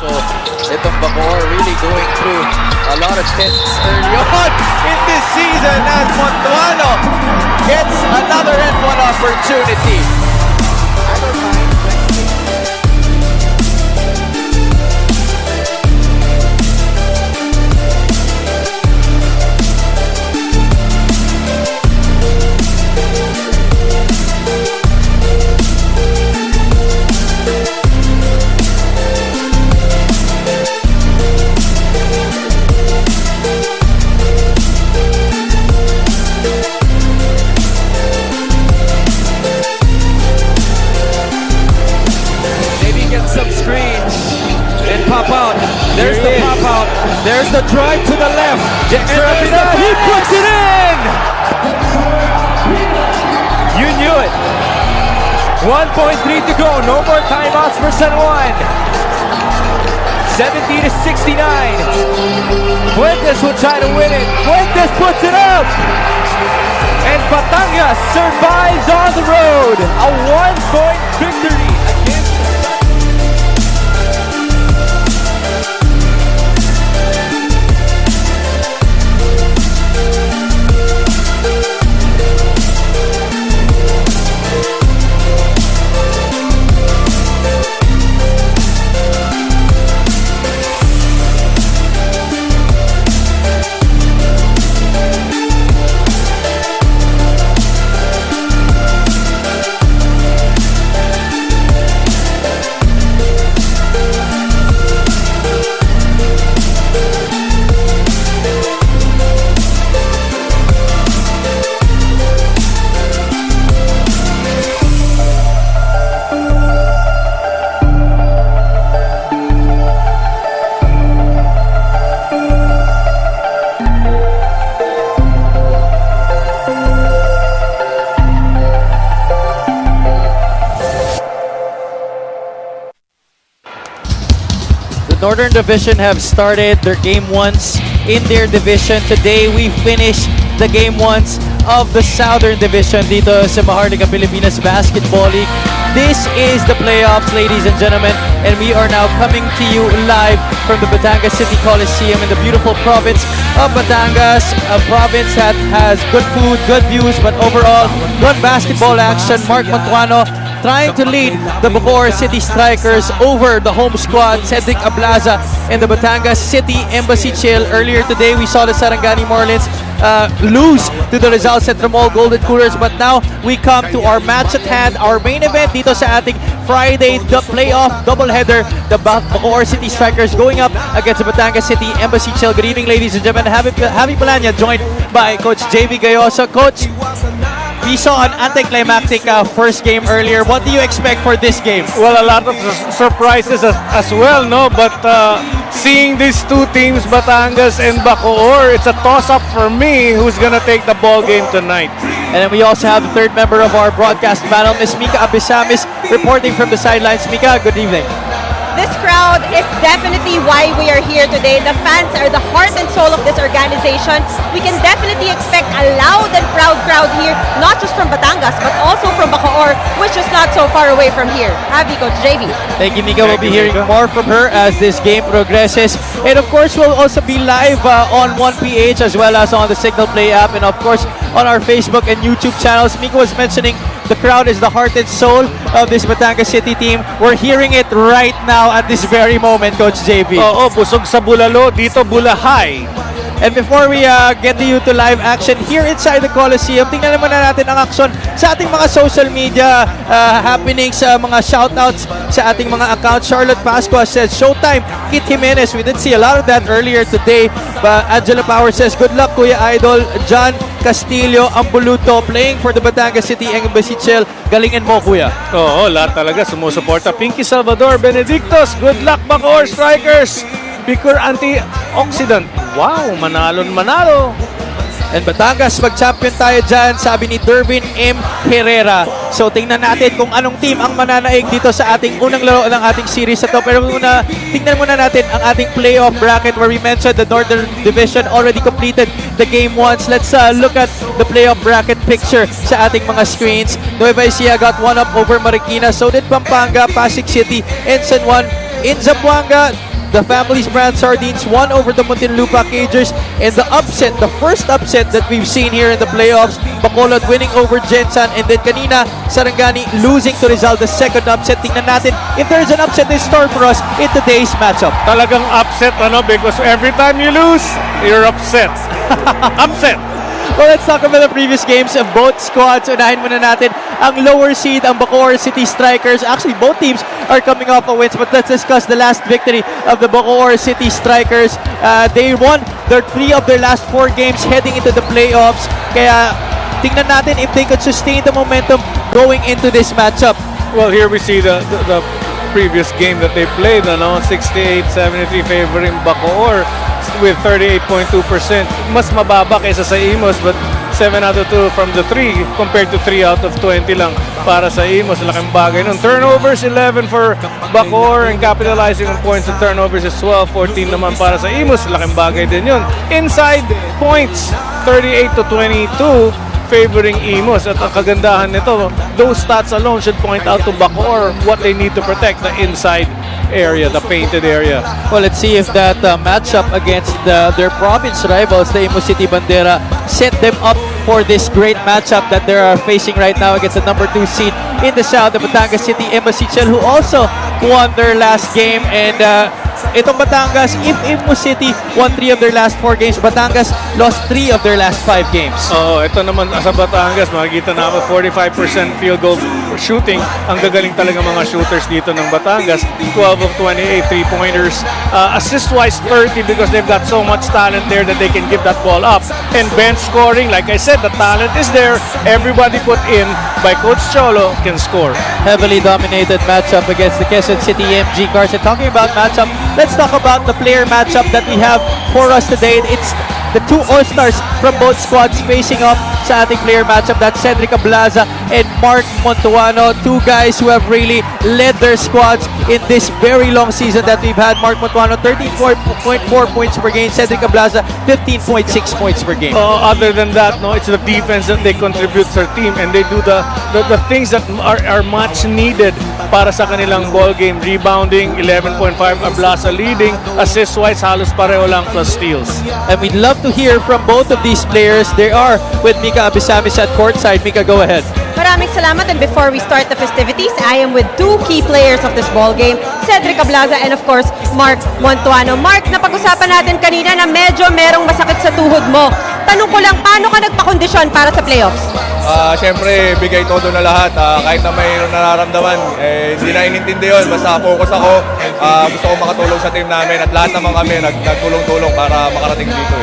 So, itong Bacoor really going through a lot of tests early on in this season as Montuano gets another N1 opportunity. Pop out. There's the pop out. There's the drive to the left. He puts it in! You knew it. 1.3 to go. No more timeouts for San Juan. 70-69. Fuentes will try to win it. Fuentes puts it up. And Batangas survives on the road. A 1-point victory against Northern Division have started their game ones in their division. Today, we finished the game ones of the Southern Division dito sa Maharlika Pilipinas Basketball League. This is the playoffs, ladies and gentlemen, and we are now coming to you live from the Batangas City Coliseum in the beautiful province of Batangas, a province that has good food, good views, but overall, good basketball action. Mark Montuano trying to lead the Bacoor City Strikers over the home squad, Cedric Ablaza and the Batangas City Embassy Chill. Earlier today, we saw the Sarangani Marlins lose to the Rizal Centro Mall Golden Coolers, but now we come to our match at hand, our main event dito sa ating Friday, the playoff doubleheader. The Bacoor City Strikers going up against the Batangas City Embassy Chill. Good evening, ladies and gentlemen. Javi Palanya joined by Coach JV Gayoso. Coach, we saw an anticlimactic first game earlier. What do you expect for this game? Well, a lot of surprises as well, no? But seeing these two teams, Batangas and Bacoor, it's a toss-up for me who's gonna take the ball game tonight. And then we also have the third member of our broadcast panel, Ms. Mika Abisamis, reporting from the sidelines. Mika, good evening. This crowd is definitely why we are here today. The fans are the heart and soul of this organization. We can definitely expect a loud and proud crowd here, not just from Batangas, but also from Bacoor, which is not so far away from here. Happy Coach JV. Thank you, Mika. We'll be hearing more from her as this game progresses. And of course, we'll also be live on 1PH as well as on the Signal Play app and of course on our Facebook and YouTube channels. Mika was mentioning the crowd is the heart and soul of this Batangas City team. We're hearing it right now at this very moment, Coach JB. Oo, busog sa bulalo, dito bulahay. And before we get to you to live action here inside the Coliseum, tingnan naman na natin ang action sa ating mga social media happenings, mga shoutouts sa ating mga accounts. Charlotte Pascua says, Showtime, Kit Jimenez. We did see a lot of that earlier today. But Angela Power says, good luck, Kuya Idol. John Castillo Ambuluto playing for the Batangas City Embassy Chill. Galingin mo, Kuya. Oo, lahat talaga sumusuporta. Pinky Salvador Benedictos, good luck Bacoor Strikers. Picor Antioxidant. Wow, manalo. And Batangas, mag-champion tayo dyan, sabi ni Dervin M. Herrera. So tingnan natin kung anong team ang mananaig dito sa ating unang laro ng ating series na to. Pero tingnan muna natin ang ating playoff bracket where we mentioned the Northern Division already completed the game once. Let's look at the playoff bracket picture sa ating mga screens. Nueva Ecija got one up over Marikina. So did Pampanga, Pasig City, and San Juan. In Zamboanga, the Family's Brand Sardines won over the Muntinlupa Cagers, and the upset, the first upset that we've seen here in the playoffs, Bacolod winning over Gensan, and then kanina Sarangani losing to Rizal, the second upset. Tingnan natin if there's an upset in store for us in today's matchup. Talagang upset, because every time you lose, you're upset. Upset. Well, let's talk about the previous games of both squads. Unahin muna natin ang lower seed, ang Bacoor City Strikers. Actually, both teams are coming off a wins, but let's discuss the last victory of the Bacoor City Strikers. They won three of their last 4 games heading into the playoffs. Kaya tingnan natin if they could sustain the momentum going into this matchup. Well, here we see the previous game that they played, 68-73 favoring Bacoor with 38.2%. Mas mababa kaysa sa Imos, but 7 out of 2 from the 3 compared to 3 out of 20 lang para sa Imos. Laking bagay nun. Turnovers 11 for Bacoor, and capitalizing on points and turnovers is 12. 14 naman para sa Imos. Laking bagay din yun. Inside points 38-22 favoring Imos. At ang kagandahan nito, those stats alone should point out to Bacoor what they need to protect, the inside area, the painted area. Well, let's see if that matchup against their province rivals, the Imus City Bandera, set them up for this great matchup that they are facing right now against the number 2 seed in the south, the Batangas City MSCHL, who also won their last game. And itong Batangas, if Imus City won 3 of their last 4 games, Batangas lost 3 of their last 5 games. Ito naman sa Batangas, makikita namin 45% field goal shooting. Ang gagaling talaga mga shooters dito ng Batangas. 12 of 28 3-pointers. Assist-wise, 30 because they've got so much talent there that they can give that ball up. And bench scoring, like I said, the talent is there. Everybody put in by Coach Cholo can score. Heavily dominated matchup against the Quezon City MG Cars. And talking about matchup, let's talk about the player matchup that we have for us today. It's the 2 All-Stars from both squads facing off sa ating player matchup. That's Cedric Ablaza and Mark Montuano, 2 guys who have really led their squads in this very long season that we've had. Mark Montuano, 34.4 points per game. Cedric Ablaza, 15.6 points per game. Other than that, it's the defense that they contribute to their team, and they do the things that are much needed para sa kanilang ball game. Rebounding, 11.5 Ablaza leading. Assist-wise, halos pareho lang plus steals. And we'd love to hear from both of these players. They are with Mika Abisamis at courtside. Mika, go ahead. Maraming salamat, and before we start the festivities, I am with 2 key players of this ball game, Cedric Ablaza and of course, Mark Montuano. Mark, napag-usapan natin kanina na medyo merong masakit sa tuhod mo. Tanong ko lang, paano ka nagpa-kondisyon para sa playoffs? Siyempre, bigay todo na lahat. Kahit na may nararamdaman, hindi na inintindi yun. Basta focus ako. Gusto ko makatulong sa team namin at lahat naman kami nagtulong-tulong para makarating dito.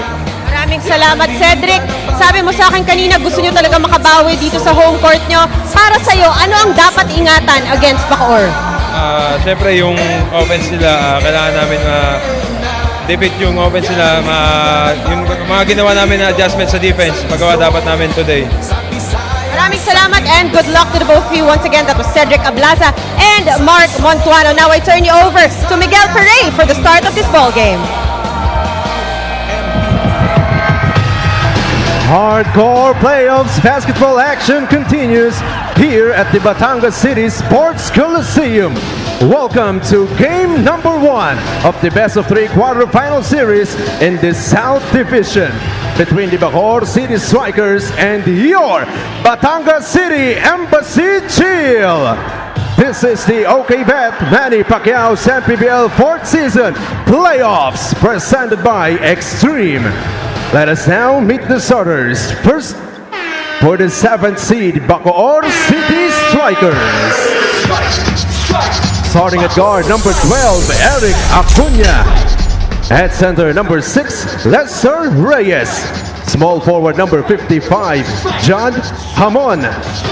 Maraming salamat, Cedric. Sabi mo sa akin kanina, gusto nyo talaga makabawi dito sa home court nyo. Para sa'yo, ano ang dapat ingatan against Bacoor? Siyempre, yung offense nila, kailangan namin defeat yung offense nila. Yung mga ginawa namin na adjustment sa defense, magawa dapat namin today. Maraming salamat and good luck to the both of you. Once again, that was Cedric Ablaza and Mark Montuano. Now I turn you over to Miguel Ferre for the start of this ball game. Hardcore playoffs basketball action continues here at the Batangas City Sports Coliseum. Welcome to game number 1 of the best of 3 quarterfinal series in the South Division between the Bacoor City Strikers and your Batangas City Embassy Chill. This is the OK Bet Manny Pacquiao's Mpbl 4th season playoffs presented by Extreme. Let us now meet the starters. First, for the 7th seed, Bacoor City Strikers. Starting at guard, number 12, Eric Acuna. At center, number 6, Lester Reyes. Small forward, number 55, John Hamon.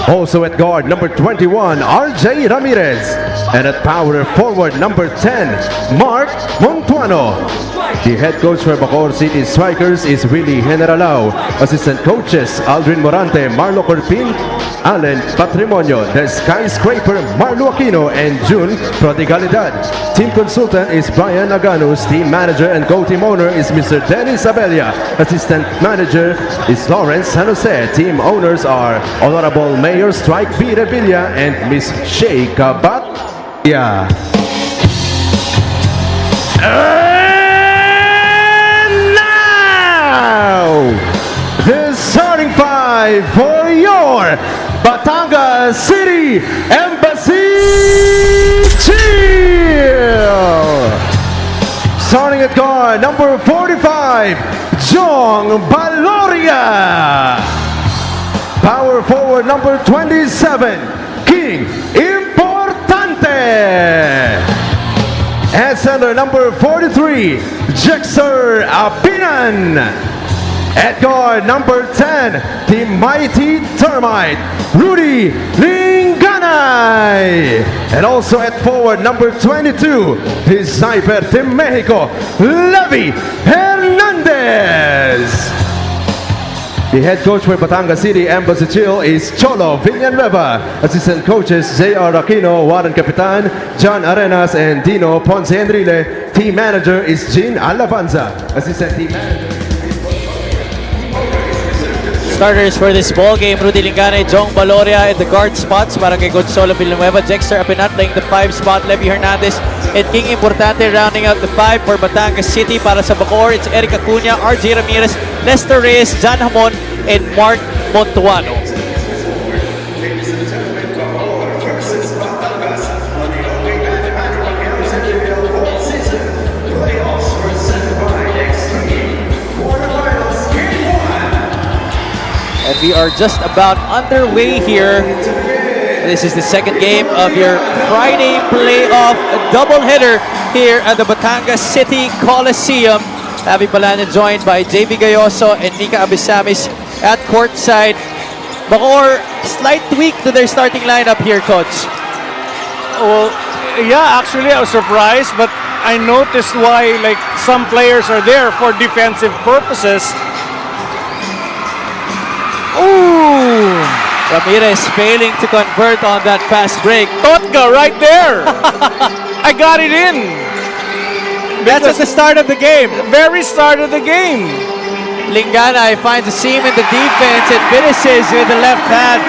Also at guard, number 21, RJ Ramirez. And at power forward, number 10, Mark Montuano. The head coach for Bacoor City Strikers is Willie Generalao. Assistant coaches, Aldrin Morante, Marlo Corpin, Allen Patrimonio, The Skyscraper, Marlo Aquino, and June Prodigalidad. Team consultant is Brian Aganus. Team manager and co-team owner is Mr. Dennis Abella. Assistant manager is Lawrence San Jose. Team owners are Honorable Mayor Strike B. Revilla and Miss Shay Kabat. Yeah. And now, the starting five for your Batangas City Embassy Chill. Starting at guard, number 45, Jong Baloria. Power forward, number 27, King Importante. At center, number 43, Jexer Apinan. At guard, number 10, the mighty Termite, Rudy Linganay. And also at forward, number 22, the Sniper de Mexico, Levi Hernandez. The head coach for Batangas City Embassy Chill is Cholo Villanueva. Assistant coaches J.R. Aquino, Warren Capitan, John Arenas, and Dino Ponce Enrile. Team manager is Jean Alabanza. Assistant team manager. Starters for this ball game, Rudy Lingane, Jong Baloria in the guard spots para kay Gonzalo Villanueva, Dexter Apinat playing the 5 spot, Levi Hernandez, and King Importante rounding out the 5 for Batangas City. Para sa Bacoor, it's Eric Acuña, RJ Ramirez, Lester Reyes, John Hamon, and Mark Montuano. And we are just about underway here. This is the second game of your Friday playoff doubleheader here at the Batangas City Coliseum. Abby Balana joined by JV Gayoso and Nika Abisamis at courtside. Bacoor, slight tweak to their starting lineup here, Coach. Well, yeah, actually I was surprised, but I noticed why like some players are there for defensive purposes. Ooh! Ramirez failing to convert on that fast break. Totka right there! I got it in! That's at the start of the game. Very start of the game. Lingana finds a seam in the defense and finishes with the left hand.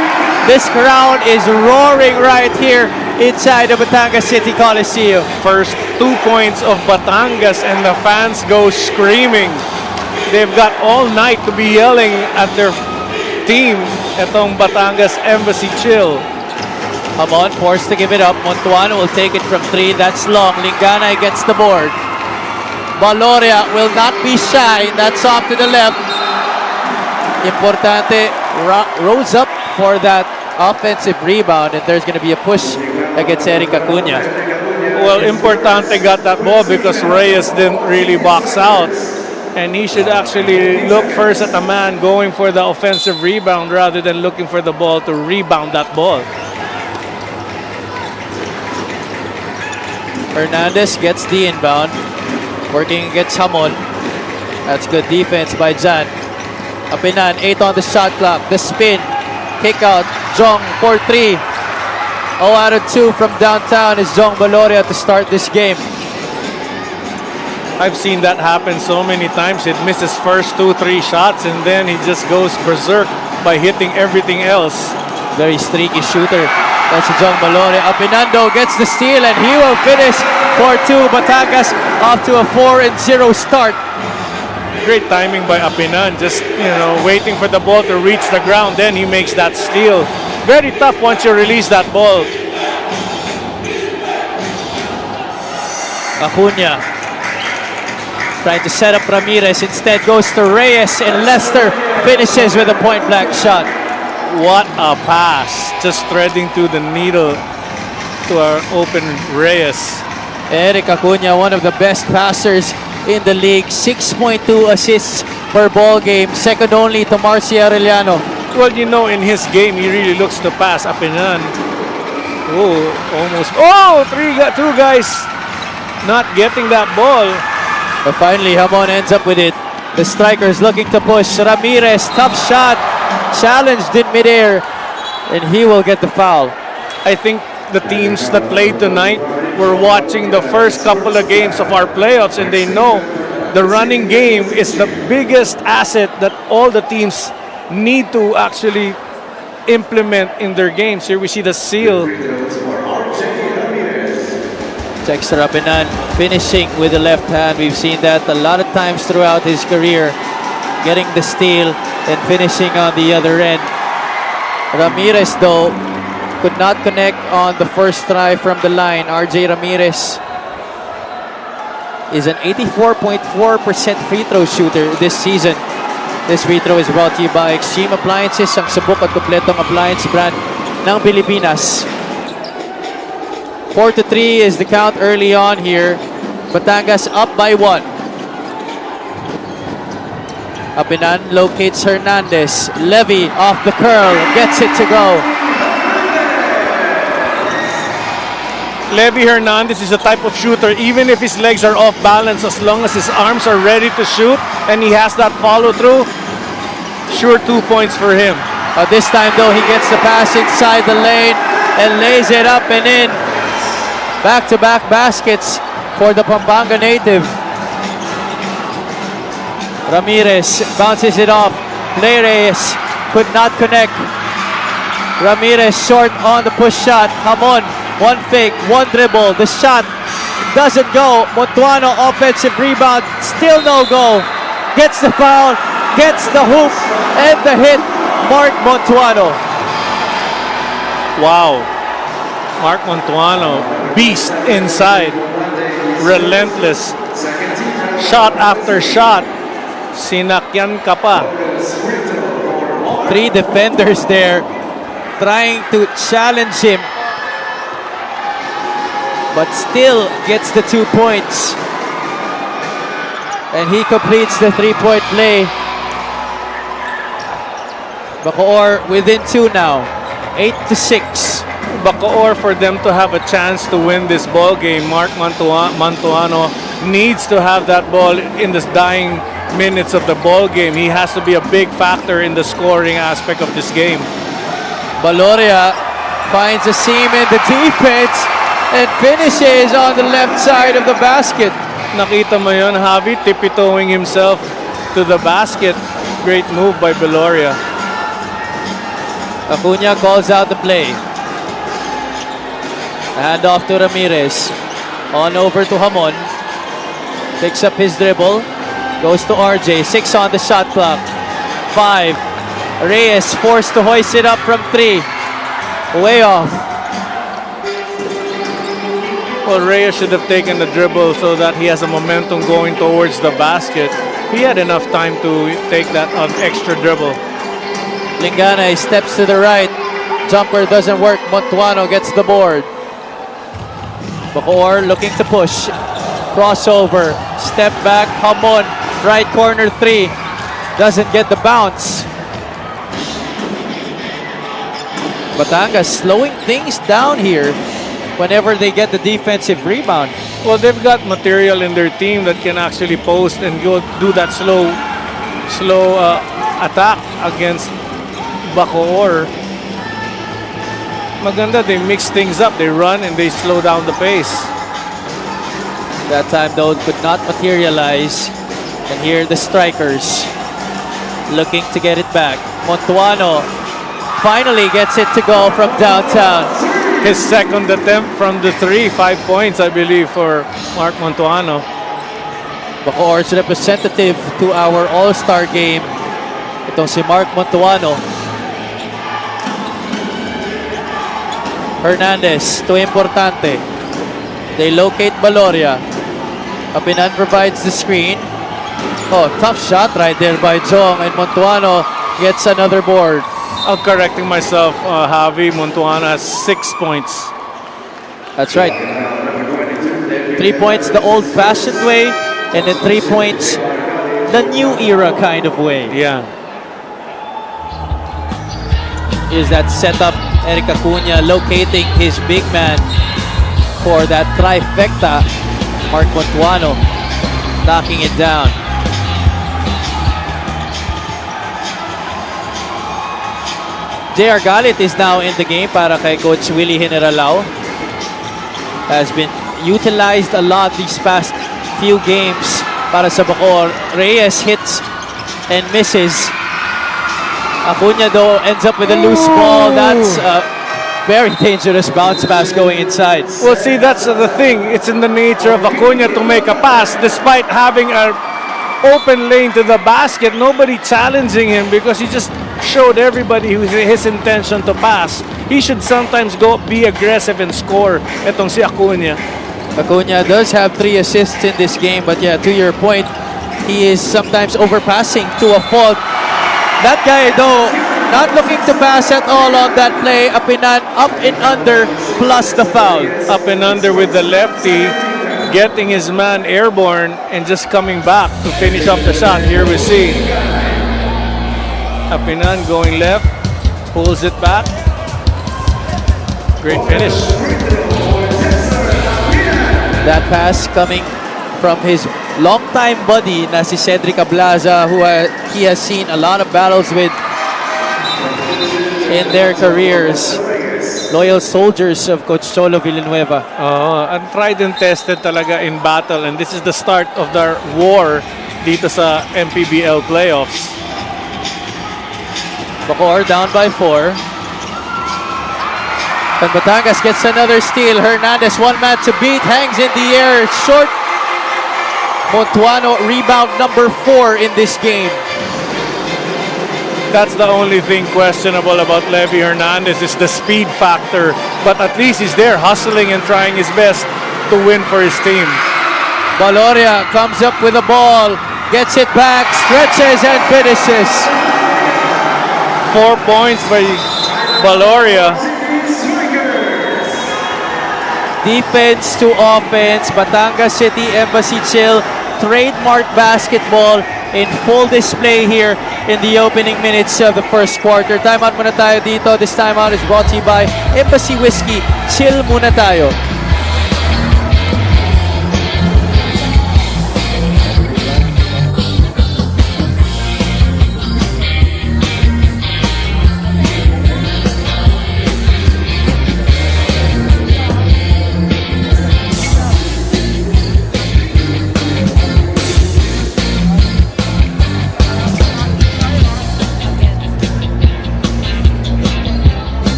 This crowd is roaring right here inside the Batangas City Coliseum. First 2 points of Batangas and the fans go screaming. They've got all night to be yelling at their team. Etong Batangas Embassy Chill. Hamon forced to give it up. Montuano will take it from 3. That's long. Lingana gets the board. Baloria will not be shy. That's off to the left. Importante rose up for that offensive rebound, and there's going to be a push against Eric Acuña. Well, Importante got that ball because Reyes didn't really box out. And he should actually look first at the man going for the offensive rebound rather than looking for the ball to rebound that ball. Hernandez gets the inbound. Working against Hamon. That's good defense by Jan. Apinan, 8 on the shot clock. The spin. Kick out. Jong for 3. 0 out of 2 from downtown is Jong Baloria to start this game. I've seen that happen so many times. It misses first 2-3 shots and then he just goes berserk by hitting everything else. Very streaky shooter. That's Jong Baloria. Apinando gets the steal and he will finish for 2. Batangas off to a 4-0 start. Great timing by Apinan. Just, waiting for the ball to reach the ground. Then he makes that steal. Very tough once you release that ball. Acuña trying to set up Ramirez. Instead goes to Reyes, and Lester finishes with a point-blank shot. What a pass. Just threading to the needle to our open Reyes. Eric Acuña, one of the best passers in the league. 6.2 assists per ball game. Second only to Marcia Arellano. Well, in his game, he really looks to pass Apinan. Oh, almost. Oh, 2 guys not getting that ball. But finally, Hamon ends up with it. The strikers looking to push. Ramirez, tough shot. Challenged in midair. And he will get the foul. I think the teams that played tonight were watching the first couple of games of our playoffs and they know the running game is the biggest asset that all the teams need to actually implement in their games. Here we see the seal. Dexter Apinan finishing with the left hand. We've seen that a lot of times throughout his career, getting the steal and finishing on the other end. Ramirez, though, could not connect on the first try from the line. RJ Ramirez is an 84.4% free throw shooter this season. This free throw is brought to you by Extreme Appliances, ang subok at kompletong appliance brand ng Pilipinas. 4-3 is the count early on here. Batangas up by 1. Apinan locates Hernandez. Levy off the curl, gets it to go. Levy Hernandez is a type of shooter, even if his legs are off balance, as long as his arms are ready to shoot and he has that follow through, sure 2 points for him. This time though, he gets the pass inside the lane and lays it up and in. Back-to-back baskets for the Pampanga native. Ramirez bounces it off. Reyes could not connect. Ramirez short on the push shot. Hamon, one fake, one dribble. The shot doesn't go. Montuano offensive rebound, still no go. Gets the foul, gets the hoop, and the hit. Mark Montuano. Wow. Mark Montuano, beast inside. Relentless. Shot after shot. Sinakyan ka pa. 3 defenders there trying to challenge him, but still gets the 2 points. And he completes the 3-point play. Bacoor within 2 now, 8-6. Bacoor, for them to have a chance to win this ball game, Mark Montuano needs to have that ball in the dying minutes of the ball game. He has to be a big factor in the scoring aspect of this game. Baloria finds a seam in the defense and finishes on the left side of the basket. Nakita mo yun, Javi, tippy-toeing himself to the basket. Great move by Baloria. Acuna calls out the play. Hand off to Ramirez. On over to Hamon. Picks up his dribble. Goes to RJ. 6 on the shot clock. 5. Reyes forced to hoist it up from 3. Way off. Well, Reyes should have taken the dribble so that he has a momentum going towards the basket. He had enough time to take that extra dribble. Lingana steps to the right. Jumper doesn't work. Montuano gets the board. Bacoor looking to push. Crossover. Step back. Hamon. Right corner 3. Doesn't get the bounce. Batangas slowing things down here whenever they get the defensive rebound. Well, they've got material in their team that can actually post and go do that slow attack against Bacoor. Maganda, they mix things up. They run and they slow down the pace. That time though could not materialize. And here the strikers looking to get it back. Montuano finally gets it to go from downtown. His second attempt from the 3, 5 points, I believe, for Mark Montuano. Bacoor's representative to our All-Star game. Itong si Mark Montuano. Hernandez to Importante. They locate Baloria. Apinan provides the screen. Oh, tough shot right there by Jong, and Montuano gets another board. I'm correcting myself, Javi. Montuano has 6 points. That's right. 3 points the old-fashioned way, and then 3 points the new era kind of way. Yeah. Is that setup? Eric Acuna locating his big man for that trifecta. Mark Montuano knocking it down. JR Galit is now in the game para kay Coach Willie Generalao. Has been utilized a lot these past few games para sa Bacoor. Reyes hits and misses. Acuna though ends up with a loose ball. That's very dangerous bounce pass going inside. Well, see, that's the thing. It's in the nature of Acuna to make a pass despite having an open lane to the basket. Nobody challenging him because he just showed everybody his intention to pass. He should sometimes go be aggressive and score. Etong si Acuna. Acuna does have 3 assists in this game, but yeah, to your point, he is sometimes overpassing to a fault. That guy, though, not looking to pass at all on that play. Up and under, plus the foul. Up and under with the lefty, getting his man airborne and just coming back to finish up the shot. Here we see Apinan going left, pulls it back. Great finish. That pass coming from his longtime buddy na si Cedric Ablaza, who he has seen a lot of battles with in their careers. Loyal soldiers of Coach Cholo Villanueva. And tried and tested talaga in battle, and this is the start of their war dito sa Mpbl playoffs. Bacoor down by 4. And Batangas gets another steal. Hernandez, one man to beat, hangs in the air, short. Montuano, rebound number 4 in this game. That's the only thing questionable about Levy Hernandez is the speed factor. But at least he's there hustling and trying his best to win for his team. Valoria comes up with the ball, gets it back, stretches and finishes. 4 points by Valoria. Defense to offense, Batangas City Embassy Chill, trademark basketball in full display here in the opening minutes of the first quarter. Timeout muna tayo dito. This timeout is brought to you by Embassy Whiskey. Chill muna tayo.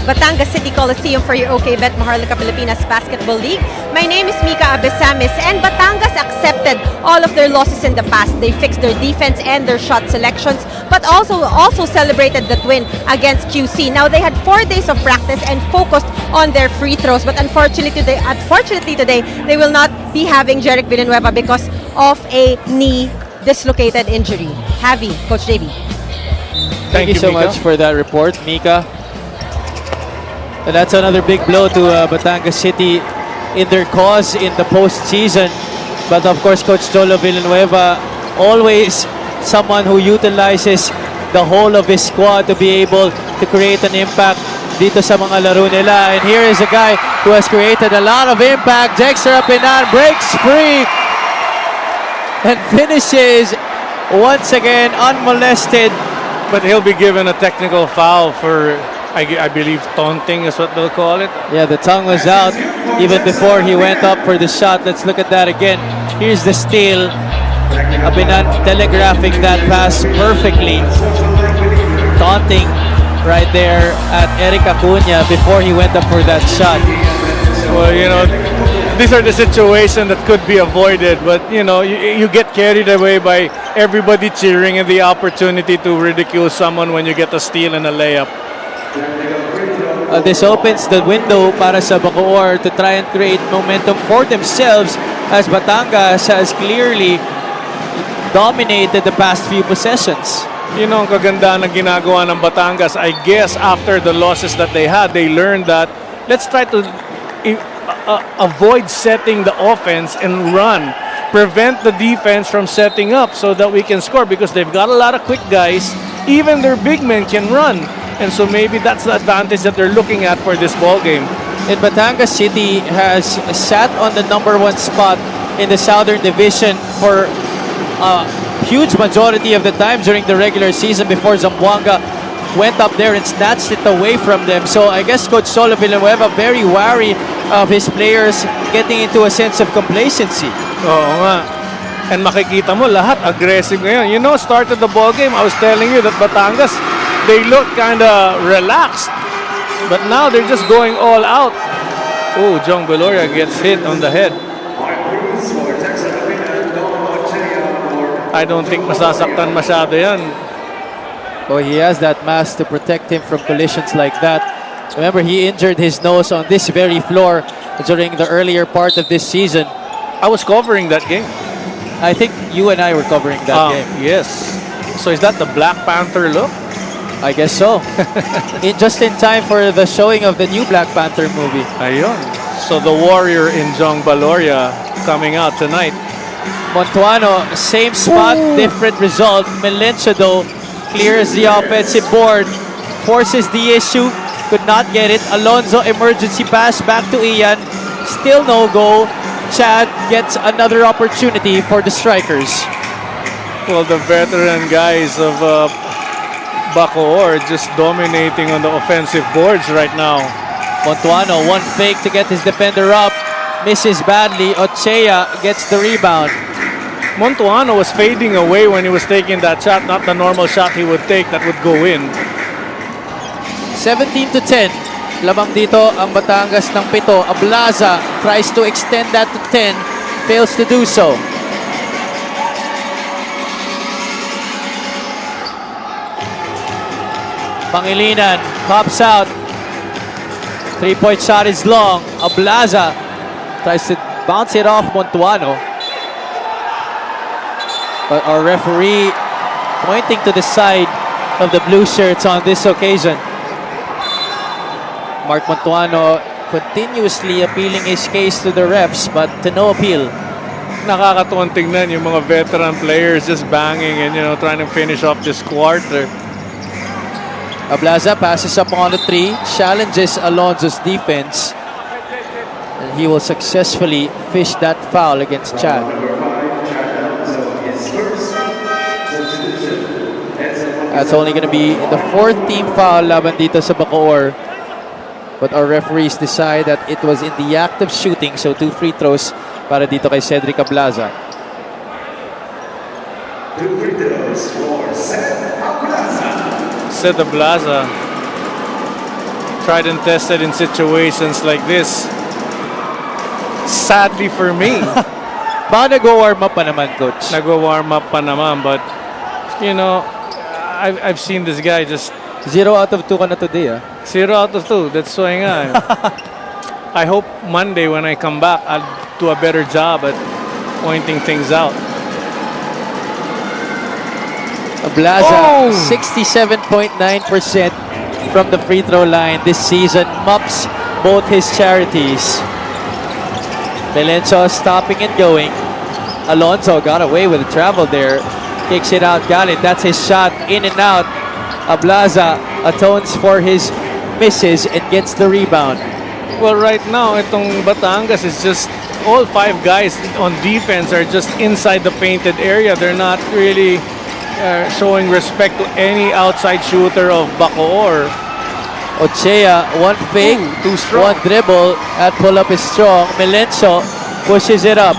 Batangas City Coliseum for your OK Bet Maharlika Pilipinas Basketball League. My name is Mika Abesamis, and Batangas accepted all of their losses in the past. They fixed their defense and their shot selections, but also celebrated that win against QC. Now they had 4 days of practice and focused on their free throws, but unfortunately today they will not be having Jeric Villanueva because of a knee dislocated injury. Javi, Coach JV. Thank you so Mika. much for that report, Mika. And that's another big blow to Batangas City in their cause in the postseason. But of course, Coach Cholo Villanueva, always someone who utilizes the whole of his squad to be able to create an impact dito sa mga laro nila. And here is a guy who has created a lot of impact. Dexter Apinan breaks free and finishes once again unmolested. But he'll be given a technical foul for, I believe, taunting is what they'll call it. Yeah, the tongue was out even before he went up for the shot. Let's look at that again. Here's the steal. Apinan telegraphing that pass perfectly. Taunting right there at Eric Acuna before he went up for that shot. Well, you know, these are the situations that could be avoided, but you know, you get carried away by everybody cheering and the opportunity to ridicule someone when you get a steal and a layup. This opens the window para sa Bacoor to try and create momentum for themselves, as Batangas has clearly dominated the past few possessions. You know, ang kagandaan ng ginagawa ng Batangas, I guess after the losses that they had, they learned that let's try to avoid setting the offense and run. Prevent the defense from setting up so that we can score, because they've got a lot of quick guys. Even their big men can run. And so maybe that's the advantage that they're looking at for this ball game. And Batangas City has sat on the #1 spot in the Southern Division for a huge majority of the time during the regular season before Zamboanga went up there and snatched it away from them. So I guess Coach Solo Villanueva very wary of his players getting into a sense of complacency. Oo nga. And makikita mo, lahat aggressive ngayon. You know, started the ball game, I was telling you that Batangas, they look kind of relaxed. But now they're just going all out. Oh, Jong Beloria gets hit on the head. I don't think masasaktan masyado yan. Oh, he has that mask to protect him from collisions like that. Remember, he injured his nose on this very floor during the earlier part of this season. I was covering that game. I think you and I were covering that game. Yes. So is that the Black Panther look? I guess so. Just in time for the showing of the new Black Panther movie. Ayun. So the warrior in Jong Baloria coming out tonight. Montuano, same spot, different result. Melencio, though, clears the offensive board, forces the issue, could not get it. Alonzo, emergency pass back to Ian. Still no goal. Chad gets another opportunity for the strikers. Well, the veteran guys of Bacoor just dominating on the offensive boards right now. Montuano, one fake to get his defender up. Misses badly. Ochea gets the rebound. Montuano was fading away when he was taking that shot, not the normal shot he would take that would go in. 17-10. Lamang dito ang Batangas ng 7. Ablaza tries to extend that to 10. Fails to do so. Pangilinan pops out. 3-point shot is long. Ablaza tries to bounce it off Montuano. But our referee pointing to the side of the blue shirts on this occasion. Mark Montuano continuously appealing his case to the refs, but to no appeal. Nakakatuwang tingnan yung mga veteran players just banging and, you know, trying to finish off this quarter. Ablaza passes up on the 3, challenges Alonzo's defense, and he will successfully fish that foul against Chad. That's only going to be the 4th team foul laban dito sa Bacoor. But our referees decide that it was in the act of shooting, so 2 free throws para dito kay Cedric Ablaza. 2 free throws for Seth Ablaza. Seth Ablaza, tried and tested in situations like this. Sadly for me. Baka nag-warm up pa naman, Coach. Nag-warm up pa naman, but you know, I've seen this guy just 0 out of 2 ka na today, ah. 0 out of 2. That's why nga. I hope Monday when I come back, I'll do a better job at pointing things out. Ablaza, 67.9% from the free throw line this season. Mops both his charities. Melencio stopping and going. Alonzo got away with the travel there. Kicks it out. Galit, that's his shot. In and out. Ablaza atones for his misses and gets the rebound. Well, right now, itong Batangas is just all 5 guys on defense are just inside the painted area. They're not really showing respect to any outside shooter of Bacoor. Ochea, one fake, too strong. one dribble, at pull-up is strong. Melencio pushes it up.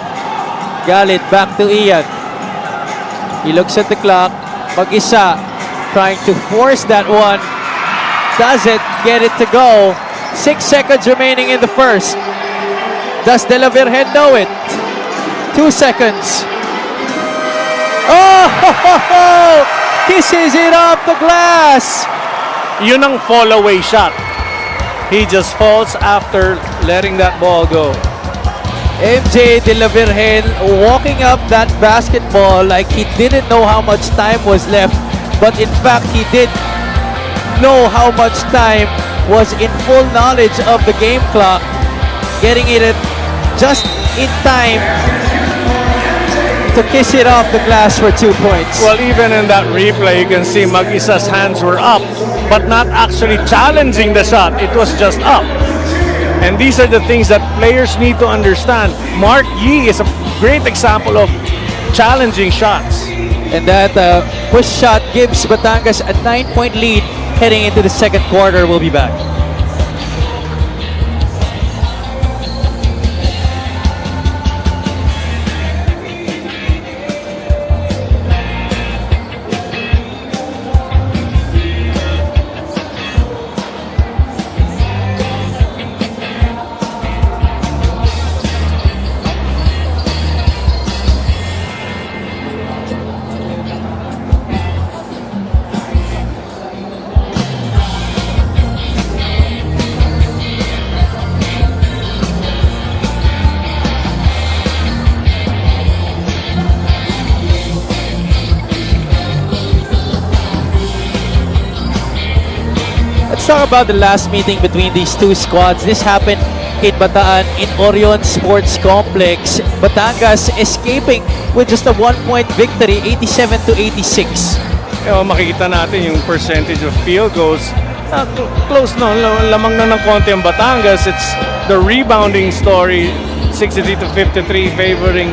Galit back to Ian. He looks at the clock. Mag-isa, trying to force that one. Doesn't get it to go. 6 seconds remaining in the first. Does De La Virgen know it? 2 seconds. Oh! Kisses it off the glass. Yun ang fall-away shot. He just falls after letting that ball go. MJ De La Virgen walking up that basketball like he didn't know how much time was left. But in fact, he did know how much time was in full knowledge of the game clock. Getting it at just in time to kiss it off the glass for 2 points. Well, even in that replay, you can see Mag-isa's hands were up, but not actually challenging the shot. It was just up. And these are the things that players need to understand. Mark Yee is a great example of challenging shots. And that push shot gives Batangas a 9-point lead heading into the second quarter. We'll be back. Let's talk about the last meeting between these two squads. This happened in Bataan in Orion Sports Complex. Batangas escaping with just a 1-point victory, 87-86. Makikita natin yung percentage of field goals. Close no, lamang na ng konti ang Batangas. It's the rebounding story, 63-53 favoring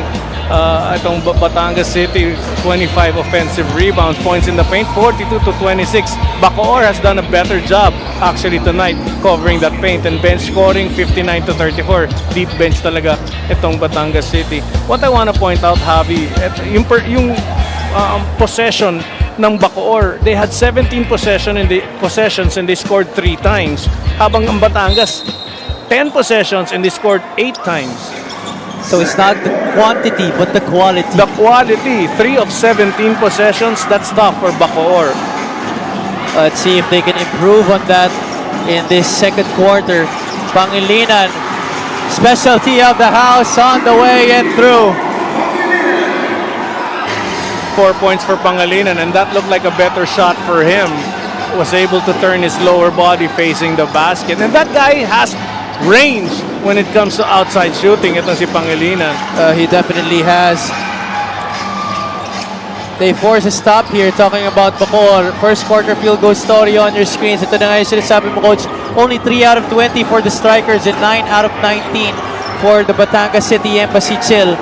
itong Batangas City. 25 offensive rebounds, points in the paint, 42-26. Bacoor has done a better job actually tonight covering that paint, and bench scoring 59-34. Deep bench talaga itong Batangas City. What I want to point out, Javi, yung possession ng Bacoor, they had 17 possessions and they scored 3 times. Habang ang Batangas, 10 possessions and they scored 8 times. So it's not the quantity, but the quality. The quality, 3 of 17 possessions, that's tough for Bacoor. Let's see if they can improve on that in this second quarter. Pangilinan, specialty of the house on the way and through. 4 points for Pangilinan, and that looked like a better shot for him. Was able to turn his lower body facing the basket. And that guy has range when it comes to outside shooting. Itong si Pangilinan. He definitely has. They force a stop here talking about Bacoor. First quarter field goal story on your screens. Ito na nga yung sinasabi mo, Coach. Only 3 out of 20 for the Strikers and 9 out of 19 for the Batangas City Embassy Chill.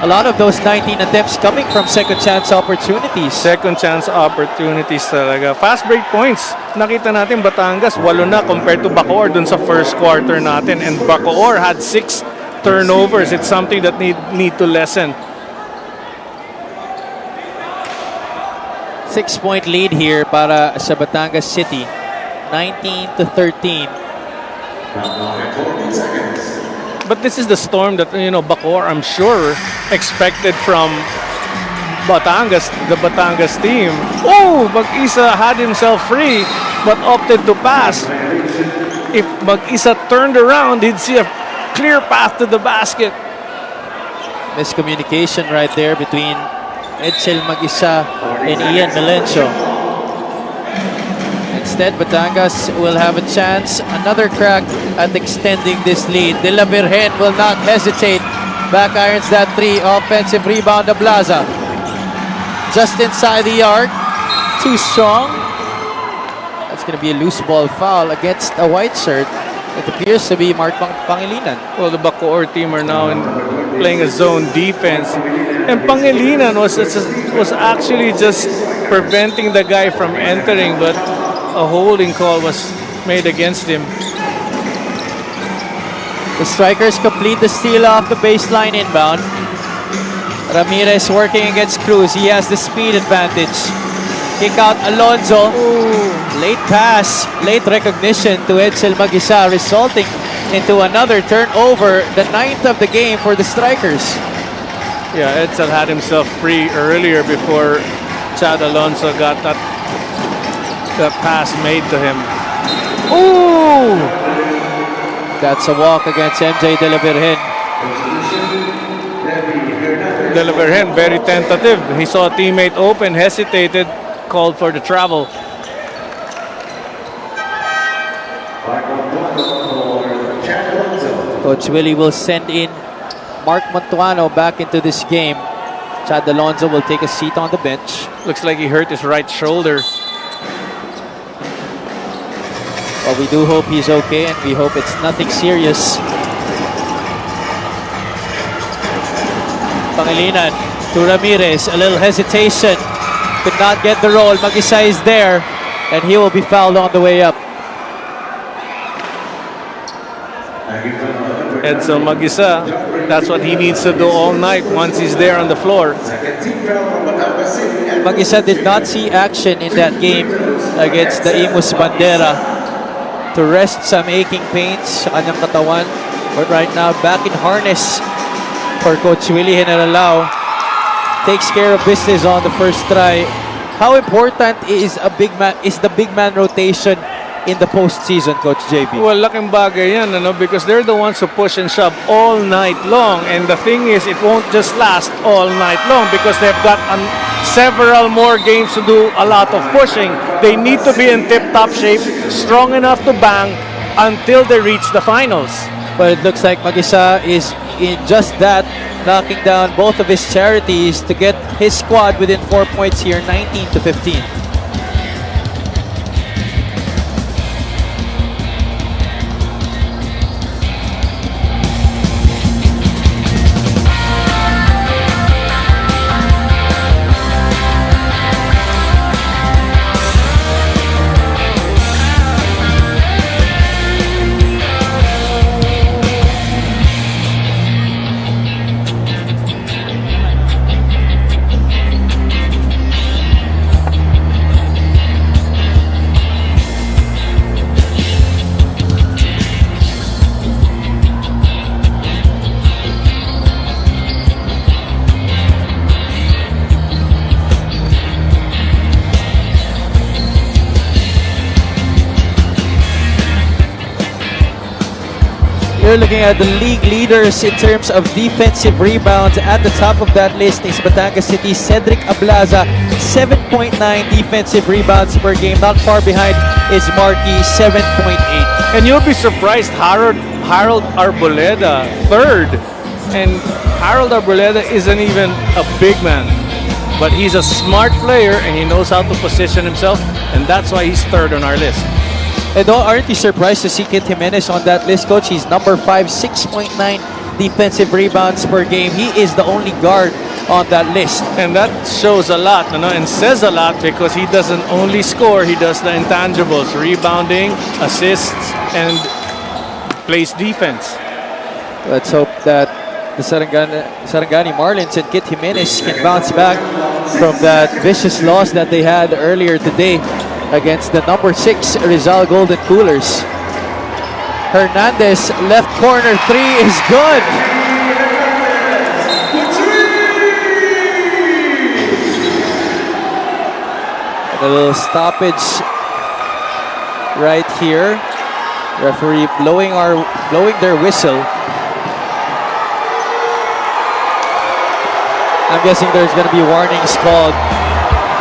A lot of those 19 attempts coming from second chance opportunities. Second chance opportunities talaga. Fast break points. Nakita natin Batangas, 8 na compared to Bacoor dun sa first quarter natin. And Bacoor had 6 turnovers. It's something that need to lessen. 6-point lead here para sa Batangas City. 19-13. But this is the storm that, Bacoor, I'm sure, expected from Batangas, the Batangas team. Oh, Mag-isa had himself free, but opted to pass. If Mag-isa turned around, he'd see a clear path to the basket. Miscommunication right there between Edsel Mag-isa and Ian Melencio. Instead, Batangas will have a chance, another crack at extending this lead. De La Virgen will not hesitate. Back irons that 3. Offensive rebound to Blaza. Just inside the arc. Too strong. That's going to be a loose ball foul against a white shirt. It appears to be Mark Pangilinan. Well, the Bacoor team are now playing a zone defense. And Pangilinan was actually just preventing the guy from entering, but a holding call was made against him. The Strikers complete the steal off the baseline inbound. Ramirez working against Cruz. He has the speed advantage. Kick out Alonzo. Late pass, late recognition to Edsel Mag-isa, resulting into another turnover, the 9th of the game for the Strikers. Yeah, Edsel had himself free earlier before Chad Alonso got that pass made to him. Ooh! That's a walk against MJ De La Virgen. De La Virgen, very tentative. He saw a teammate open, hesitated, called for the travel. Coach Willie will send in Mark Montuano back into this game. Chad Alonso will take a seat on the bench. Looks like he hurt his right shoulder. Well, we do hope he's okay, and we hope it's nothing serious. Pangilinan to Ramirez. A little hesitation. Could not get the roll. Mag-isa is there. And he will be fouled on the way up. Edsel Mag-isa, that's what he needs to do all night once he's there on the floor. Mag-isa did not see action in that game against the Imus Bandera to rest some aching pains sa kanyang katawan. But right now, back in harness for Coach Willie Generalao. Takes care of business on the first try. How important is the big man rotation in the postseason, Coach JB? Well, laking bagay yan, because they're the ones who push and shove all night long. And the thing is, it won't just last all night long because they've got several more games to do a lot of pushing. They need to be in tip-top shape, strong enough to bang until they reach the finals. But it looks like Mag-isa is in just that, knocking down both of his charities to get his squad within 4 points here, 19-15. You're looking at the league leaders in terms of defensive rebounds. At the top of that list is Batangas City, Cedric Ablaza, 7.9 defensive rebounds per game. Not far behind is Marquis, 7.8. And you'll be surprised, Harold Arboleda, third. And Harold Arboleda isn't even a big man, but he's a smart player and he knows how to position himself, and that's why he's third on our list. And aren't you surprised to see Kit Jimenez on that list, Coach? He's number 5, 6.9 defensive rebounds per game. He is the only guard on that list. And that shows a lot, and says a lot because he doesn't only score, he does the intangibles, rebounding, assists, and plays defense. Let's hope that the Sarangani Marlins and Kit Jimenez can bounce back from that vicious loss that they had earlier today against the number 6 Rizal Golden Coolers. Hernandez, left corner 3 is good. And a little stoppage right here. Referee blowing their whistle. I'm guessing there's going to be warnings called.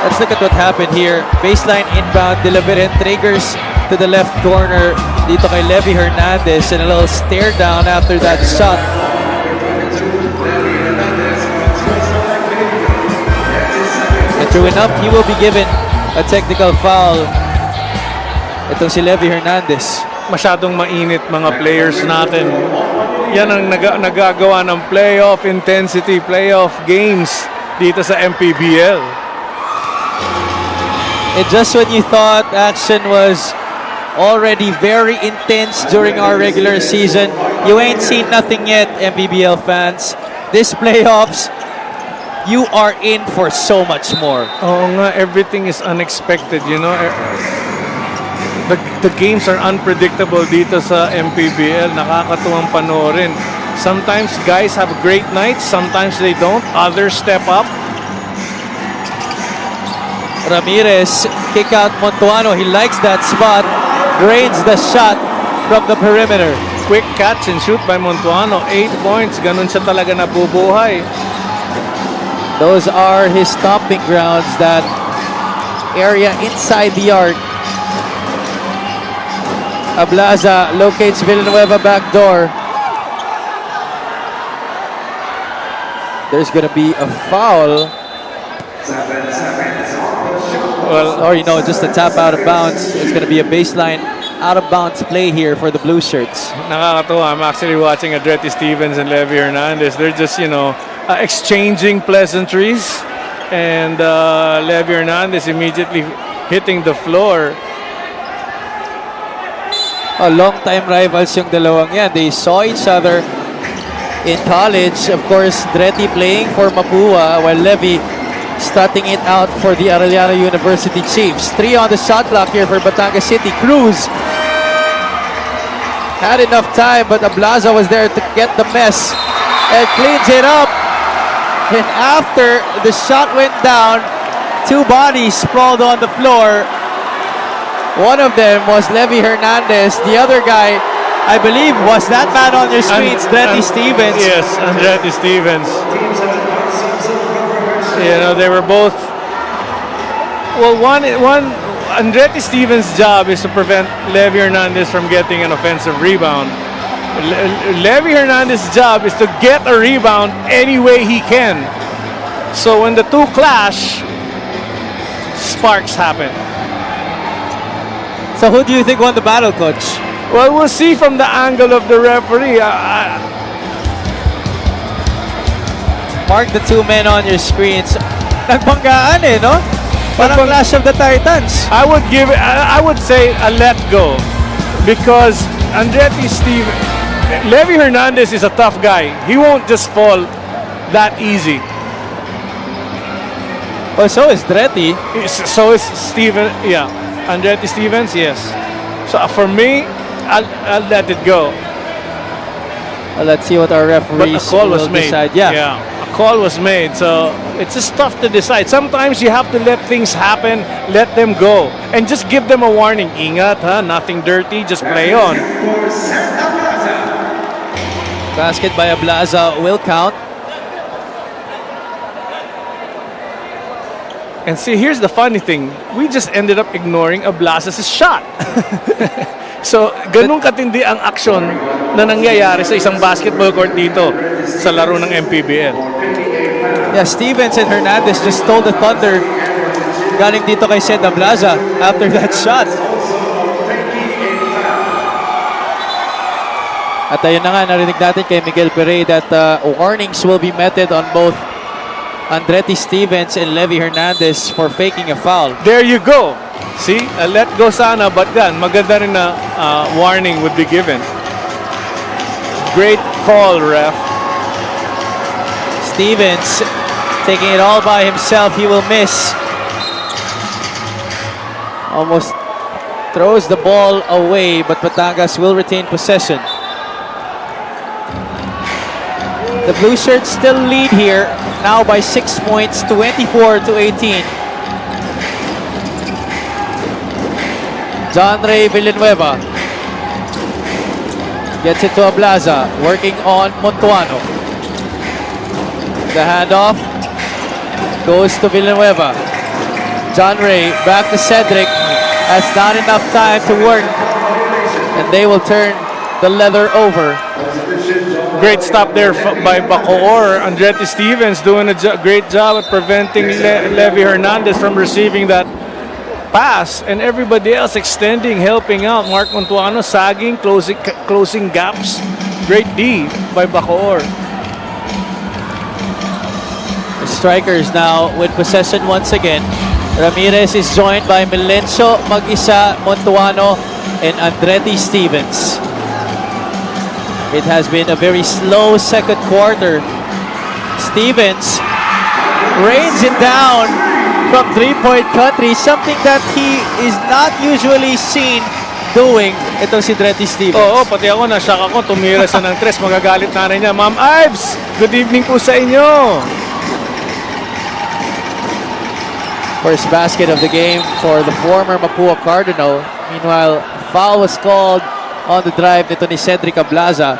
Let's look at what happened here. Baseline inbound, delivered triggers to the left corner dito kay Levy Hernandez, and a little stare down after that shot. And true enough, he will be given a technical foul. Itong si Levy Hernandez. Masyadong mainit mga players natin. Yan ang nagagawa ng playoff intensity, playoff games dito sa Mpbl. And just when you thought action was already very intense during our regular season, you ain't seen nothing yet, Mpbl fans. This playoffs, you are in for so much more. Oo nga, everything is unexpected, The games are unpredictable dito sa Mpbl. Nakakatuwang panoorin. Sometimes guys have great nights, sometimes they don't. Others step up. Ramirez, kick out Montuano. He likes that spot. Drains the shot from the perimeter. Quick catch and shoot by Montuano. 8 points. Ganun siya talaga nabubuhay. Those are his stomping grounds, that area inside the arc. Ablaza locates Villanueva back door. There's going to be a foul. Well, or just a tap out of bounds. It's going to be a baseline out of bounds play here for the blue shirts. Nakakatuwa. I'm actually watching Adretti Stevens and Levy Hernandez. They're just, exchanging pleasantries. And Levy Hernandez immediately hitting the floor. Long-time rivals yung dalawang yan. They saw each other in college. Of course, Dretty playing for Mapua while Levy starting it out for the Arellano University Chiefs. 3 on the shot clock here for Batangas City. Cruz had enough time, but Ablaza was there to get the mess and cleans it up. And after the shot went down, 2 bodies sprawled on the floor. One of them was Levy Hernandez. The other guy, I believe, was that man on your screens, Dretty Stevens. Yes, Andretti Stevens. You know, they were both. Well, one Andretti Stevens' job is to prevent Levy Hernandez from getting an offensive rebound. Levy Hernandez's job is to get a rebound any way he can. So when the two clash, sparks happen. So who do you think won the battle, Coach? Well, we'll see from the angle of the referee. Mark the 2 men on your screens. Nagbanggaan no? Parang Clash of the Titans. I would say a let go because Levy Hernandez is a tough guy. He won't just fall that easy. Well, so is Dretty. So is Steven. Yeah, Andretti Stevens. Yes. So for me, I'll let it go. Well, let's see what our But referees a call was will made. decide. Yeah, a call was made. So it's just tough to decide. Sometimes you have to let things happen, let them go, and just give them a warning. Ingat, ha? Nothing dirty. Just play on. Basket by Ablaza will count. And see, here's the funny thing. We just ended up ignoring Ablaza's shot. So, ganun katindi ang aksyon na nangyayari sa isang basketball court dito sa laro ng Mpbl. Yeah, Stevens and Hernandez just stole the thunder galing dito kay Sed Ablaza after that shot. At ayun na nga, narinig natin kay Miguel Perey that warnings will be meted on both Andretti Stevens and Levy Hernandez for faking a foul. There you go. See, let go sana, but yan, maganda rin na warning would be given. Great call, ref. Stevens taking it all by himself. He will miss. Almost throws the ball away, but Batangas will retain possession. The Blue Shirts still lead here, now by 6 points, 24-18. John Ray Villanueva gets it to Ablaza, working on Montuano. The handoff goes to Villanueva. John Ray back to Cedric. Has not enough time to work, and they will turn the leather over. Great stop there by Bacoor. Andretti Stevens doing a great job at preventing Levy Hernandez from receiving that pass, and everybody else extending, helping out. Mark Montuano sagging, closing gaps. Great D by Bacoor. The Strikers now with possession once again. Ramirez is joined by Melencio, Mag-isa, Montuano, and Andretti Stevens. It has been a very slow second quarter. Stevens rains it down from three-point country, something that he is not usually seen doing. Ito si Andretti Stevens. Oo, pati ako na-shock ako. Tumira sa ng tres. Magagalit na rin niya. Ma'am Ives, good evening po sa inyo. First basket of the game for the former Mapua Cardinal. Meanwhile, foul was called on the drive nito ni Cedric Ablaza.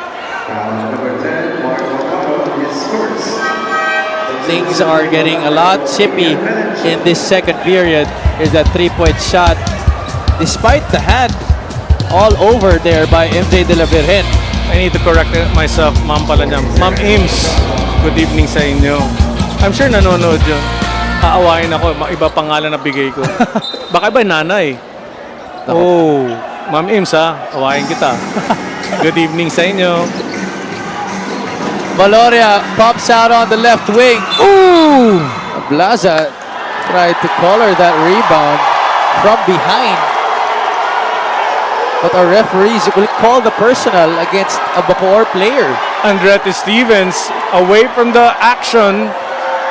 Things are getting a lot chippy in this second period. Here's that three-point shot. Despite the hand all over there by MJ De La Virgen. I need to correct myself. Ma'am pala niya. Ma'am Ames, good evening sa inyo. I'm sure nanonood yun. Aawain ako. Iba pangalan na bigay ko. Baka iba nanay. Oh, Ma'am Ames ha. Awain kita. Good evening sa inyo. Valoria pops out on the left wing. Ooh! Blaza tried to collar that rebound from behind. But our referees will call the personal against a Bacoor player. Andretti Stevens away from the action,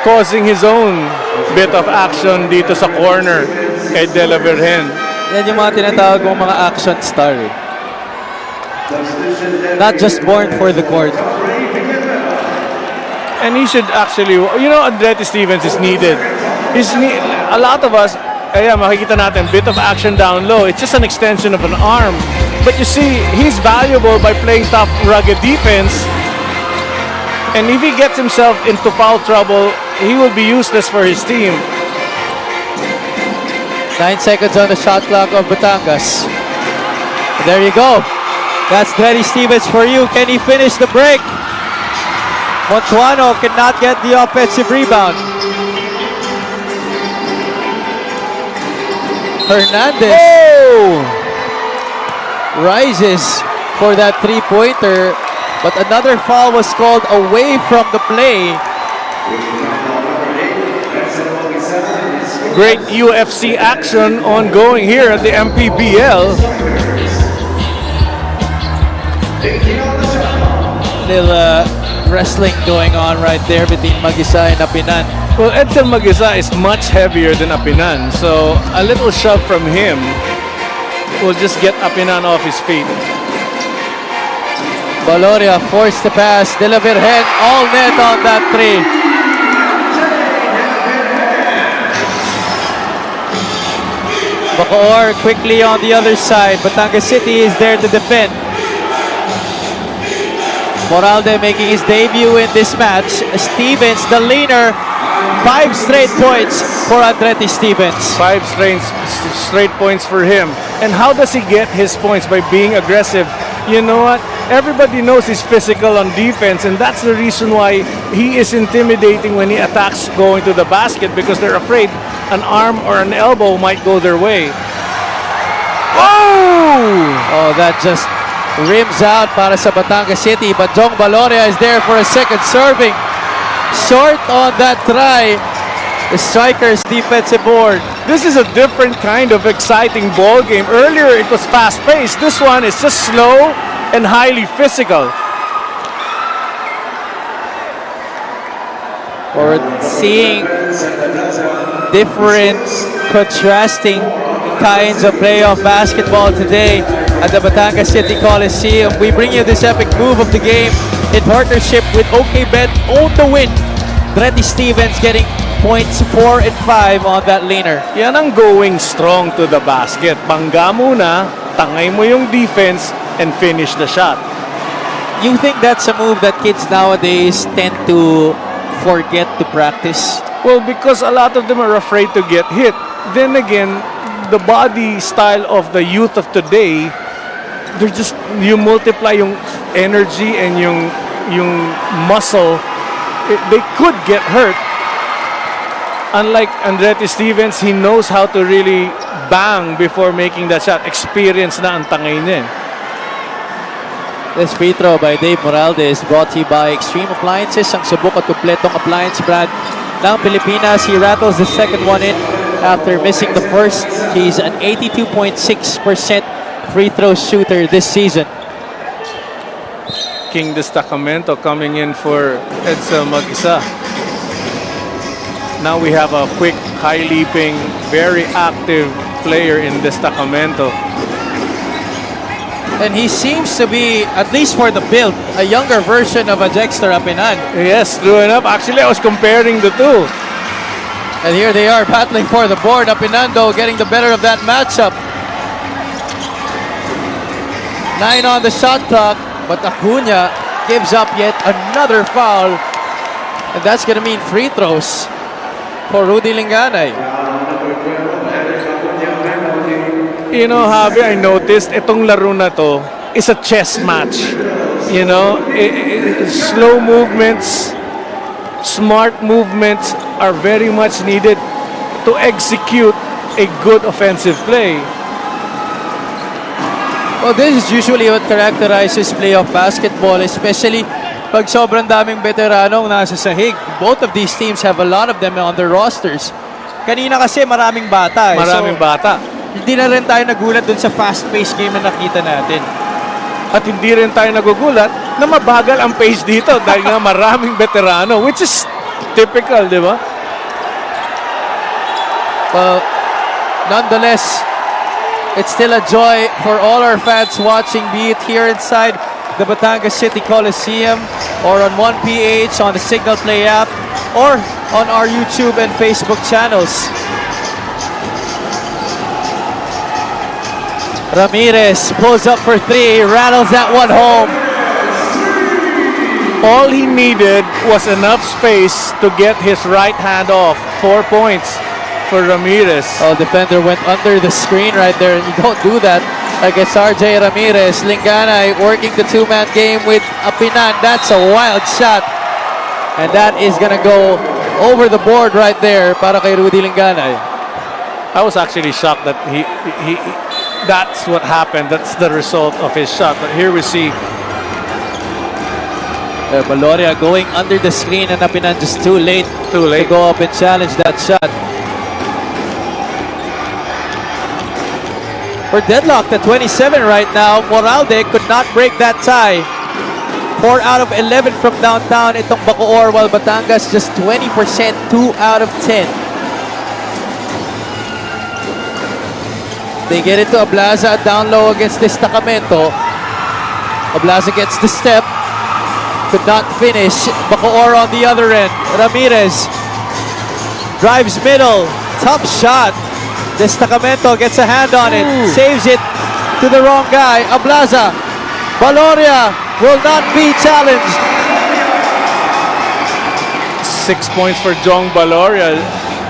causing his own bit of action dito sa corner kay De La Virgen. Yan yung mga tinatawag mong mga action star. Eh. Not just born for the court. And he should actually, Andretti Stevens is needed. A lot of us, ayan, makikita natin, bit of action down low. It's just an extension of an arm. But you see, he's valuable by playing tough, rugged defense. And if he gets himself into foul trouble, he will be useless for his team. 9 seconds on the shot clock of Batangas. There you go. That's Andretti Stevens for you. Can he finish the break? Montuano cannot get the offensive rebound. Hernandez rises for that three-pointer, but another foul was called away from the play. Great UFC action ongoing here at the Mpbl. Little wrestling going on right there between Mag-isa and Apinan. Well, Edson Mag-isa is much heavier than Apinan, so a little shove from him will just get Apinan off his feet. Valoria forced to pass. De La Virgen all net on that three. Bacoor quickly on the other side. Batangas City is there to defend. Moralde making his debut in this match. Stevens, the leaner. 5 straight points for Andretti Stevens. 5 straight points for him. And how does he get his points? By being aggressive. You know what? Everybody knows he's physical on defense, and that's the reason why he is intimidating when he attacks going to the basket, because they're afraid an arm or an elbow might go their way. Oh, that just rims out para sa Batangas City, but Jong Valoria is there for a second serving. Short on that try. The Strikers defensive board. This is a different kind of exciting ball game. Earlier it was fast-paced. This one is just slow and highly physical. Or seeing different contrasting kinds of playoff basketball today at the Batangas City Coliseum. We bring you this epic move of the game in partnership with OKBet. Own the win. Andretti Stevens getting points 4 and 5 on that leaner. Yan ang going strong to the basket. Bangga muna, tangay mo yung defense, and finish the shot. You think that's a move that kids nowadays tend to forget to practice? Well, because a lot of them are afraid to get hit. Then again, the body style of the youth of today, you multiply yung energy and yung muscle, they could get hurt. Unlike Andretti Stevens, he knows how to really bang before making that shot. Experience na ang tangay niya. This free throw by Dave Moralde is brought to you by Extreme Appliances, ang subok at kumpletong appliance brand ng Pilipinas. He rattles the second one in after missing the first. He's an 82.6% free throw shooter this season. King Destacamento coming in for Edson Mag-isa. Now we have a quick, high-leaping, very active player in Destacamento. And he seems to be, at least for the build, a younger version of a Dexter Apinan. Yes, true enough. Actually, I was comparing the two. And here they are battling for the board. Apinando getting the better of that matchup. 9 on the shot clock, but Acuna gives up yet another foul. And that's going to mean free throws for Rudy Linganay. You know, Javi, I noticed itong laro na to is a chess match. You know, slow movements, smart movements are very much needed to execute a good offensive play. Well, this is usually what characterizes playoff basketball, especially Pag sobrang daming veteranong nasa sahig, both of these teams have a lot of them on their rosters. Kanina kasi maraming bata. Maraming bata. Hindi na rin tayo nagulat dun sa fast-paced game na nakita natin. At hindi rin tayo nagugulat na mabagal ang pace dito dahil nga maraming veterano, which is typical, di ba? Well, nonetheless, it's still a joy for all our fans watching, be it here inside the Batangas City Coliseum or on 1PH on the Signal Play app or on our YouTube and Facebook channels. Ramirez pulls up for three, rattles that one home. All he needed was enough space to get his right hand off. 4 points for Ramirez. Oh, defender went under the screen right there, and you don't do that against RJ Ramirez. Linganay working the two-man game with Apinan. That's a wild shot. And that is gonna go over the board right there para kay Rudy Linganay. I was actually shocked that he that's what happened. That's the result of his shot. But here we see Valoria going under the screen and Apinan just too late to go up and challenge that shot. We're deadlocked at 27 right now. Moralde could not break that tie. 4 out of 11 from downtown itong Bacoor, while Batangas just 20%, 2 out of 10. They get it to Ablaza down low against Destacamento. Ablaza gets the step. Could not finish. Bacoor on the other end. Ramirez drives middle. Tough shot. Destacamento gets a hand on it. Saves it to the wrong guy. Ablaza. Valoria will not be challenged. 6 points for Jong Valoria.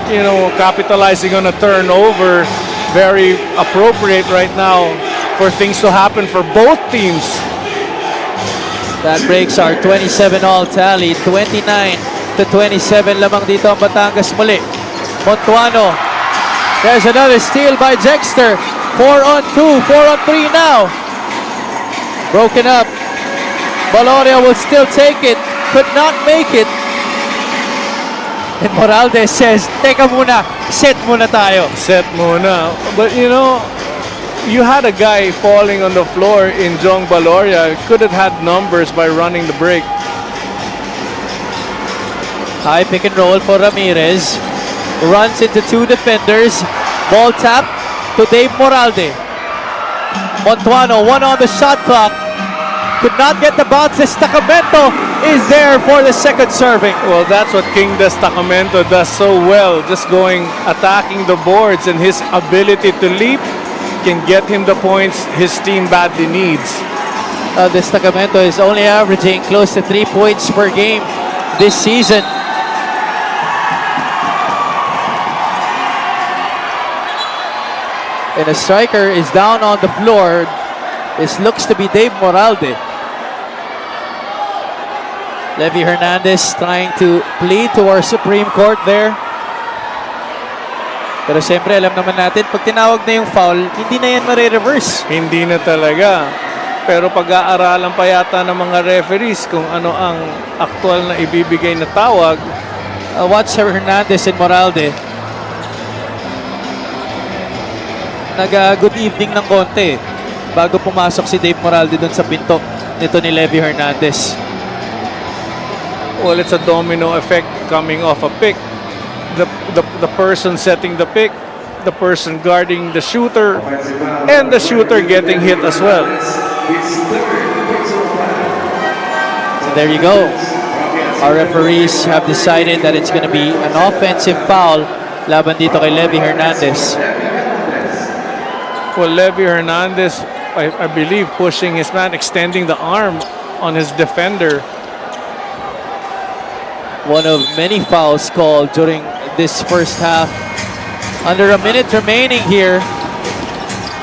You know, capitalizing on a turnover. Very appropriate right now for things to happen for both teams. That breaks our 27-all tally. 29 to 27 lamang dito ang Batangas muli. Montuano. There's another steal by Jexter. 4-on-2, 4-on-3 now. Broken up. Valoria will still take it. Could not make it. And Moralde says, teka muna, set muna tayo. Set muna. But you know, you had a guy falling on the floor in Jong Valoria. Could have had numbers by running the break. High pick and roll for Ramirez. Runs into two defenders. Ball tap to Dave Moralde. Montuano, one on the shot clock. Could not get the bounce. Destacamento is there for the second serving. Well, that's what King Destacamento does so well. Just going, attacking the boards, and his ability to leap can get him the points his team badly needs. Destacamento is only averaging close to 3 points per game this season. And a striker is down on the floor. This looks to be Dave Moralde. Levy Hernandez trying to plead to our Supreme Court there. Pero siyempre, alam naman natin, pag tinawag na yung foul, hindi na yan mare-reverse. Hindi na talaga. Pero pag-aaralan pa yata ng mga referees kung ano ang aktual na ibibigay na tawag. Watch Hernandez and Moralde. Nag-good evening ng konti bago pumasok si Dave Moralde dun sa pinto nito ni Levy Hernandez. Well, it's a domino effect coming off a pick. The person setting the pick, the person guarding the shooter, and the shooter getting hit as well. So there you go. Our referees have decided that it's going to be an offensive foul laban dito kay Levy Hernandez. Well, Levy Hernandez, I believe, pushing his man, extending the arm on his defender. One of many fouls called during this first half. Under a minute remaining here.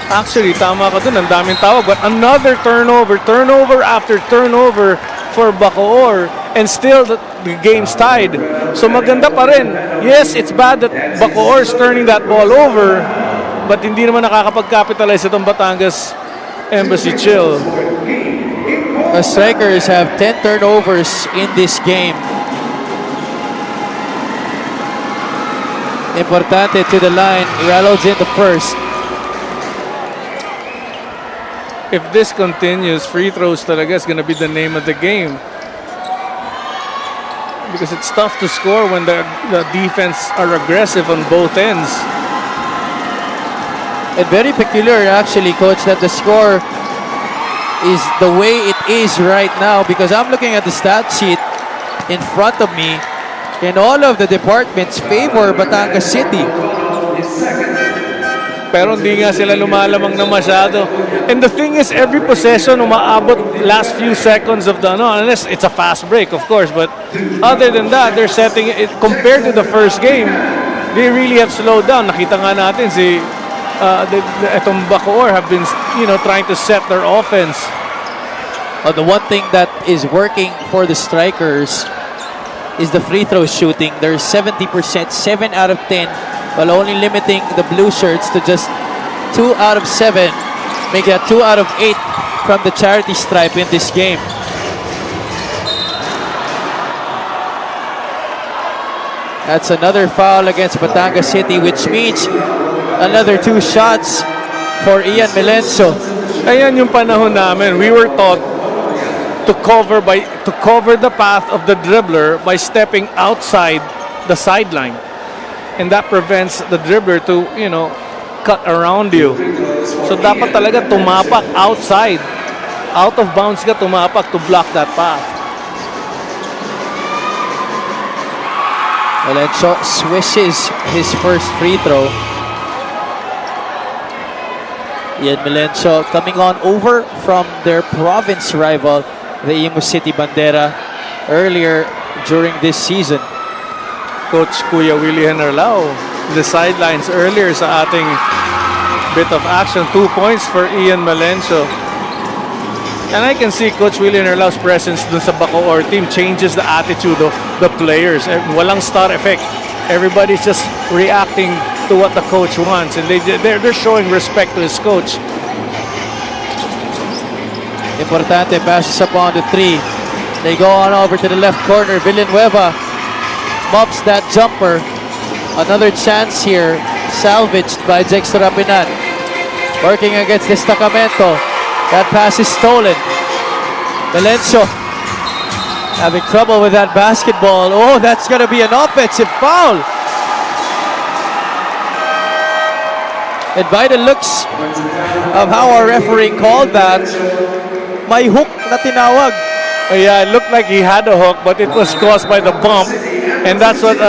Actually, tama ka dun. Ang daming tawag. But another turnover. Turnover after turnover for Bacoor. And still, the game's tied. So maganda pa rin. Yes, it's bad that Bacoor's turning that ball over. But hindi naman nakakapag-capitalize itong Batangas Embassy Chill. strikers have 10 turnovers in this game. Importante to the line. Reynolds in the first. If this continues, free throws talaga is gonna be the name of the game. Because it's tough to score when the defense are aggressive on both ends. And very peculiar actually, Coach, that the score is the way it is right now, because I'm looking at the stat sheet in front of me and all of the departments favor Batangas City. Pero hindi nga sila lumalamang na masyado. And the thing is, every possession umaabot last few seconds of the, unless it's a fast break, of course. But other than that, they're setting it, compared to the first game, they really have slowed down. Nakita nga natin itong Bacoor have been, trying to set their offense. The one thing that is working for the strikers is the free throw shooting. They're 70%, 7 out of 10, while only limiting the blue shirts to just 2 out of 7, make that 2 out of 8 from the charity stripe in this game. That's another foul against Batangas City, which means another 2 shots for Ian Melencio. Ayan yung panahon namin. We were taught to cover the path of the dribbler by stepping outside the sideline. And that prevents the dribbler to, cut around you. So dapat talaga tumapak outside. Out of bounds ka tumapak to block that path. Melencio swishes his first free throw. Ian Melencio coming on over from their province rival, the Imus City Bandera, earlier during this season. Coach Kuya Willie Hennerlao, the sidelines earlier sa ating bit of action. 2 points for Ian Melencio. And I can see Coach Willie Hennerlao's presence dun sa Bacoor team changes the attitude of the players. Walang star effect. Everybody's just reacting to what the coach wants, and they're showing respect to his coach. Importante passes up on the 3. They go on over to the left corner. Villanueva muffs that jumper. Another chance here, salvaged by Jex Rapinan. Working against Destacamento. That pass is stolen. Melencio having trouble with that basketball. Oh, that's going to be an offensive foul. And by the looks of how our referee called that, may hook na tinawag. Yeah, it looked like he had a hook, but it was caused by the bump. And that's what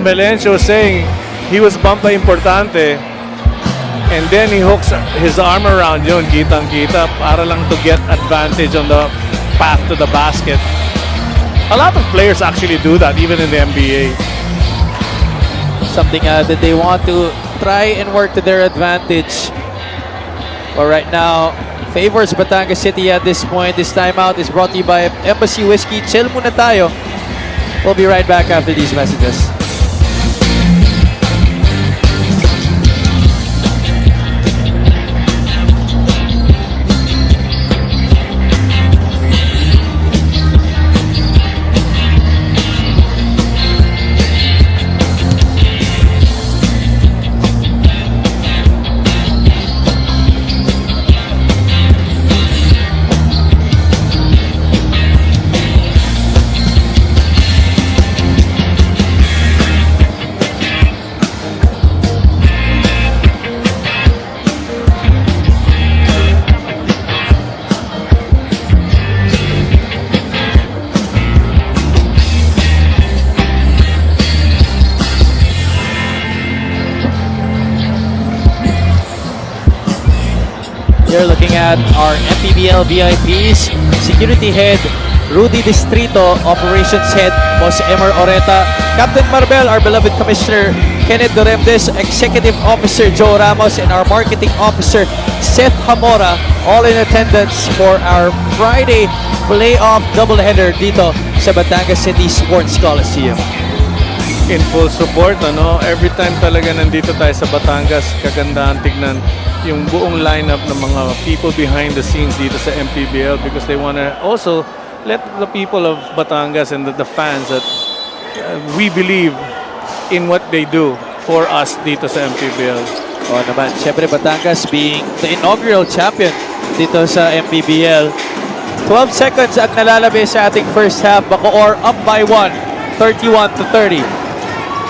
Melencio was saying. He was bumped by Importante. And then he hooks his arm around yun, kitang-kita, para lang to get advantage on the path to the basket. A lot of players actually do that, even in the NBA. Something that they want to try and work to their advantage. But right now, favors Batangas City at this point. This timeout is brought to you by Embassy Whiskey. Chill muna tayo. We'll be right back after these messages. You're looking at our Mpbl VIPs, Security Head Rudy Distrito, Operations Head Boss Emer Oreta, Captain Marbel, our beloved Commissioner Kenneth Doremdes, Executive Officer Joe Ramos, and our Marketing Officer Seth Hamora, all in attendance for our Friday playoff doubleheader dito sa Batangas City Sports Coliseum. In full support, every time talaga nandito tayo sa Batangas, kagandahan tignan. yung buong lineup ng mga people behind the scenes dito sa Mpbl because they want to also let the people of Batangas and the fans that we believe in what they do for us dito sa Mpbl. O naman, syempre Batangas being the inaugural champion dito sa MPBL. 12 seconds ang nalalabi sa ating first half. Bacoor up by 1, 31-30.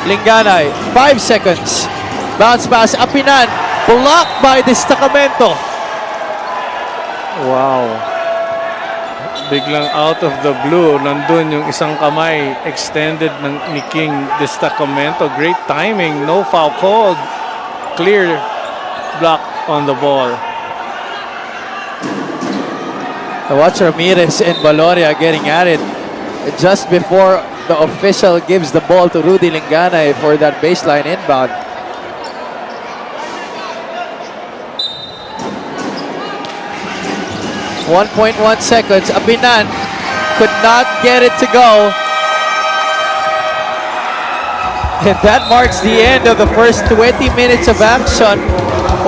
Linganay, 5 seconds. Bounce pass, Apinan, blocked by Destacamento. Wow. Biglang out of the blue, nandun yung isang kamay extended ni King Destacamento. Great timing, no foul called. Clear block on the ball. Watch Ramirez and Valoria getting at it just before the official gives the ball to Rudy Linganay for that baseline inbound. .1 seconds. Apinan could not get it to go. And that marks the end of the first 20 minutes of action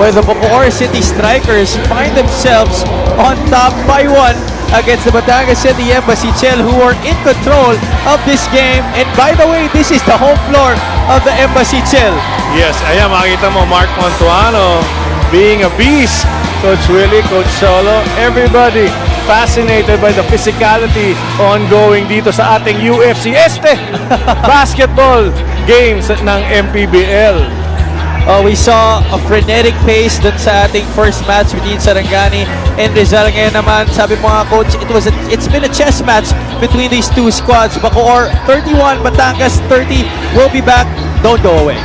where the Bacoor City Strikers find themselves on top by 1 against the Batangas City Embassy Chill, who are in control of this game. And by the way, this is the home floor of the Embassy Chill. Yes, ayan, makikita mo Mark Montuano being a beast. Coach Willie, Coach Solo, everybody fascinated by the physicality ongoing dito sa ating UFC basketball games ng MPBL. We saw a frenetic pace dun sa ating first match between Sarangani and Rizal. Ngayon naman, sabi mo nga coach, it's been a chess match between these two squads. Bacoor 31, Batangas 30. We'll be back. Don't go away.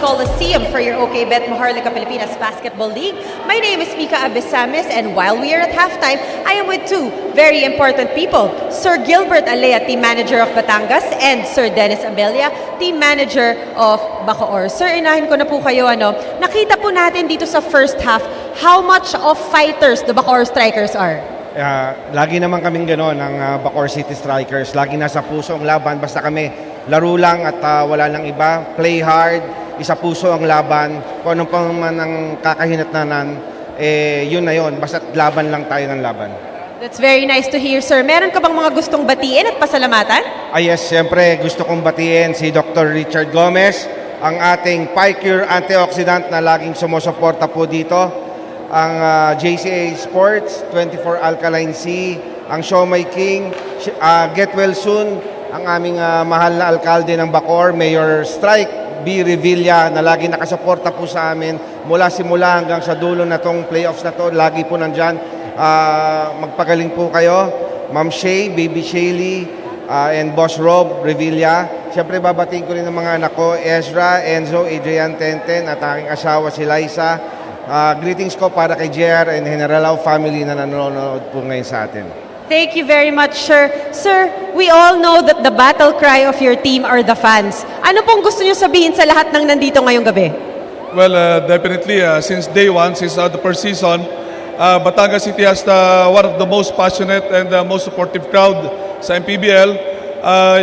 Coliseum for your OK Bet Maharlika Pilipinas Basketball League. My name is Mika Abesames, and while we are at halftime, I am with two very important people. Sir Gilbert Alea, Team Manager of Batangas, and Sir Dennis Abelia, Team Manager of Bacoor. Sir, inahin ko na po kayo. Nakita po natin dito sa first half how much of fighters the Bacoor Strikers are. Lagi naman kaming gano'n ng Bacoor City Strikers. Lagi nasa puso ang laban. Basta kami laro lang at wala nang iba. Play hard, isa puso ang laban. Kung anong pang man ang kakahinatnanan, yun na yun. Basta laban lang tayo ng laban. That's very nice to hear, sir. Meron ka bang mga gustong batiin at pasalamatan? Yes, siyempre gusto kong batiin si Dr. Richard Gomez, ang ating Picure antioxidant na laging sumusuporta po dito. Ang JCA Sports, 24 Alkaline C, ang Siomay King, Get Well Soon, ang aming mahal na alkalde ng Bacoor, Mayor Strike B. Revilla, na lagi nakasuporta po sa amin mula simula hanggang sa dulo na tong playoffs na to. Lagi po nandyan. Magpagaling po kayo. Ma'am Shay, Baby Shaylee, and Boss Rob Revilla. Siyempre babatiin ko rin ng mga anak ko, Ezra, Enzo, Adrian, Tenten, at aking asawa si Liza. Greetings ko para kay JR and General family na nanonood po ngayon sa atin. Thank you very much, sir. Sir, we all know that the battle cry of your team are the fans. Ano pong gusto niyo sabihin sa lahat ng nandito ngayong gabi? Well, definitely, since day one, since the first season, Batangas City has one of the most passionate and most supportive crowd sa Mpbl.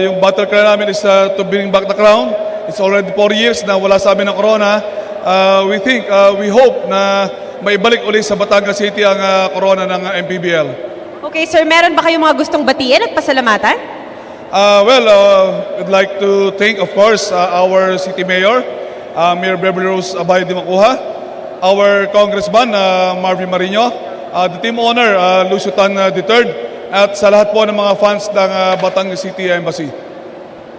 Yung battle cry namin is to bring back the crown. It's already 4 years na wala sa amin ng corona. We hope na maibalik ulit sa Batangas City ang corona ng Mpbl. Okay, sir, meron ba kayong mga gustong batiin at pasalamatan? We'd like to thank, of course, our City Mayor, Mayor Beverly Rose Abay de Macuha, our Congressman, Marvin Marino, the team owner, Lucio Tan III, at sa lahat po ng mga fans ng Batangas City Embassy.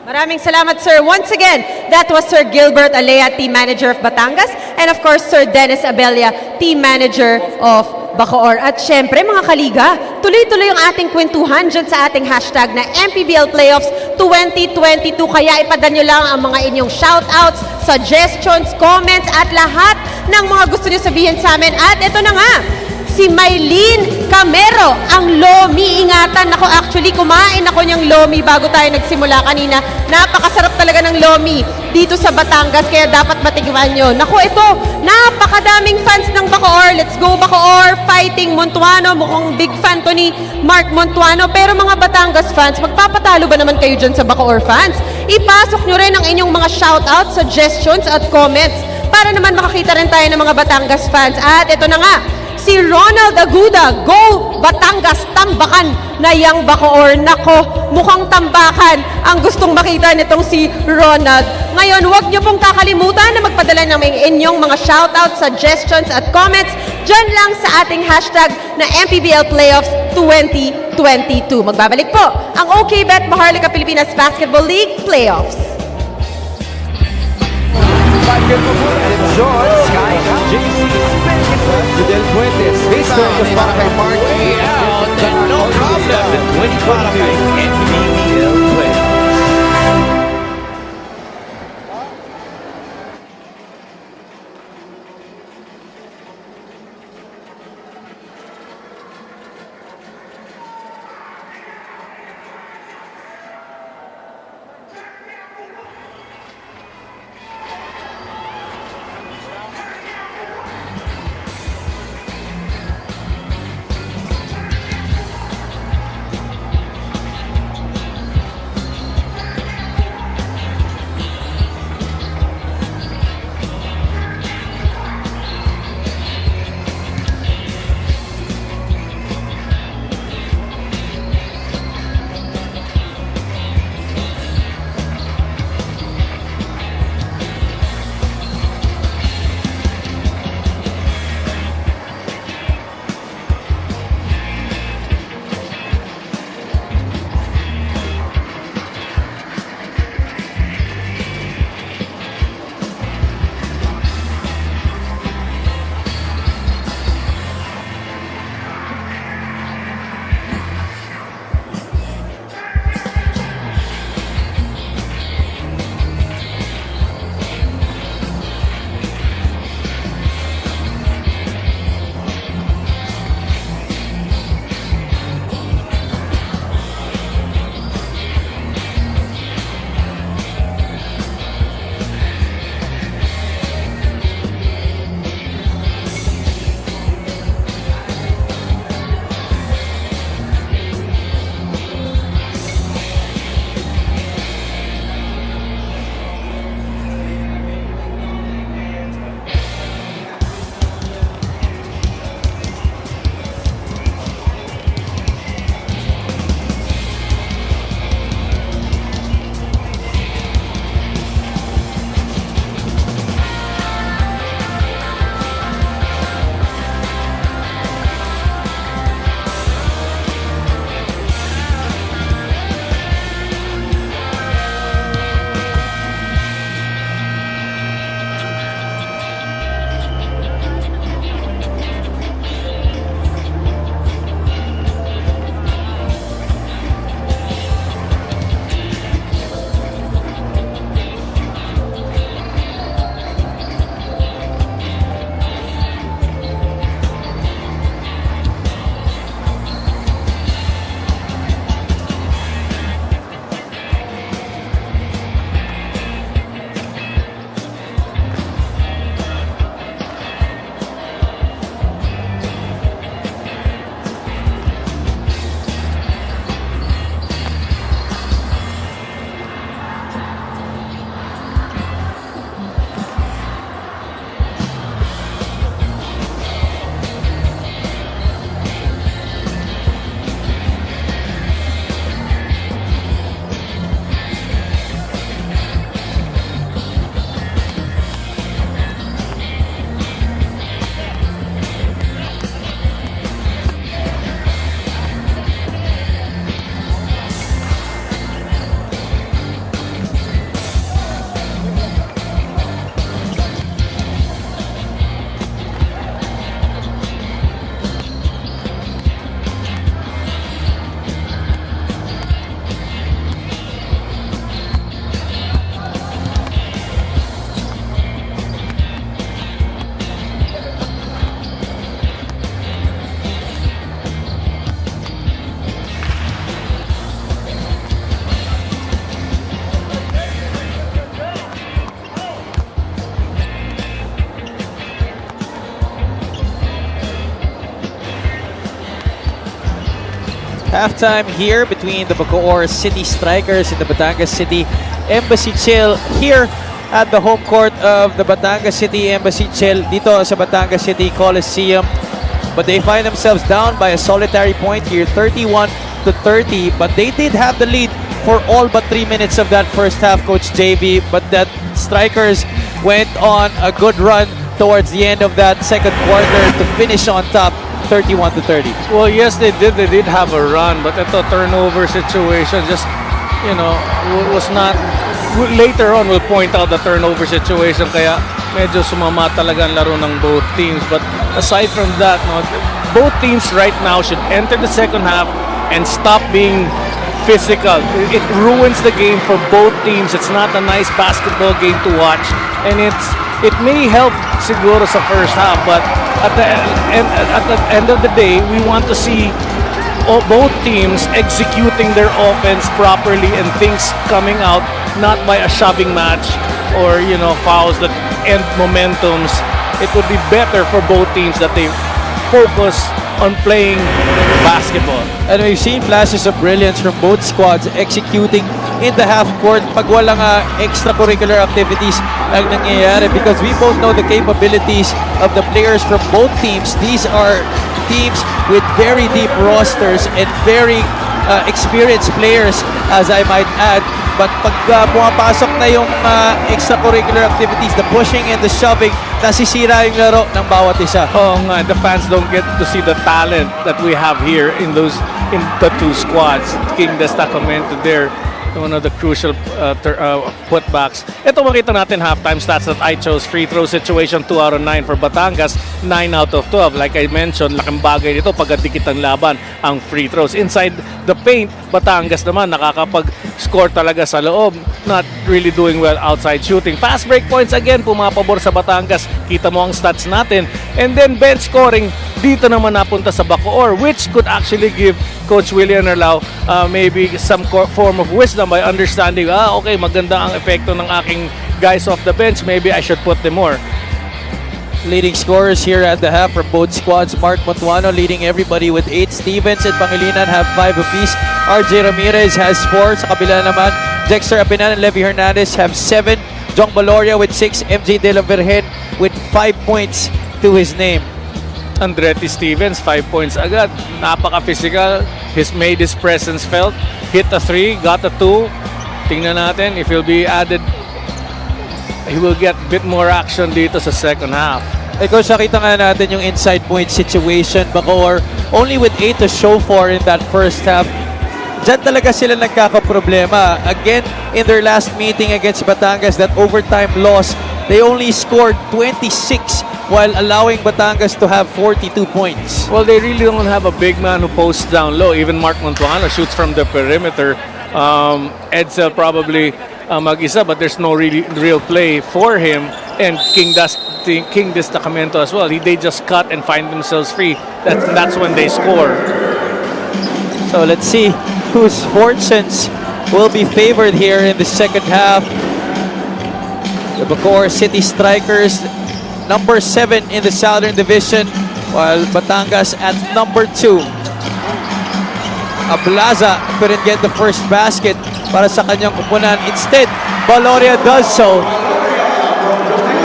Maraming salamat, sir. Once again, that was Sir Gilbert Alea, Team Manager of Batangas, and of course, Sir Dennis Abella, Team Manager of Bacoor. At syempre, mga kaliga, tuloy-tuloy yung ating kwentuhan dyan sa ating hashtag na MPBL Playoffs 2022. Kaya ipadala nyo lang ang mga inyong shoutouts, suggestions, comments, at lahat ng mga gusto nyo sabihin sa amin. At ito na nga, si Maylene Camero, ang lomi. Ingatan ako, actually kumain ako niyang lomi bago tayo nagsimula kanina. Napakasarap talaga ng lomi dito sa Batangas, kaya dapat matikman nyo. Naku, ito, napakadaming fans ng Bacoor. Let's go Bacoor, fighting Montuano. Mukhang big fan to ni Mark Montuano. Pero mga Batangas fans, magpapatalo ba naman kayo dyan sa Bacoor fans? Ipasok nyo rin ang inyong mga shoutouts, suggestions at comments para naman makakita rin tayo ng mga Batangas fans. At ito na nga, si Ronald Aguda, go Batangas, tambakan na yang Bacoor. Nako, mukhang tambakan ang gustong makita nitong si Ronald. Ngayon, huwag niyo pong kakalimutan na magpadala ng inyong mga shoutouts, suggestions at comments dyan lang sa ating hashtag na MPBL Playoffs 2022. Magbabalik po ang OK Bet Maharlika Pilipinas Basketball League Playoffs. Enjoy Sky JC Fidel Fuentes. His turn to para kay Marky. Out and no problem. 2022 NPBL Playoffs. Halftime here between the Bacoor City Strikers and the Batangas City Embassy Chill here at the home court of the Batangas City Embassy Chill dito sa Batangas City Coliseum. But they find themselves down by a solitary point here, 31-30. But they did have the lead for all but 3 minutes of that first half, Coach JB. But that Strikers went on a good run towards the end of that second quarter to finish on top, 31-30. Well, yes, they did. They did have a run, but ito turnover situation just, was not. Later on, we'll point out the turnover situation. Kaya medyo sumama talaga ang laro ng both teams. But aside from that, both teams right now should enter the second half and stop being physical. It ruins the game for both teams. It's not a nice basketball game to watch, and it may help siguro sa first half, but at the end of the day, we want to see both teams executing their offense properly and things coming out not by a shoving match or fouls that end momentums. It would be better for both teams that they focus on playing basketball. And we've seen flashes of brilliance from both squads executing in the half court pag walang extracurricular activities ang nangyayari, because we both know the capabilities of the players from both teams. These are teams with very deep rosters and very experienced players, as I might add. But pag pumapasok na yung extracurricular activities, the pushing and the shoving, nasisira yung laro ng bawat isa. Oh nga, the fans don't get to see the talent that we have here in the two squads. King Destacamento there, one of the crucial putbacks. Ito makita natin halftime stats that I chose. Free throw situation, 2 out of 9 for Batangas, 9 out of 12. Like I mentioned, laking bagay nito pagkadikit ang laban ang free throws. Inside the paint, Batangas naman nakakapag-score talaga sa loob. Not really doing well outside shooting. Fast break points again, pumapabor sa Batangas. Kita mo ang stats natin. And then bench scoring, dito naman napunta sa Bacoor, which could actually give Coach William Erlao maybe some form of wisdom by understanding, okay, maganda ang epekto ng aking guys off the bench. Maybe I should put them more. Leading scorers here at the half from both squads. Mark Montuano leading everybody with 8. Stevens and Pangilinan have 5 apiece. RJ Ramirez has 4. Sa kabila naman, Dexter Apinan and Levy Hernandez have 7. Jong Baloria with 6. MJ De La Virgen with 5 points to his name. Andretti Stevens, 5 points agad. Napaka-physical. He's made his presence felt. Hit a 3, got a 2. Tingnan natin if he'll be added. He will get a bit more action dito sa second half. Coach, nakita nga natin yung inside point situation. Bacoor only with 8 to show for in that first half. Diyan talaga sila nagkakaproblema. Again, in their last meeting against Batangas, that overtime loss, they only scored 26 while allowing Batangas to have 42 points. Well, they really don't have a big man who posts down low. Even Mark Montuano shoots from the perimeter. Edsel probably mag-isa, but there's no real play for him. And King Destacamento as well. They just cut and find themselves free. That's when they score. So let's see whose fortunes will be favored here in the second half. The Bacoor City Strikers, number 7 in the Southern Division, while Batangas at number 2. Ablaza couldn't get the first basket para sa kanyang kupunan. Instead, Baloria does so,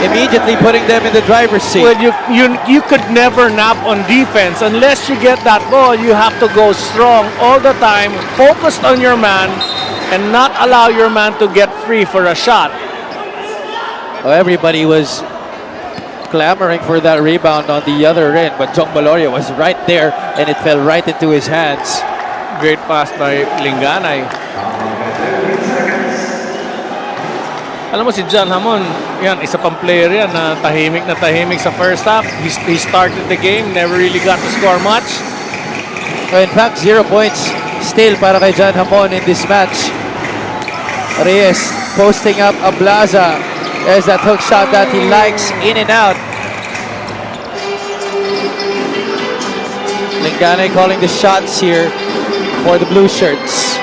immediately putting them in the driver's seat. Well, you could never nap on defense unless you get that ball. You have to go strong all the time, focused on your man, and not allow your man to get free for a shot. Oh, everybody was clamoring for that rebound on the other end, but Jong Baloria was right there and it fell right into his hands. Great pass by Linganay. Alam mo si John Hamon, yan, isa pang player yan na tahimik sa first half. He started the game, never really got to score much. In fact, 0 points still para kay John Hamon in this match. Reyes posting up Ablaza. There's that hook shot that he likes, in and out. Linganay calling the shots here for the blue shirts.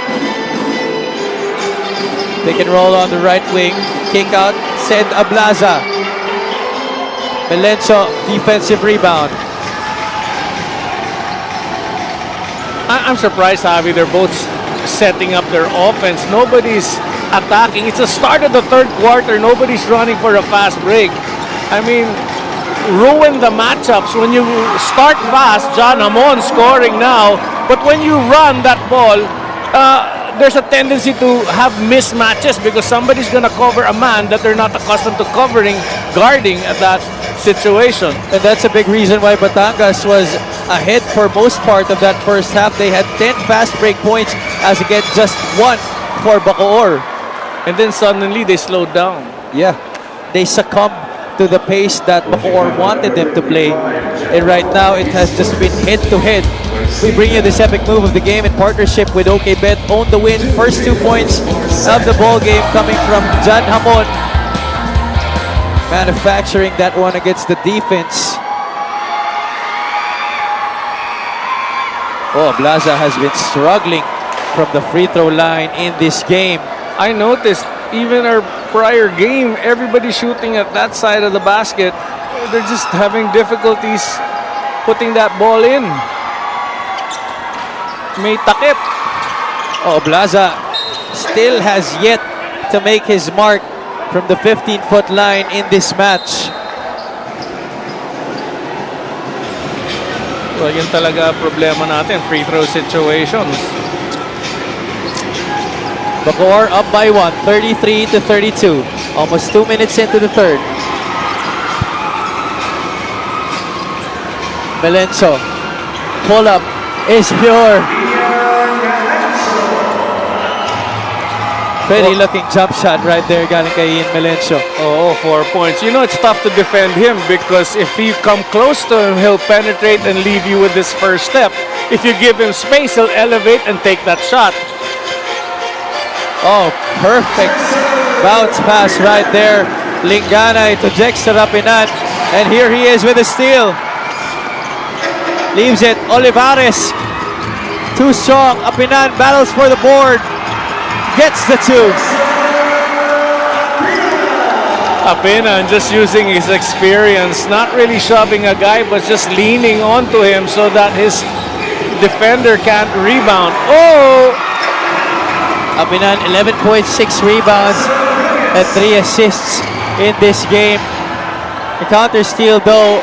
Pick and roll on the right wing. Kick out, send Ablaza. Melencio, defensive rebound. I'm surprised, Javi. They're both setting up their offense. Nobody's attacking. It's the start of the third quarter. Nobody's running for a fast break. I mean, ruin the matchups. When you start fast, John Hamon scoring now, but when you run that ball, there's a tendency to have mismatches because somebody's going to cover a man that they're not accustomed to covering, guarding at that situation. And that's a big reason why Batangas was ahead for most part of that first half. They had 10 fast break points as against just 1 for Bacoor. And then suddenly they slowed down. Yeah, they succumbed to the pace that Bacoor wanted them to play. And right now it has just been head-to-head. We bring you this epic move of the game in partnership with OKBet. Own the win. First 2 points of the ball game coming from John Hamon. Manufacturing that one against the defense. Oh, Blaza has been struggling from the free throw line in this game. I noticed even our prior game, everybody shooting at that side of the basket. They're just having difficulties putting that ball in. May takip. Oh, Blaza still has yet to make his mark from the 15-foot line in this match. Well, yun talaga problema natin, free throw situations. Bacoor up by 1, 33-32. Almost 2 minutes into the third. Melenso. Pull up is pure. Pretty looking jump shot right there galing kay Ian Melencio. Oh, 4 points. You know, it's tough to defend him because if you come close to him, he'll penetrate and leave you with this first step. If you give him space, he'll elevate and take that shot. Oh, perfect bounce pass right there. Linganay to Jexter Rapinan. And here he is with a steal. Leaves it. Olivares. Too strong. Apinan battles for the board. Gets the 2. Apinan just using his experience, not really shoving a guy, but just leaning onto him so that his defender can't rebound. Oh! Apinan, 11.6 rebounds and 3 assists in this game. The counter steal though,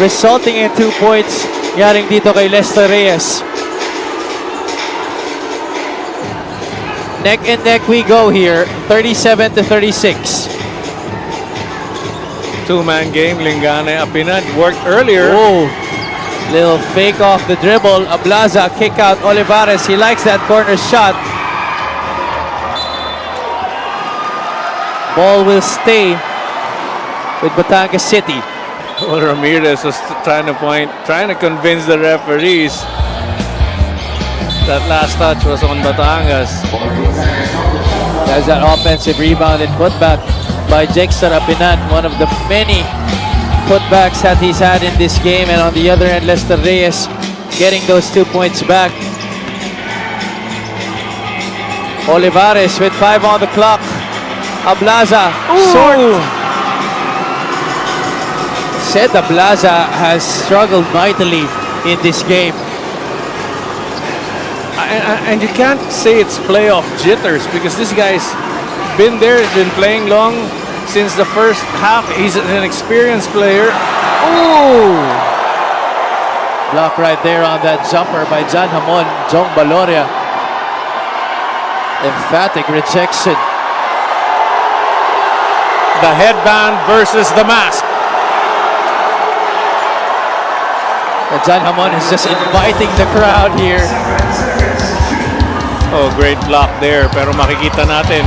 resulting in 2 points galing dito kay Lester Reyes. Neck and neck we go here, 37-36. Two-man game, Linganay Apinan worked earlier. Oh, little fake off the dribble. Ablaza kick out Olivares. He likes that corner shot. Ball will stay with Batangas City. Well, Ramirez was trying to convince the referees that last touch was on Batangas. There's that offensive rebound and putback by Jexter Apinan, one of the many putbacks that he's had in this game. And on the other end, Lester Reyes getting those 2 points back. Olivares with 5 on the clock. Ablaza, short. Said Ablaza has struggled mightily in this game. And you can't say it's playoff jitters because this guy's been there, he's been playing long since the first half. He's an experienced player. Ooh! Block right there on that jumper by John Hamon, Jong Baloria. Emphatic rejection. The headband versus the mask. And John Hamon is just inviting the crowd here. Oh, great block there. Pero makikita natin,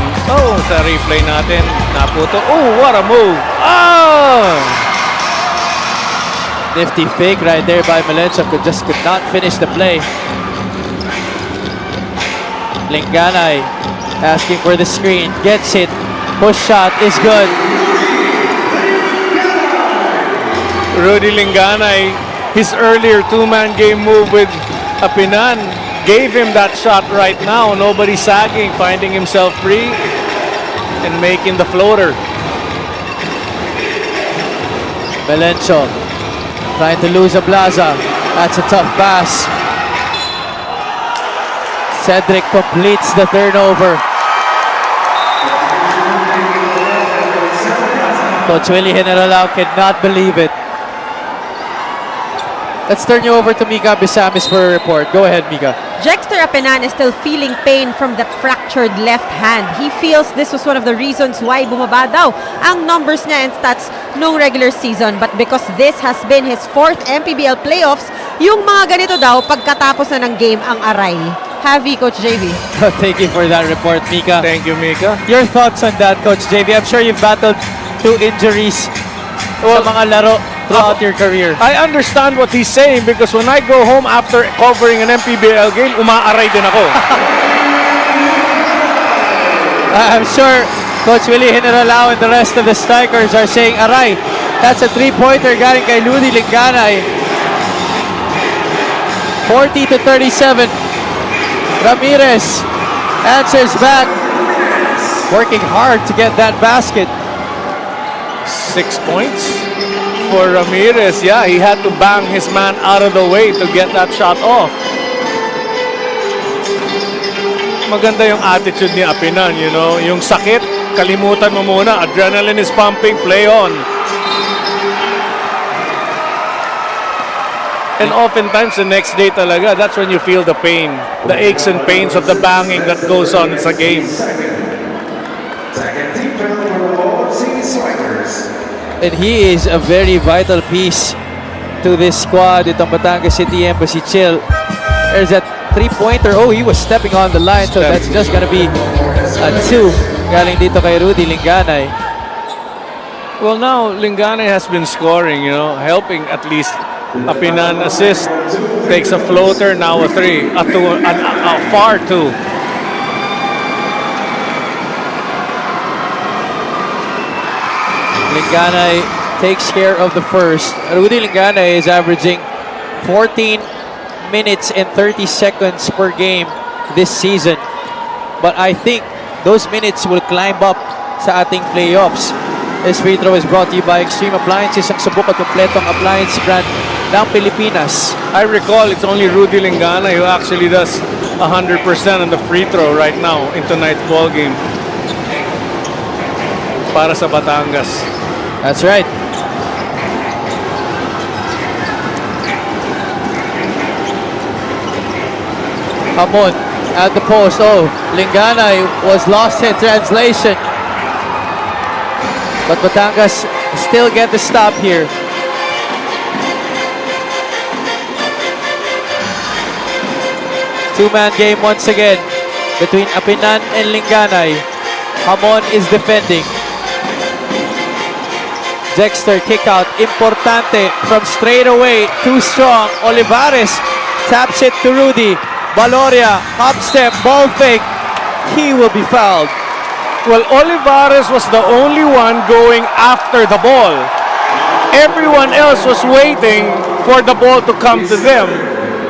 sa replay natin, naputo. Oh, what a move. Oh! Nifty fake right there by Melencio, could not finish the play. Linganay asking for the screen, gets it. Push shot is good. Rudy Linganay, his earlier two-man game move with Apinan gave him that shot right now. Nobody sagging, finding himself free and making the floater. Melencio trying to lose Ablaza. That's a tough pass. Cedric completes the turnover. Coach Willie Generalao cannot believe it. Let's turn you over to Mika Bisamis for a report. Go ahead, Mika. Jexter Apenan is still feeling pain from that fractured left hand. He feels this was one of the reasons why bumaba daw ang numbers niya and stats nung regular season. But because this has been his 4th MPBL playoffs, yung mga ganito daw pagkatapos na ng game ang aray. Have you, Coach JV? Thank you for that report, Mika. Thank you, Mika. Your thoughts on that, Coach JV? I'm sure you've battled 2 injuries sa mga laro throughout your career. I understand what he's saying because when I go home after covering an MPBL game, umaaray din ako. I'm sure Coach Willie Generalao and the rest of the strikers are saying, aray, that's a 3-pointer galing kay Rudy Linganay. 40-37. Ramirez answers back, working hard to get that basket. 6 points for Ramirez. Yeah, he had to bang his man out of the way to get that shot off. Maganda yung attitude ni Apinan, you know. Yung sakit, kalimutan mo muna. Adrenaline is pumping, play on. And oftentimes, the next day talaga, that's when you feel the pain. The aches and pains of the banging that goes on in a game. Second team foul for the overseas strikers. And he is a very vital piece to this squad. Itong Batangas City Embassy Chill. There's that 3-pointer. Oh, he was stepping on the line. So that's just gonna be a 2. Galing dito kay Rudy Linganay. Well, now, Linganay has been scoring, you know, helping at least Apinan assist. Takes a floater, now a 3. A far 2. Linganay takes care of the first. Rudy Linganay is averaging 14 minutes and 30 seconds per game this season. But I think those minutes will climb up sa ating playoffs. This free throw is brought to you by Extreme Appliances, ang subok at kompletong appliance brand ng Pilipinas. I recall it's only Rudy Linganay who actually does 100% on the free throw right now in tonight's ball game. Para sa Batangas. That's right. Hamon at the post. Oh, Linganay was lost in translation. But Batangas still get the stop here. Two-man game once again between Apinan and Linganay. Hamon is defending. Dexter kick out, importante from straight away, too strong. Olivares taps it to Rudy. Valoria, hop step, ball fake. He will be fouled. Well, Olivares was the only one going after the ball. Everyone else was waiting for the ball to come to them.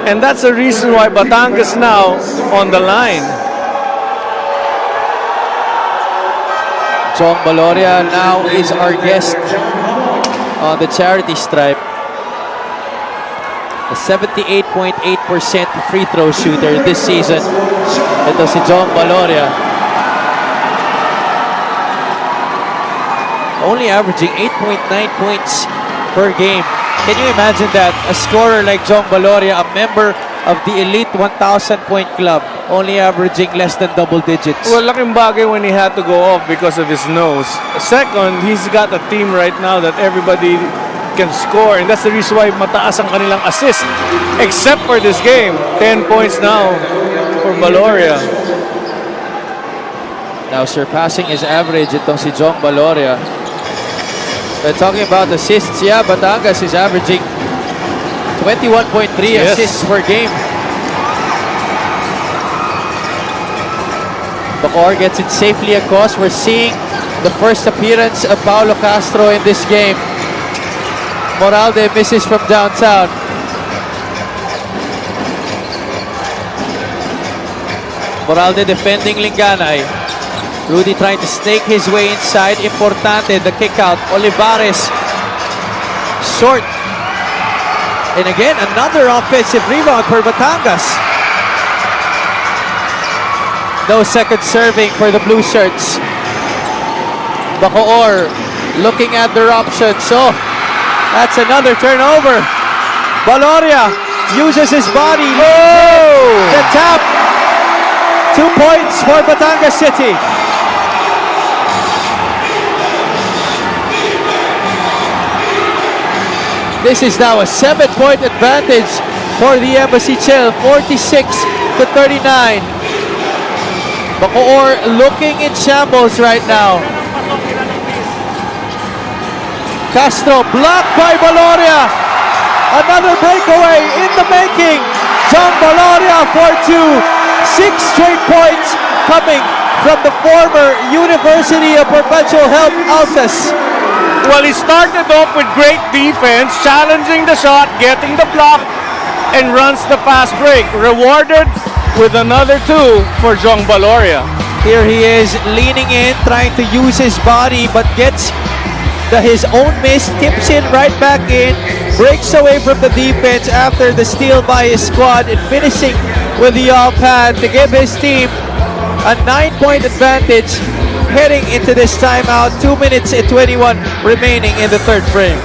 And that's the reason why Batangas now on the line. John Valoria now is our guest on the charity stripe. A 78.8% free throw shooter this season. Ito si John Valoria. Only averaging 8.9 points per game. Can you imagine that? A scorer like John Valoria, a member of the elite 1,000-point club, only averaging less than double digits. Well, laking bagay when he had to go off because of his nose. Second, he's got a team right now that everybody can score, and that's the reason why mataas ang kanilang assist. Except for this game, 10 points now for Valoria. Now surpassing his average itong si John Valoria. We're talking about assists. Yeah, Batangas is averaging 21.3 assists per game. Bacoor gets it safely across. We're seeing the first appearance of Paulo Castro in this game. Moralde misses from downtown. Moralde defending Linganay. Rudy trying to snake his way inside. Importante, the kick out. Olivares short. And again, another offensive rebound for Batangas. No second serving for the blue shirts. Bacoor looking at their options. So that's another turnover. Valoria uses his body. The tap. 2 points for Batangas City. This is now a 7-point advantage for the Embassy Chill. 46-39. Bacoor looking in shambles right now. Castro blocked by Valoria. Another breakaway in the making. John Valoria for 2. 6 straight points coming from the former University of Perpetual Help Altas. Well, he started off with great defense, challenging the shot, getting the block, and runs the fast break. Rewarded with another 2 for Jong Valoria. Here he is leaning in, trying to use his body, but gets his own miss, tips in right back in, breaks away from the defense after the steal by his squad, and finishing with the offhand to give his team a 9-point advantage heading into this timeout. 2 minutes and 21 remaining in the third frame.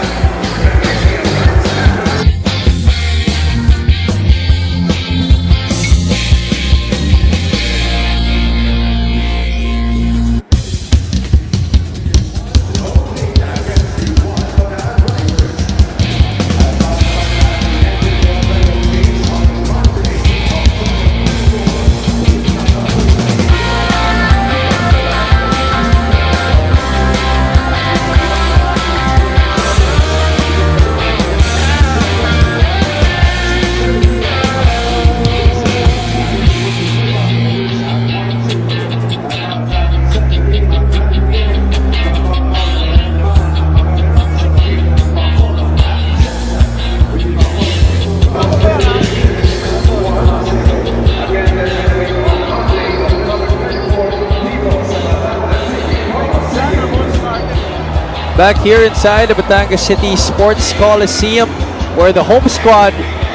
Back here inside the Batangas City Sports Coliseum, where the home squad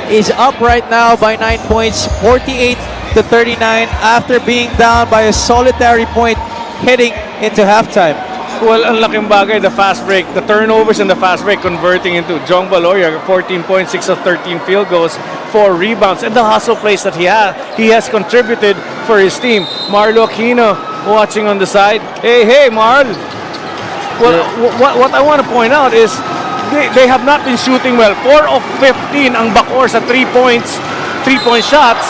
is up right now by 9 points, 48-39, after being down by a solitary point heading into halftime. Well, ang laking bagay, the fast break, the turnovers and the fast break converting into Jong Valoria, 14 points, 6 of 13 field goals, 4 rebounds, and the hustle plays that he has contributed for his team. Marlo Aquino watching on the side. Hey, Marl. Well, what I want to point out is they have not been shooting well. 4 of 15 ang Bacoor sa 3-point shots.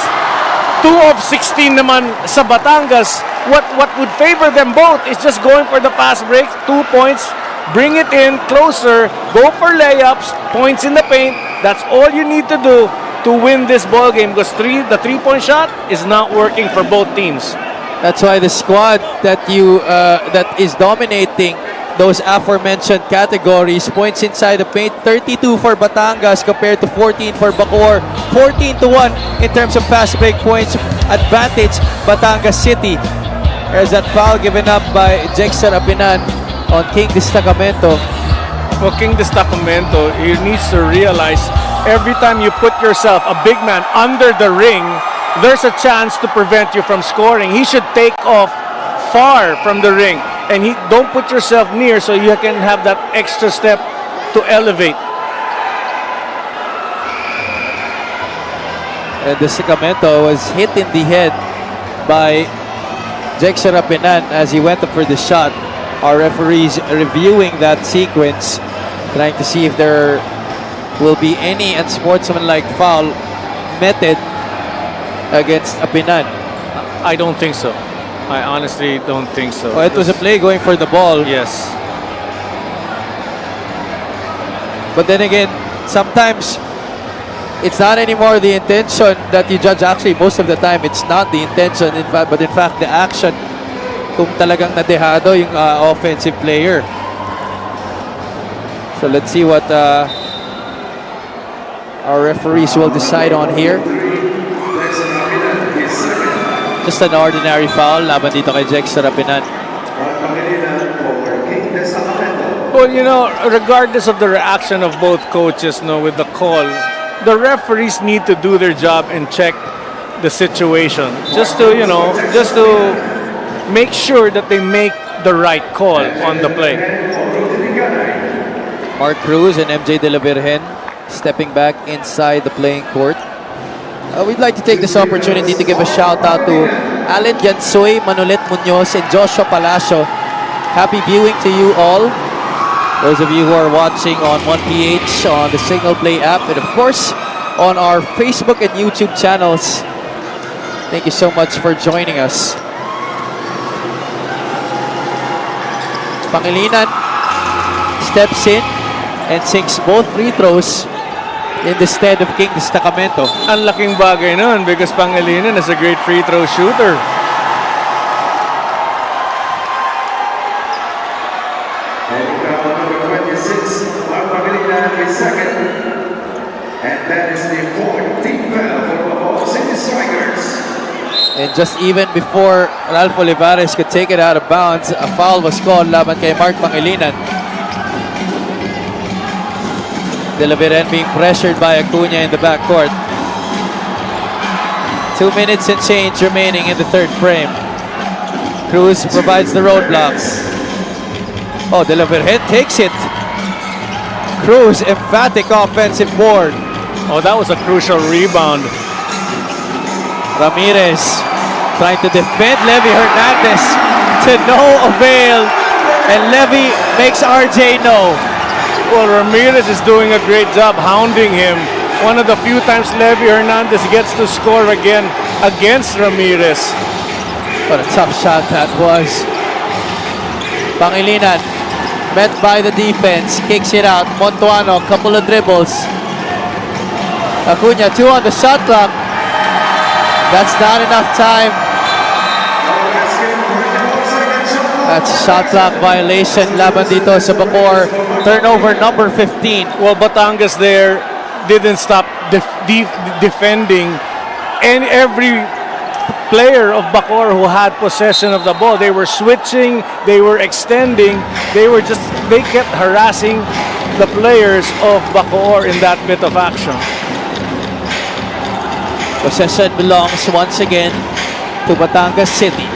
2 of 16 naman sa Batangas. What would favor them both is just going for the fast break, 2 points, bring it in closer, go for layups, points in the paint. That's all you need to do to win this ball game, because the 3-point shot is not working for both teams. That's why the squad that is dominating those aforementioned categories, points inside the paint, 32 for Batangas compared to 14 for Bacoor, 14-1 in terms of fast break points advantage Batangas City. There's that foul given up by Jexer Apinan on King Destacamento. Well, King Destacamento, he needs to realize every time you put yourself, a big man, under the ring, there's a chance to prevent you from scoring. He should take off far from the ring, and don't put yourself near so you can have that extra step to elevate. And the Sacramento was hit in the head by Jexer Apinan as he went up for the shot. Our referees reviewing that sequence, trying to see if there will be any unsportsmanlike foul meted against Apinan. I don't think so. I honestly don't think so. Oh, it was a play going for the ball. Yes. But then again, sometimes it's not anymore the intention that you judge. Actually, most of the time, it's not the intention, but in fact, the action. Kung talagang nadehado yung offensive player. So let's see what our referees will decide on here. Just an ordinary foul laban dito kay Jexer Apinan. Well, regardless of the reaction of both coaches, with the call, the referees need to do their job and check the situation, just to, just to make sure that they make the right call on the play. Mark Cruz and MJ De La Virgen stepping back inside the playing court. We'd like to take this opportunity to give a shout out to Alan Gansoy, Manolet Munoz, and Joshua Palacio. Happy viewing to you all. Those of you who are watching on 1PH on the Signal Play app, and of course on our Facebook and YouTube channels. Thank you so much for joining us. Pangilinan steps in and sinks both free throws in the stead of King Destacamento. Ang laking bagay nun because Pangilinan is a great free throw shooter. Number 26, Pangilinan is second. And that is the fourth team foul for the Bacoor City Strikers. And just even before Ralph Olivares could take it out of bounds, a foul was called laban kay Mark Pangilinan. De La Virgen being pressured by Acuna in the backcourt. 2 minutes and change remaining in the third frame. Cruz provides the roadblocks. Oh, De La Virgen takes it. Cruz, emphatic offensive board. Oh, that was a crucial rebound. Ramirez trying to defend Levy Hernandez to no avail. And Levy makes RJ know. Well, Ramirez is doing a great job hounding him. One of the few times Levy Hernandez gets to score again against Ramirez. What a tough shot that was. Pangilinan, met by the defense, kicks it out. Montuano, couple of dribbles. Acuna, 2 on the shot clock. That's not enough time. That's a shot clock violation laban dito sa Bacoor. Turnover number 15. Well, Batangas there didn't stop defending, and every player of Bacoor who had possession of the ball, they were switching, they were extending, they kept harassing the players of Bacoor in that bit of action. Possession belongs once again to Batangas City.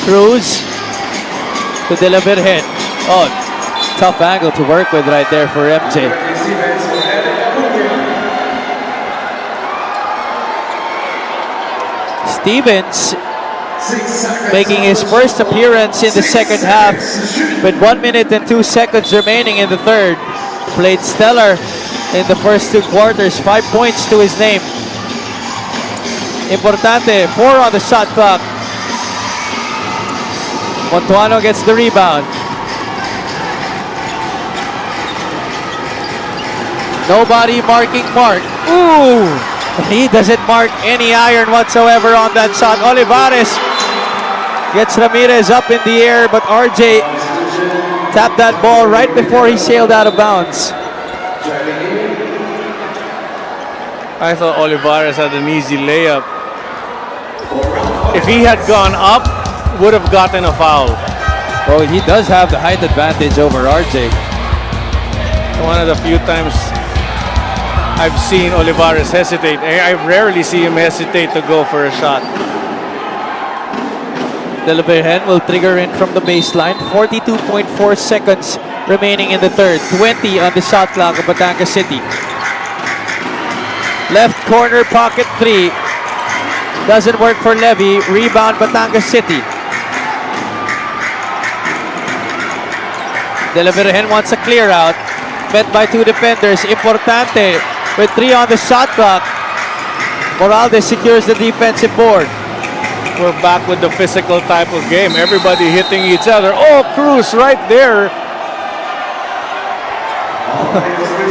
Cruz to De La Virgen. Oh, tough angle to work with right there for MJ. Stevens making his first appearance in the second half with 1 minute and 2 seconds remaining in the third. Played stellar in the first 2 quarters. 5 points to his name. Importante, 4 on the shot clock. Montuano gets the rebound. Nobody marking Mark. Ooh! He doesn't mark any iron whatsoever on that shot. Olivares gets Ramirez up in the air, but RJ tapped that ball right before he sailed out of bounds. I thought Olivares had an easy layup. If he had gone up, would have gotten a foul. Oh, he does have the height advantage over RJ. One of the few times I've seen Olivares hesitate. I rarely see him hesitate to go for a shot. De La Virgen will trigger in from the baseline. 42.4 seconds remaining in the third. 20 on the shot clock of Batangas City. Left corner pocket 3. Doesn't work for Levy. Rebound Batangas City. De La Virgen wants a clear out. Met by 2 defenders. Importante with 3 on the shot clock. Morales secures the defensive board. We're back with the physical type of game. Everybody hitting each other. Oh, Cruz right there.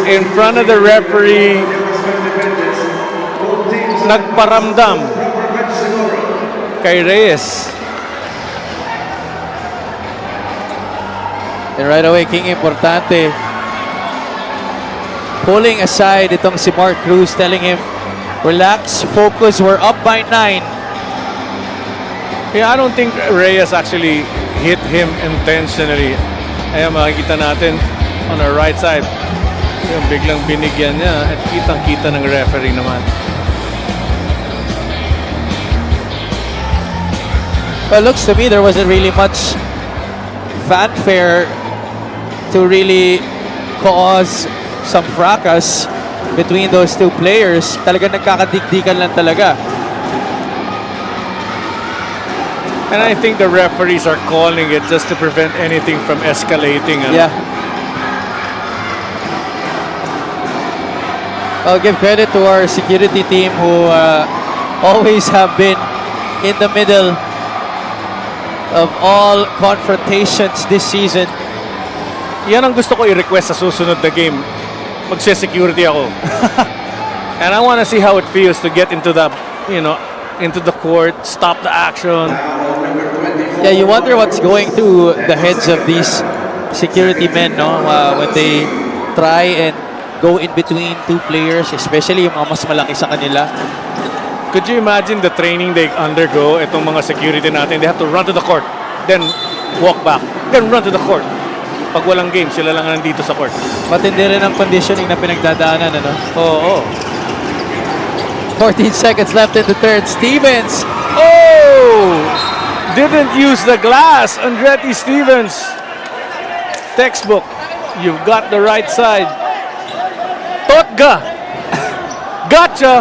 In front of the referee. Nagparamdam kay Reyes. And right away, King Importante pulling aside itong si Mark Cruz, telling him, relax, focus, we're up by 9. Yeah, I don't think Reyes actually hit him intentionally. Ayan, makikita natin on the right side. Yung biglang binigyan niya at kitang-kita ng referee naman. Well, it looks to me there wasn't really much fanfare to really cause some fracas between those two players. Talagang nagkakadigdigan lang talaga. And I think the referees are calling it just to prevent anything from escalating. Yeah. I'll give credit to our security team who always have been in the middle of all confrontations this season. Yan ang gusto ko i-request sa susunod na game. Magse-security ako. And I want to see how it feels to get into the, into the court, stop the action. Yeah, you wonder what's going through the heads of these security men, no? When they try and go in between two players, especially yung mga mas malaki sa kanila. Could you imagine the training they undergo, itong mga security natin? They have to run to the court, then walk back, then run to the court. Pag walang game, sila lang nandito sa court. Matindi rin ang conditioning na pinagdadaanan, ano? Oo. 14 seconds left in the third. Stevens! Oh! Didn't use the glass. Andretti Stevens. Textbook. You've got the right side. Totga. Gotcha.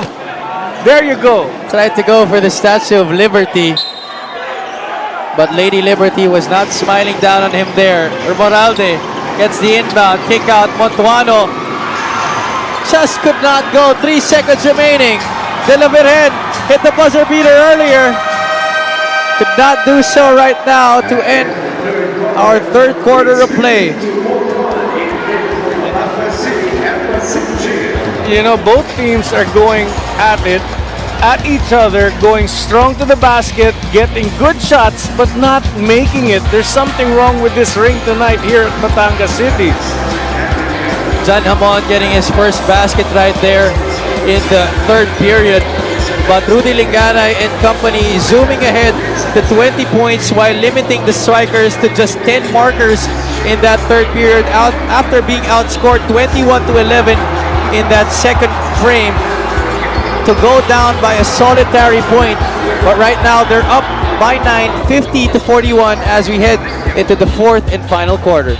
There you go. Tried to go for the Statue of Liberty, but Lady Liberty was not smiling down on him there. Moralde gets the inbound. Kick out. Montuano just could not go. 3 seconds remaining. De La Virgen hit the buzzer beater earlier. Could not do so right now to end our third quarter of play. Both teams are going at it, at each other, going strong to the basket, getting good shots, but not making it. There's something wrong with this ring tonight here at Batangas City. John Hamon getting his first basket right there in the third period. But Rudy Lingana and company zooming ahead to 20 points while limiting the strikers to just 10 markers in that third period after being outscored 21-11 in that second frame to go down by a solitary point. But right now they're up by 9, 50-41 as we head into the fourth and final quarter.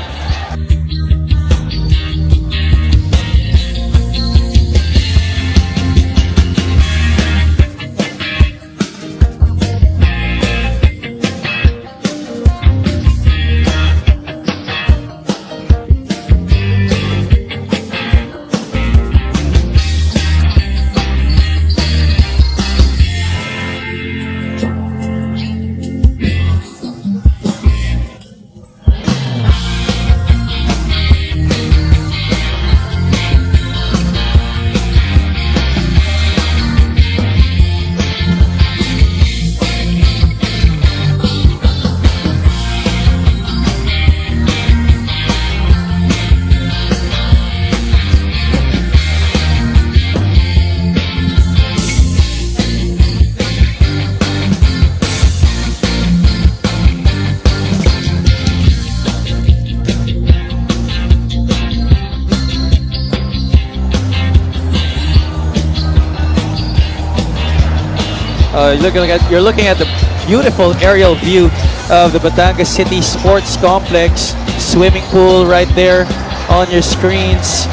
You're looking at the beautiful aerial view of the Batangas City Sports Complex. Swimming pool right there on your screens.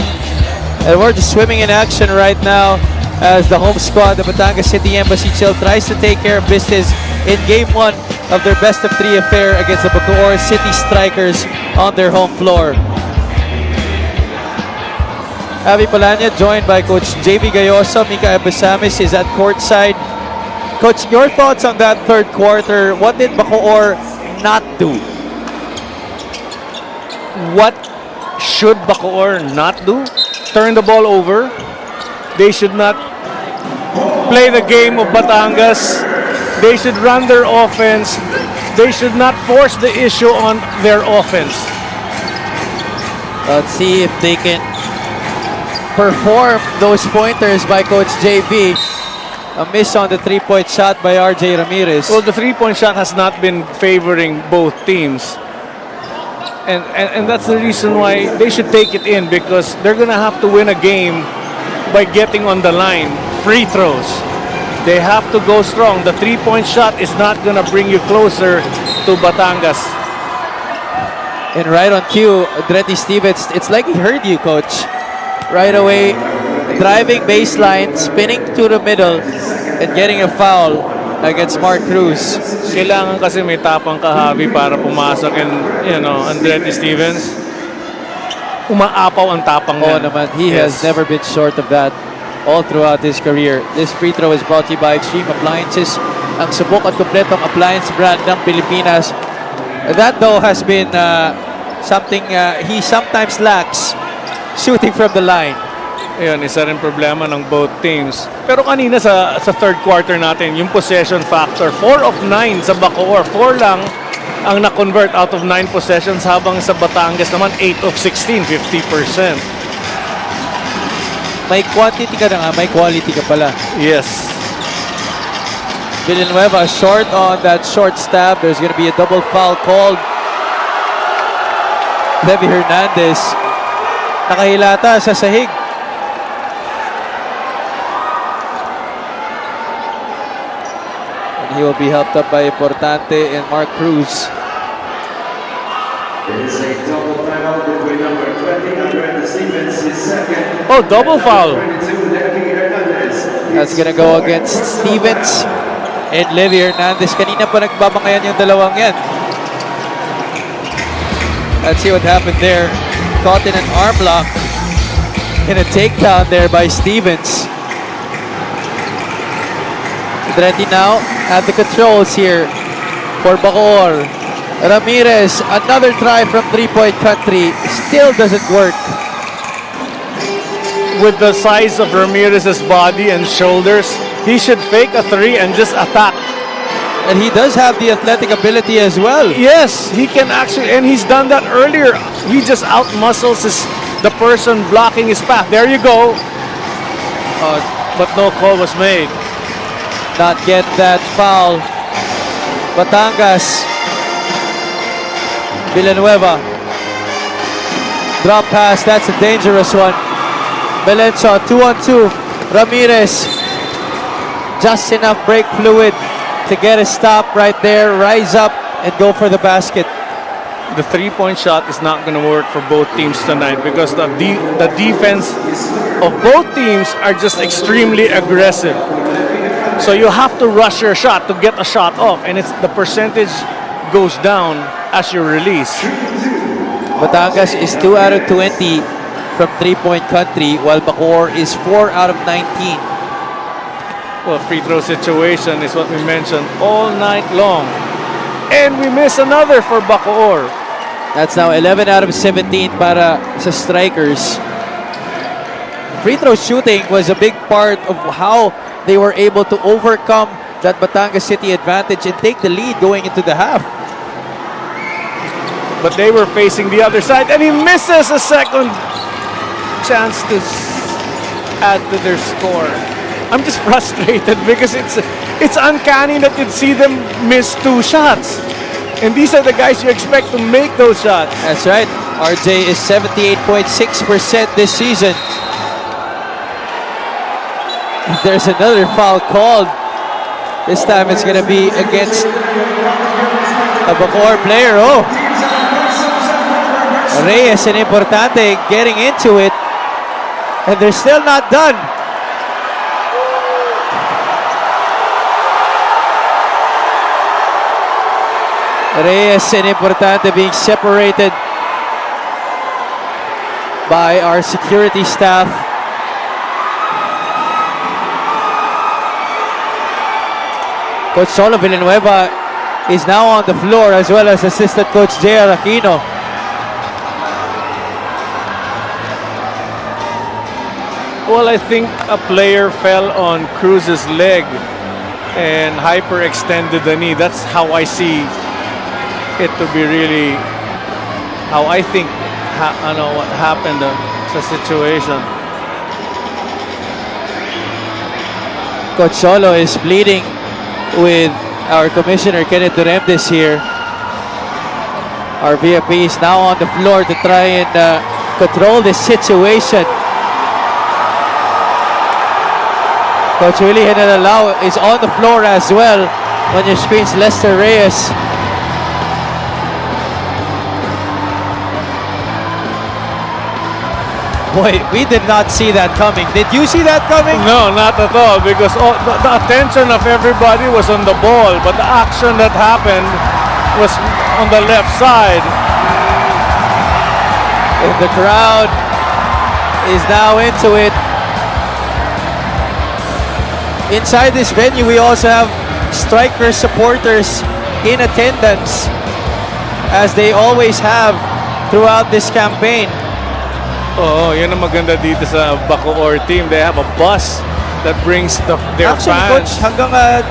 And we're just swimming in action right now as the home squad, the Batangas City Embassy Chill, tries to take care of business in Game 1 of their best-of-3 affair against the Bacoor City Strikers on their home floor. Avi Palanya joined by Coach JB Gayoso. Mika Abasamis is at courtside. Coach, your thoughts on that third quarter? What did Bacoor not do? What should Bacoor not do? Turn the ball over. They should not play the game of Batangas. They should run their offense. They should not force the issue on their offense. Let's see if they can perform those pointers by Coach JB. A miss on the three-point shot by RJ Ramirez. Well, the three-point shot has not been favoring both teams. And that's the reason why they should take it in, because they're going to have to win a game by getting on the line. Free throws. They have to go strong. The three-point shot is not gonna bring you closer to Batangas. And right on cue, Dretty Stevens, it's like he heard you, coach. Right away, driving baseline, spinning to the middle, and getting a foul against Mark Cruz. Kailangan kasi may tapang kahabi para pumasok and, Andretti Stevens. Umaapaw ang tapang Oh, niya. naman, he has never been short of that all throughout his career. This free throw is brought to you by Extreme Appliances, ang subok at kompletong appliance brand ng Pilipinas. That though has been something he sometimes lacks, shooting from the line. Ayun, isa rin problema ng both teams. Pero kanina sa third quarter natin, yung possession factor, 4 of 9 sa Bacoor. 4 lang ang na-convert out of 9 possessions, habang sa Batangas naman 8 of 16, 50%. May quantity ka na nga, may quality ka pala. Yes. Villanueva short on that short stab. There's going to be a double foul called. Levi Hernandez nakahilata sa sahig. And he will be helped up by Importante and Mark Cruz. It is a double foul between number 20, Andretti Stevens, his second. Oh, double foul. 22, Levi Hernandez. That's gonna go against Stevens and Levi Hernandez. Kanina pa nagbabangayan yung dalawang yan. Let's see what happened there. Caught in an arm lock. And a takedown there by Stevens. Andretti now at the controls here for Bacoor. Ramirez, another try from three-point country. Still doesn't work. With the size of Ramirez's body and shoulders, he should fake a three and just attack. And he does have the athletic ability as well. Yes, he can actually, and he's done that earlier. He just out-muscles the person blocking his path. There you go. But no call was made. Not get that foul. Batangas. Villanueva. Drop pass, that's a dangerous one. Belenson, 2-on-2. Ramirez. Just enough break fluid to get a stop right there. Rise up and go for the basket. The three-point shot is not going to work for both teams tonight because the defense of both teams are just extremely aggressive. So you have to rush your shot to get a shot off, and the percentage goes down as you release. Batangas is 2 out of 20 from three-point country, while Bacoor is 4 out of 19. Well, free throw situation is what we mentioned all night long. And we miss another for Bacoor. That's now 11 out of 17 para sa strikers. Free throw shooting was a big part of how they were able to overcome that Batangas City advantage and take the lead going into the half. But they were facing the other side, and he misses a second chance to add to their score. I'm just frustrated because it's uncanny that you'd see them miss 2 shots. And these are the guys you expect to make those shots. That's right. RJ is 78.6% this season. There's another foul called. This time it's going to be against a Bacoor player. Oh! Reyes and Importante getting into it. And they're still not done. Reyes and Importante being separated by our security staff. Coach Solo Villanueva is now on the floor, as well as assistant coach J.R. Aquino. Well, I think a player fell on Cruz's leg and hyperextended the knee. That's how I see it to be really, how I think what happened sa situation. Coach Solo is pleading with our commissioner Kenneth Duremdes here. Our VFP is now on the floor to try and control this situation. Coach Willie Henalao is on the floor as well. On your screens, Lester Reyes. Boy, we did not see that coming. Did you see that coming? No, not at all, because the attention of everybody was on the ball, but the action that happened was on the left side. And the crowd is now into it. Inside this venue, we also have Striker supporters in attendance, as they always have throughout this campaign. Oh, yun ang maganda dito sa Bacoor team. They have a bus that brings their Actually, fans. Coach, hanggang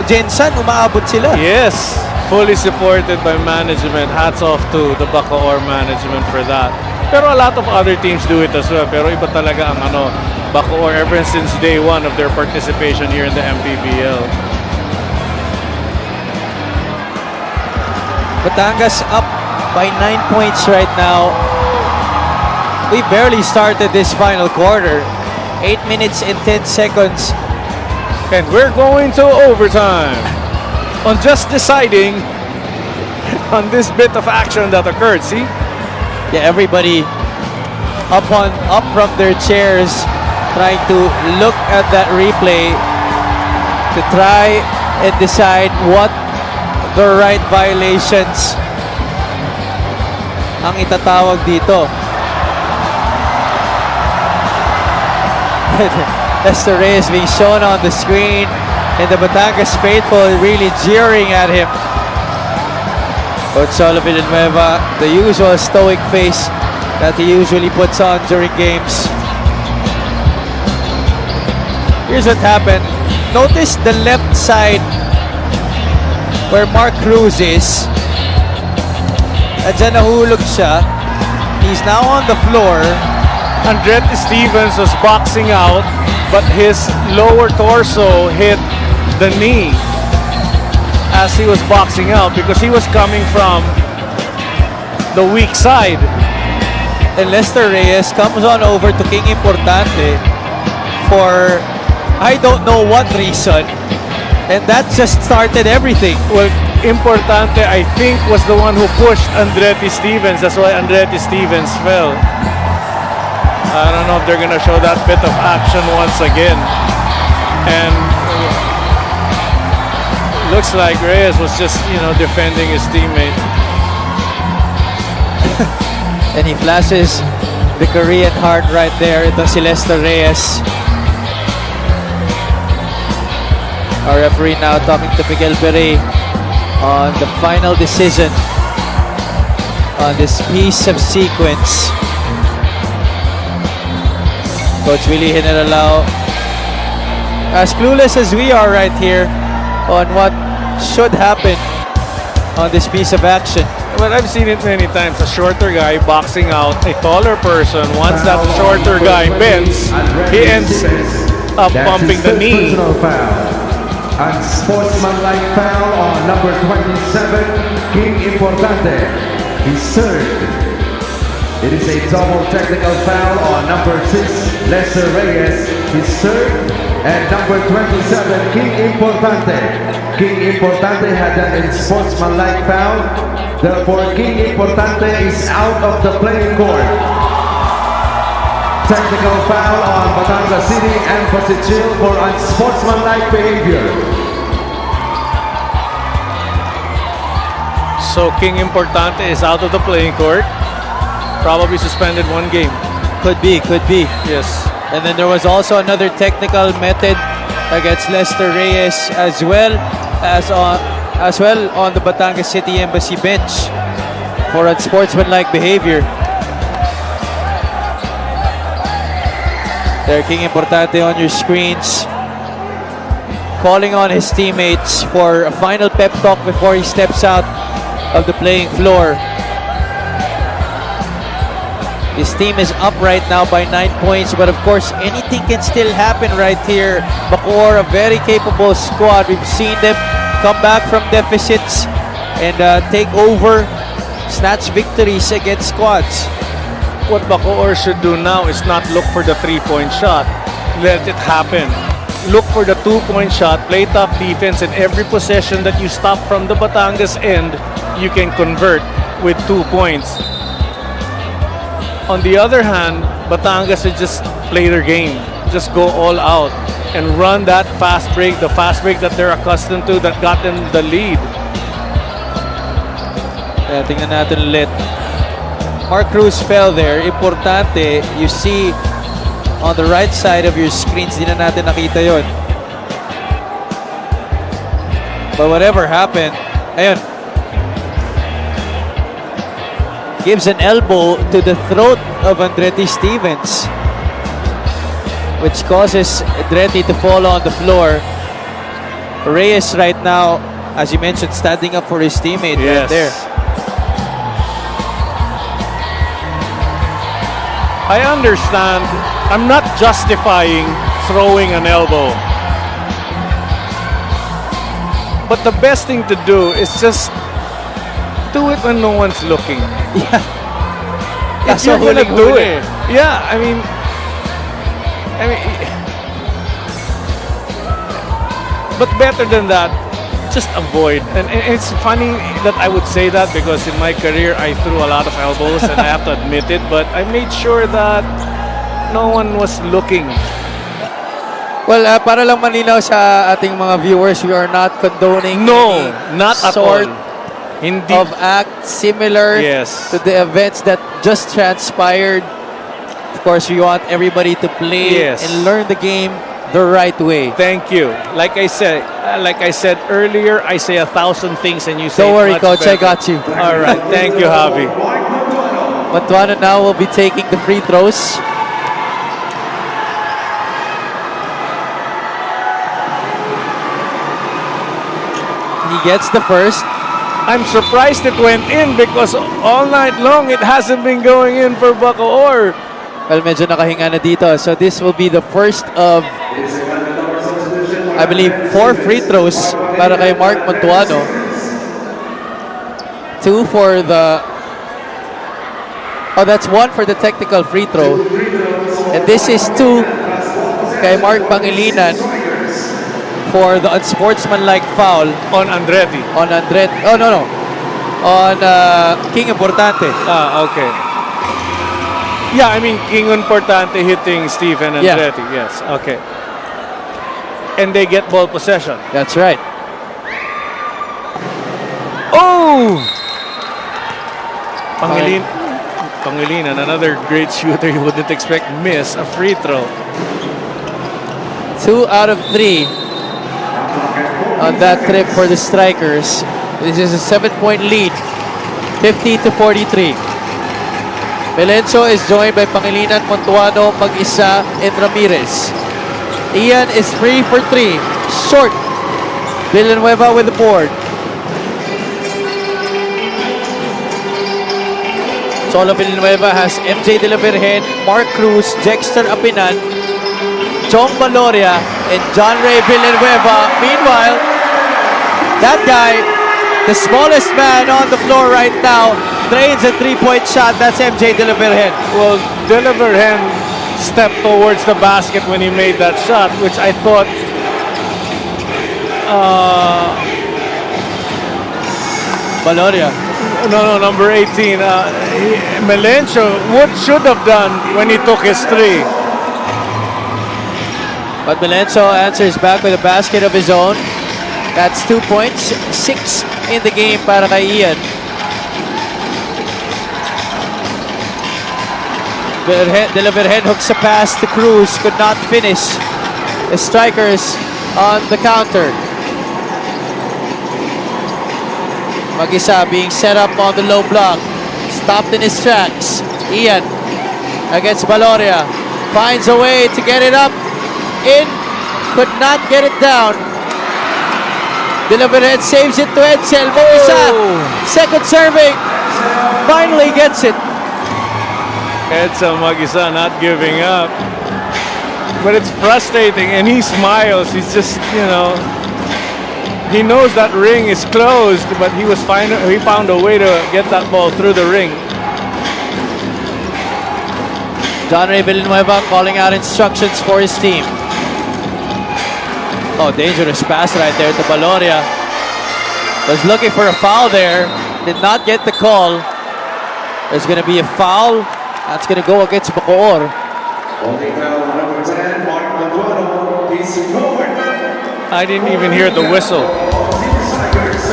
Jensen, umaabot sila. Yes, fully supported by management. Hats off to the Bacoor management for that. Pero a lot of other teams do it as well. Pero iba talaga ang Bacoor ever since day one of their participation here in the Mpbl. Batangas up by 9 points right now. We barely started this final quarter. 8 minutes and 10 seconds. And we're going to overtime on just deciding on this bit of action that occurred. See? Yeah, everybody up from their chairs, trying to look at that replay to try and decide what the right violations ang itatawag dito. Lester Reyes being shown on the screen, and the Batangas faithful really jeering at him. Coach Solo Villanueva, the usual stoic face that he usually puts on during games. Here's what happened. Notice the left side where Mark Cruz is. At dyan nahulog siya. He's now on the floor. Andretti Stevens was boxing out, but his lower torso hit the knee as he was boxing out because he was coming from the weak side. And Lester Reyes comes on over to King Importante for I don't know what reason. And that just started everything. Well, Importante, I think, was the one who pushed Andretti Stevens. That's why Andretti Stevens fell. I don't know if they're going to show that bit of action once again. And looks like Reyes was just, defending his teammate. And he flashes the Korean heart right there. Ito si Lester Reyes. Our referee now talking to Miguel Beret on the final decision on this piece of sequence. Coach Willie Henalao, as clueless as we are right here on what should happen on this piece of action. Well, I've seen it many times. A shorter guy boxing out a taller person. Once that shorter guy bends, he ends up bumping the knee. Unsportsmanlike foul on number 27, King Importante. He's served. It is a double technical foul on number 6, Lester Reyes. He's served. And number 27, King Importante. King Importante had an unsportsmanlike foul. Therefore, King Importante is out of the playing court. Technical foul on Batangas City and Pasig for unsportsmanlike behavior. So King Importante is out of the playing court. Probably suspended 1 game. Could be. Yes. And then there was also another technical method against Lester Reyes as well on the Batangas City Embassy bench for unsportsmanlike behavior. There, King Importante on your screens, calling on his teammates for a final pep talk before he steps out of the playing floor. His team is up right now by 9 points, but of course anything can still happen right here. Bacoor, a very capable squad. We've seen them come back from deficits and take over, snatch victories against squads. What Bacoor should do now is not look for the 3-point shot. Let it happen. look for the 2-point shot, play tough defense, and every possession that you stop from the Batangas end, you can convert with 2 points. On the other hand, Batangas should just play their game. Just go all out and run that fast break, the fast break that they're accustomed to that got them the lead. Kaya tingnan natin ulit. Mark Cruz fell there. Importante, you see on the right side of your screens, di na natin nakita yon. But whatever happened, ayun. Gives an elbow to the throat of Andretti Stevens, which causes Andretti to fall on the floor. Reyes right now, as you mentioned, standing up for his teammate right there. I understand. I'm not justifying throwing an elbow. But the best thing to do is just do it when no one's looking. Yeah. If you're gonna do it. Yeah, I mean, but better than that, just avoid. And it's funny that I would say that because in my career I threw a lot of elbows and I have to admit it, but I made sure that no one was looking. Well, para lang malinaw sa ating mga viewers, we are not condoning No, any not at sort all. Hindi. of act similar Yes. to the events that just transpired. Of course, we want everybody to play Yes. and learn the game the right way. Thank you. Like I said earlier, I say 1,000 things and you say Don't worry, much Coach, I better. got you. All right, thank you, Javi. Matuano now will be taking the free throws. He gets the first. I'm surprised it went in because all night long it hasn't been going in for Bacoor. Well, medyo nakahinga na dito. So this will be the first of, I believe, 4 free throws para kay Mark Montuano. 2 for the... Oh, that's 1 for the technical free throw. And this is 2 kay Mark Pangilinan for the unsportsmanlike foul On Andretti. on Andret. Oh, no. On King Importante. Okay. Yeah, I mean, King Importante hitting Stephen Yeah. Andretti. Yes, okay. And they get ball possession. That's right. Oh! Pangilinan, another great shooter you wouldn't expect, miss a free throw. 2 out of 3 on that trip for the Strikers. This is a 7-point lead, 50-43. Melencio is joined by Pangilinan, Montuano, Mag-isa, and Ramirez. Ian is 3 for 3, short. Villanueva with the board. Solo Villanueva has MJ De La Virgen, Mark Cruz, Dexter Apinan, Chong Valoria, and John Ray Villanueva. Meanwhile, that guy, the smallest man on the floor right now, drains a 3-point shot. That's MJ De La Virgen. Well, De La Virgen stepped towards the basket when he made that shot, which I thought Valoria. no, number 18. Melencio should have done when he took his 3. But Melencio answers back with a basket of his own. That's 2 points, 6 in the game para kay Ian. De La Virgen hooks a pass to Cruz, could not finish. The Strikers on the counter. Mag-isa being set up on the low block. Stopped in his tracks. Ian against Valoria. Finds a way to get it up. In. Could not get it down. De La Virgen saves it to Edsel. Mag-isa. Second serving. Finally gets it. Edsel Mag-isa not giving up. But it's frustrating, and he smiles. He's just, he knows that ring is closed, but he found a way to get that ball through the ring. John Ray Villanueva calling out instructions for his team. Oh, dangerous pass right there to Baloria. Was looking for a foul there. Did not get the call. There's going to be a foul. That's going to go against Bacoor. Only foul number 10, Mark Maduano. He's forward. I didn't even hear the whistle.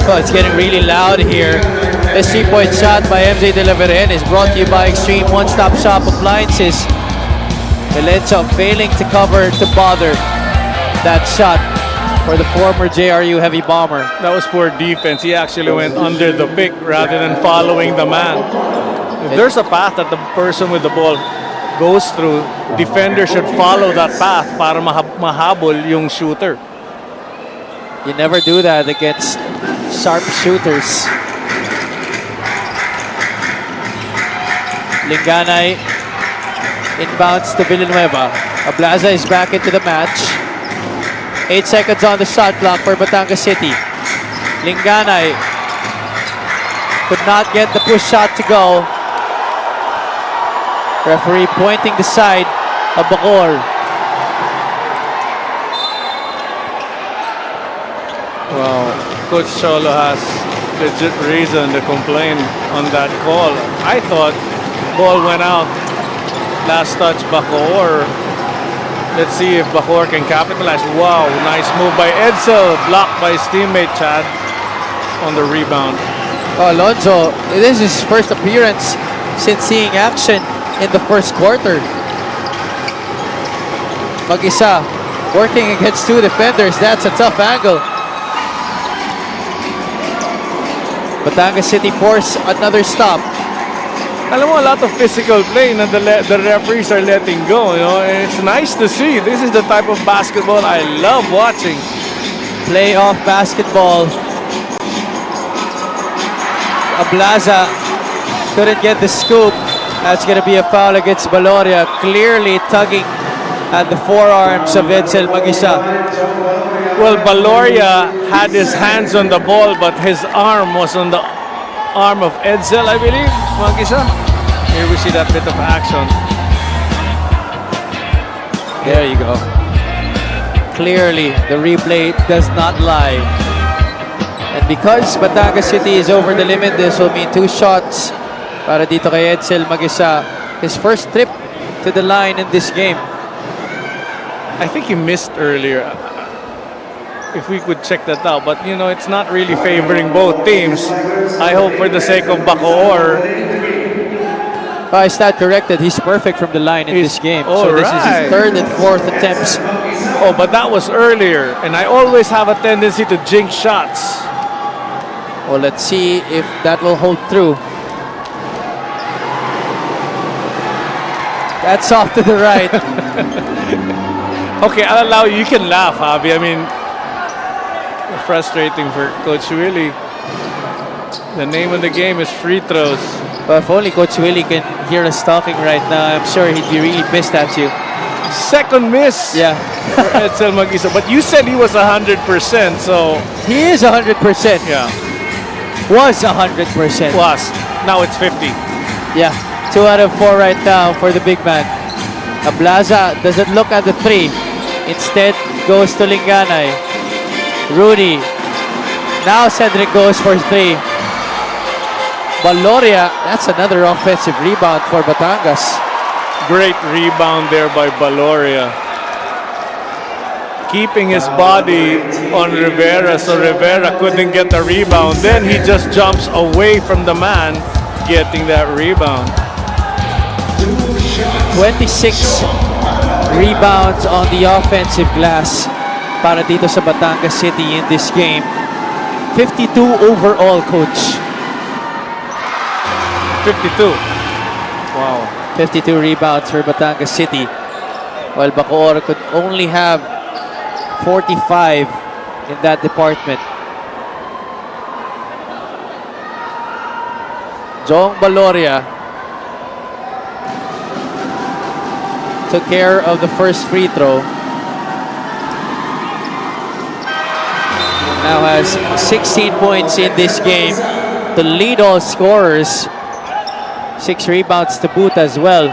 Oh, it's getting really loud here. This 3-point shot by MJ De La Vergen is brought to you by Extreme One-Stop Shop Appliances. Valencia failing to cover to bother that shot for the former JRU heavy bomber. That was poor defense. He actually went under the pick rather than following the man. If there's a path that the person with the ball goes through, defender should follow that path para mahabol yung shooter. You never do that against sharp shooters. Linganay inbounds to Villanueva. Ablaza is back into the match. 8 seconds on the shot clock for Batangas City. Linganay could not get the push shot to go. Referee pointing the side of Bacoor. Well, Coach Cholo has legit reason to complain on that call. I thought ball went out. Last touch Bacoor. Let's see if Bacoor can capitalize. Wow, nice move by Edsel. Blocked by his teammate Chad on the rebound. Oh, Alonzo, this is his first appearance since seeing action in the first quarter. Mag-isa, working against two defenders. That's a tough angle. Batangas City force another stop. Alam mo, a lot of physical play na the referees are letting go. You know, and it's nice to see. This is the type of basketball I love watching. Playoff basketball. Ablaza couldn't get the scoop. That's going to be a foul against Baloria. Clearly tugging at the forearms of Edsel Mag-isa. Well, Baloria had his hands on the ball, but his arm was on the arm of Edsel, I believe. Mag-isa. Here we see that bit of action. There you go. Clearly, the replay does not lie. And because Batangas City is over the limit, this will mean 2 shots para dito kay Edsel Mag-isa. His first trip to the line in this game. I think he missed earlier. If we could check that out, but you know, it's not really favoring both teams. I hope for the sake of Bacoor. I stand corrected. He's perfect from the line in this game. So this is his 3rd and 4th attempts. Oh, but that was earlier, and I always have a tendency to jinx shots. Well, let's see if that will hold through. That's off to the right. Okay, I'll allow you. You can laugh, Javi. I mean, frustrating for Coach Willie. The name of the game is free throws. Well, if only Coach Willie can hear us talking right now, I'm sure he'd be really pissed at you. Second miss. Yeah. For Edsel Mag-isa. But you said he was 100%, so... He is 100%. Yeah. Was 100%. Was. Now it's 50. Yeah. 2 out of 4 right now for the big man. Ablaza doesn't look at the 3. Instead, goes to Linganay. Rudy. Now Cedric goes for 3. Baloria, that's another offensive rebound for Batangas. Great rebound there by Baloria. Keeping his body on Rivera, so Rivera couldn't get the rebound. Then he just jumps away from the man getting that rebound. 26 rebounds on the offensive glass para dito sa Batangas City in this game. 52 overall, Coach. 52. Wow. 52 rebounds for Batangas City. While Bacoor could only have 45 in that department. Jong Baloria took care of the first free throw. Now has 16 points in this game to lead all scorers. 6 rebounds to boot as well.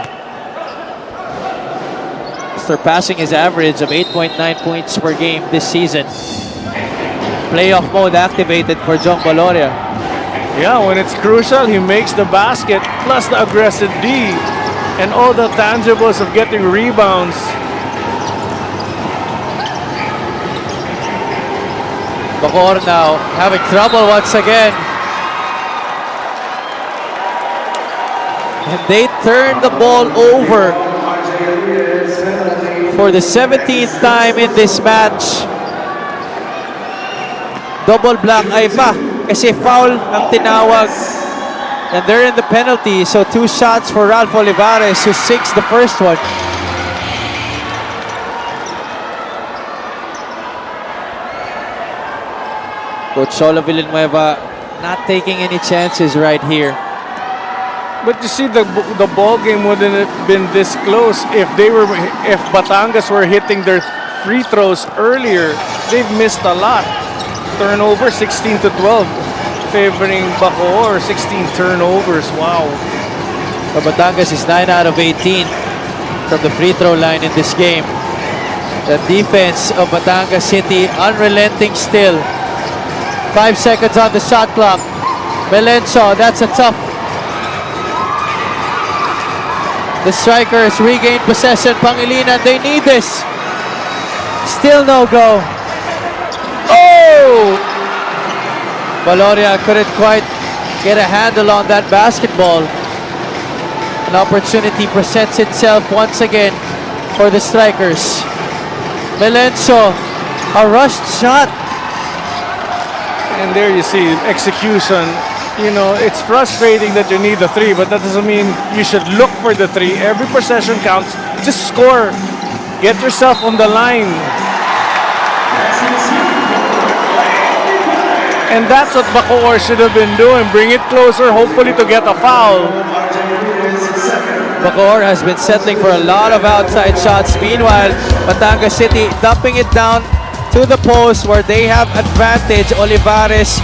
surpassing his average of 8.9 points per game this season. Playoff mode activated for Jong Valoria. Yeah, when it's crucial, he makes the basket plus the aggressive D and all the tangibles of getting rebounds. Bacoor now having trouble once again. And they turn the ball over for the 17th time in this match. Double block ay pa kasi foul ang tinawag. And they're in the penalty, so 2 shots for Ralph Olivares who sinks the first one. Coach Cholo Villanueva not taking any chances right here. But you see, the ball game wouldn't have been this close if Batangas were hitting their free throws earlier. They've missed a lot. Turnover 16 to 12, favoring Bacoor. 16 turnovers. Wow. So Batangas is 9 out of 18 from the free throw line in this game. The defense of Batangas City unrelenting still. 5 seconds on the shot clock. Melencio, that's a tough. The Strikers regain possession. Pangilinan, they need this. Still no go. Oh! Valoria couldn't quite get a handle on that basketball. An opportunity presents itself once again for the Strikers. Melencio, a rushed shot. And there you see execution. You know, it's frustrating that you need the 3, but that doesn't mean you should look for the 3. Every possession counts. Just score. Get yourself on the line. And that's what Bacoor should have been doing. Bring it closer, hopefully to get a foul. Bacoor has been settling for a lot of outside shots. Meanwhile, Batangas City dumping it down to the post where they have advantage. Olivares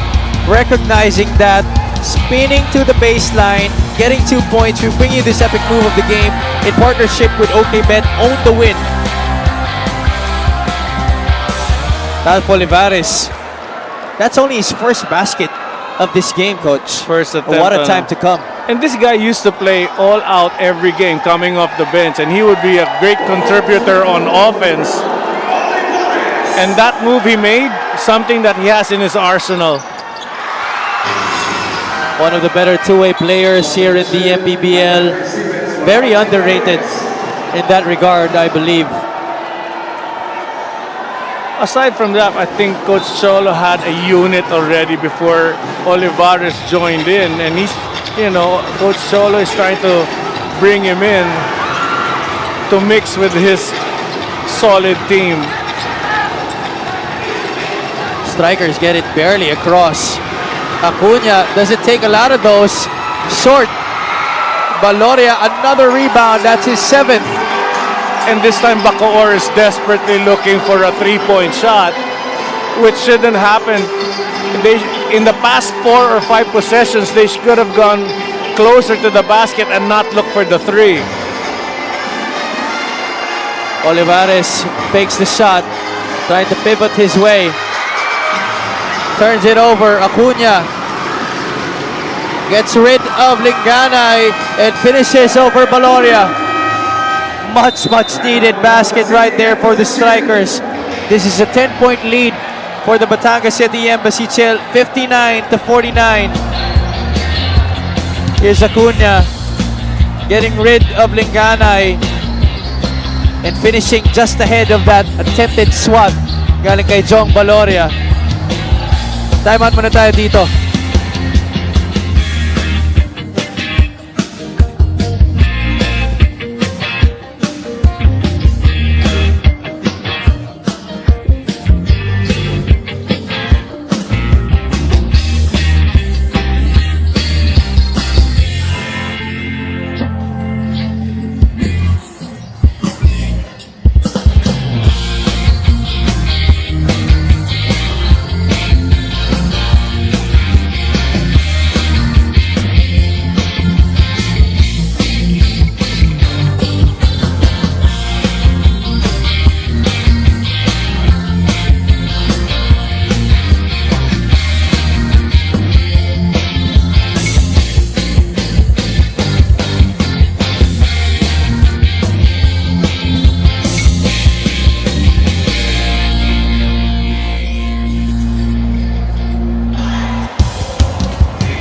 recognizing that, spinning to the baseline, getting 2 points. We bring you this epic move of the game in partnership with OKBet. Own the win. Ralph Olivares. That's only his first basket of this game, Coach. First attempt. What a time to come. And this guy used to play all out every game coming off the bench, and he would be a great contributor on offense. And that move he made, something that he has in his arsenal. One of the better two-way players here in the Mpbl. Very underrated in that regard, I believe. Aside from that, I think Coach Cholo had a unit already before Olivares joined in. And he's, Coach Cholo is trying to bring him in to mix with his solid team. Strikers get it barely across. Acuna doesn't take a lot of those. Short. Valoria, another rebound. That's his 7th. And this time Bacoor is desperately looking for a 3-point shot, which shouldn't happen. In the past 4 or 5 possessions, they should have gone closer to the basket and not look for the 3. Olivares fakes the shot, trying to pivot his way. Turns it over. Acuna gets rid of Linganay and finishes over Valoria. Much needed basket right there for the Strikers. This is a 10-point lead for the Batangas City Embassy Chill, 59-49. Here's Acuna getting rid of Linganay and finishing just ahead of that attempted swat galing kay Jong Valoria. Time out muna tayo dito.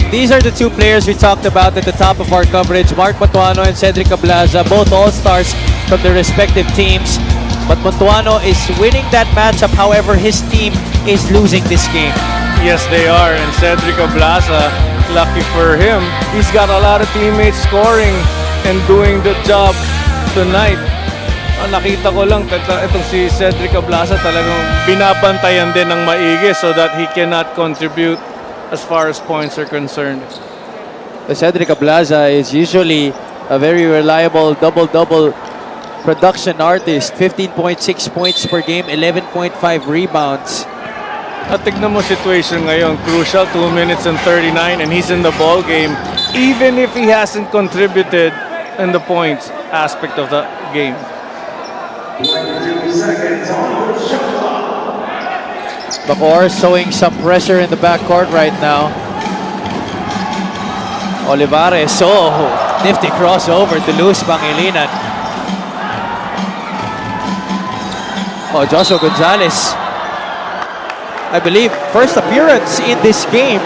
These are the two players we talked about at the top of our coverage, Mark Montuano and Cedric Ablaza, both all-stars from their respective teams. But Montuano is winning that matchup, however, his team is losing this game. Yes, they are. And Cedric Ablaza, lucky for him, he's got a lot of teammates scoring and doing the job tonight. Nakita ko lang, itong si Cedric Ablaza talagang binabantayan din ng maigi so that he cannot contribute as far as points are concerned. Cedric Ablaza is usually a very reliable double-double production artist. 15.6 points per game, 11.5 rebounds. At tignan mo situation ngayon, crucial, 2 minutes and 39 and he's in the ball game even if he hasn't contributed in the points aspect of the game. 22 seconds on the shot clock. Bacoor showing some pressure in the backcourt right now. Olivares, nifty crossover to Luz Pangilinan. Joshua Gonzalez, I believe, first appearance in this game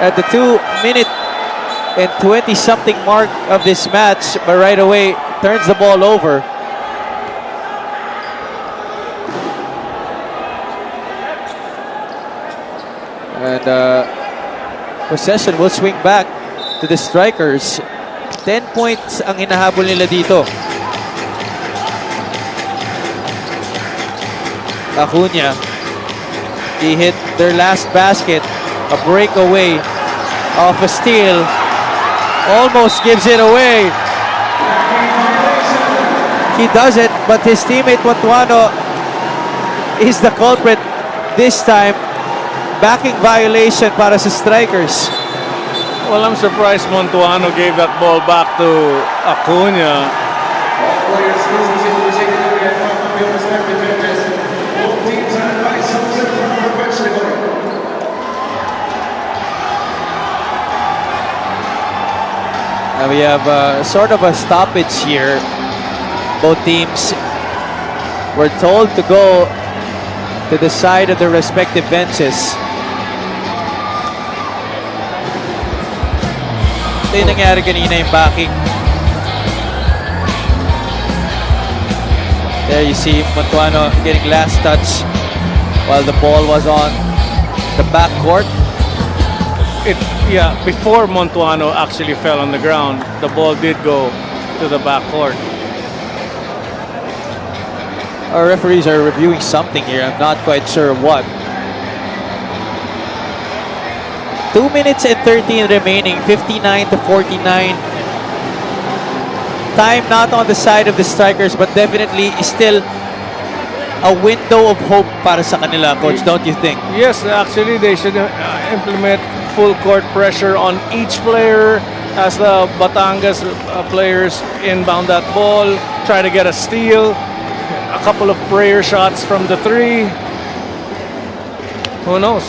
at the 2-minute and 20-something mark of this match, but right away turns the ball over. And possession will swing back to the Strikers. 10 points ang hinahabol nila dito. Acuna, he hit their last basket. A breakaway off a steal. Almost gives it away. He does it, but his teammate Montuano is the culprit this time. Backing violation para sa Strikers. Well, I'm surprised Montuano gave that ball back to Acuna. We have sort of a stoppage here. Both teams were told to go to the side of their respective benches. Ito yung nangyari kanina, yung backing. There you see Montuano getting last touch while the ball was on the backcourt. Before Montuano actually fell on the ground, the ball did go to the backcourt. Our referees are reviewing something here. I'm not quite sure what. 2 minutes and 13 remaining, 59-49. Time not on the side of the Strikers, but definitely still a window of hope para sa kanila, Coach, don't you think? Yes, actually they should implement full court pressure on each player as the Batangas players inbound that ball, try to get a steal, a couple of prayer shots from the three. Who knows?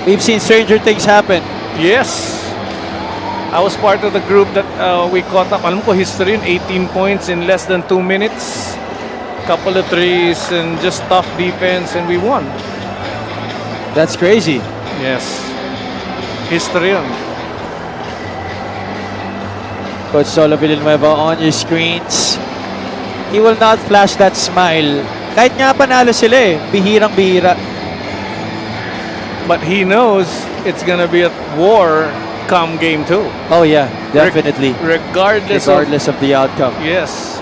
We've seen stranger things happen. Yes. I was part of the group that we caught up. Alam ko, history, 18 points in less than 2 minutes. Couple of threes and just tough defense, and we won. That's crazy. Yes. History yun. Coach Solo Villanueva on your screens. He will not flash that smile. Kahit nga panalo sila bihirang-bihira. But he knows it's gonna be a war come game 2. Oh yeah, definitely. Regardless of the outcome. Yes.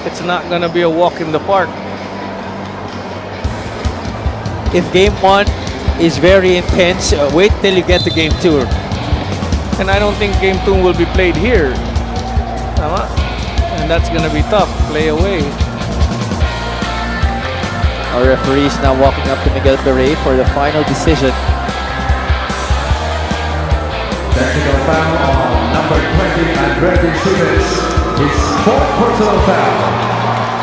It's not gonna be a walk in the park. If game 1 is very intense, wait till you get to game 2. And I don't think game 2 will be played here. Tama? And that's gonna be tough. Play away. Our referees now walking up to Miguel Beret for the final decision. Technical foul on number 20, Andretti Stevens. His fourth personal foul.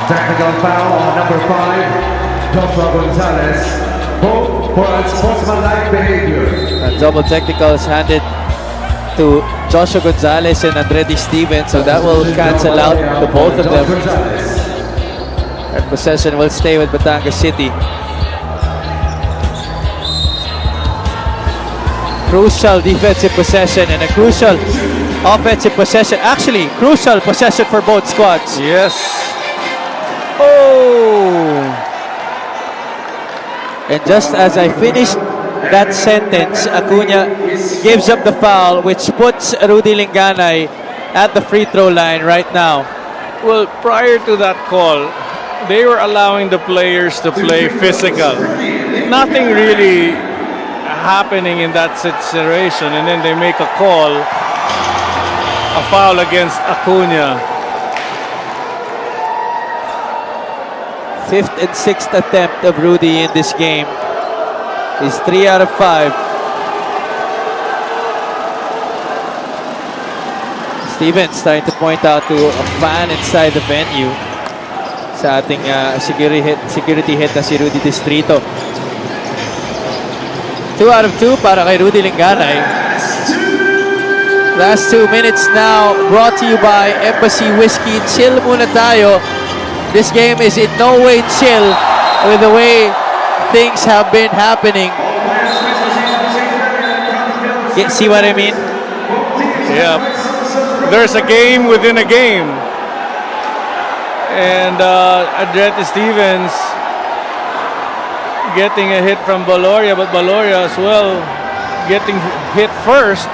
Technical foul on number 5, Joshua Gonzalez. Both for unsportsmanlike behavior. And double technicals handed to Joshua Gonzalez and Andretti Stevens, so that will cancel out the both of them. And possession will stay with Batangas City. crucial defensive possession and a crucial offensive possession. Actually, crucial possession for both squads. Yes. Oh! And just as I finished that sentence, Acuna gives up the foul, which puts Rudy Linganay at the free throw line right now. Well, prior to that call, they were allowing the players to play physical. Nothing really happening in that situation, and then they make a call, a foul against Acuna. Fifth and sixth attempt of Rudy in this game is 3 out of 5. Stevens trying to point out to a fan inside the venue sa ating security hit na si Rudy Distrito. 2 out of 2 para kay Rudy Linganay. Last 2 minutes now brought to you by Embassy Whiskey. Chill muna tayo. This game is in no way chill with the way things have been happening. See what I mean? Yeah. There's a game within a game. And Andretti Stevens getting a hit from Baloria, but Baloria as well getting hit first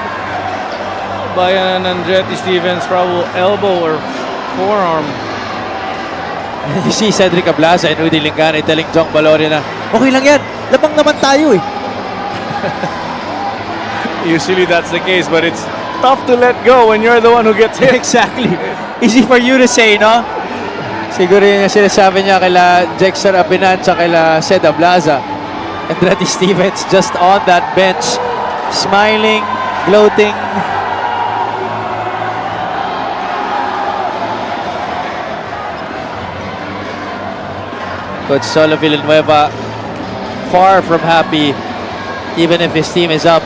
by an Andretti Stevens probably elbow or forearm. You see Cedric Ablaza and Rudy Linganay telling Jong Baloria na, okay lang yan, labang naman tayo eh. Usually that's the case, but it's tough to let go when you're the one who gets hit. Exactly. Easy for you to say, no? Siguro yung sinasabi niya kila Jexter Apinan at kila Ced Ablaza. Andretti Stevens just on that bench, smiling, gloating. Coach Solo Villanueva far from happy, even if his team is up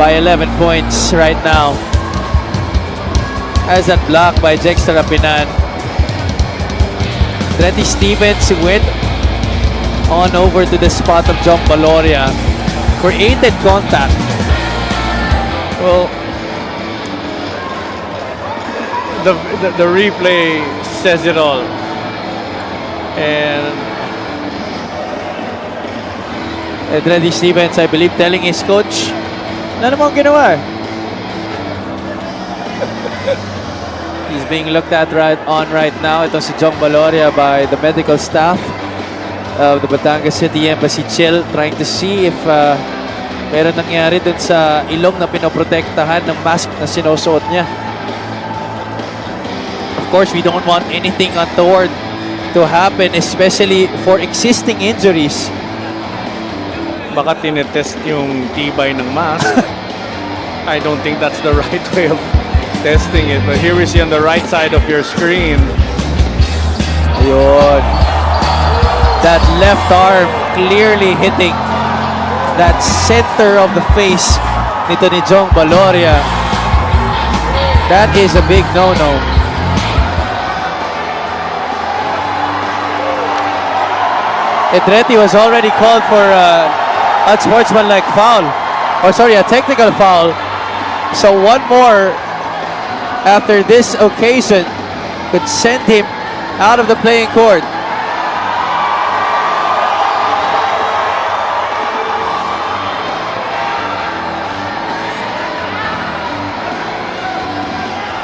by 11 points right now. As that block by Jexter Apinan. Andretti Stevens went on over to the spot of John Baloria, created contact. Well, the replay says it all. And Andretti Stevens, I believe, telling his coach, "Ano naman ginawa?" He's being looked at right now. Ito si John Baloria by the medical staff of the Batangas City Embassy Chill, trying to see if meron nangyari dun sa ilong na pinoprotektahan ng mask na sinusuot niya. Of course, we don't want anything untoward to happen, especially for existing injuries. baka tinetest yung tibay ng mask. I don't think that's the right way of testing it. But here we see on the right side of your screen. Ayun. That left arm clearly hitting that center of the face nito ni Jong Baloria. That is a big no-no. Andretti was already called for unsportsmanlike foul. Or sorry, a technical foul. So one more after this occasion could send him out of the playing court.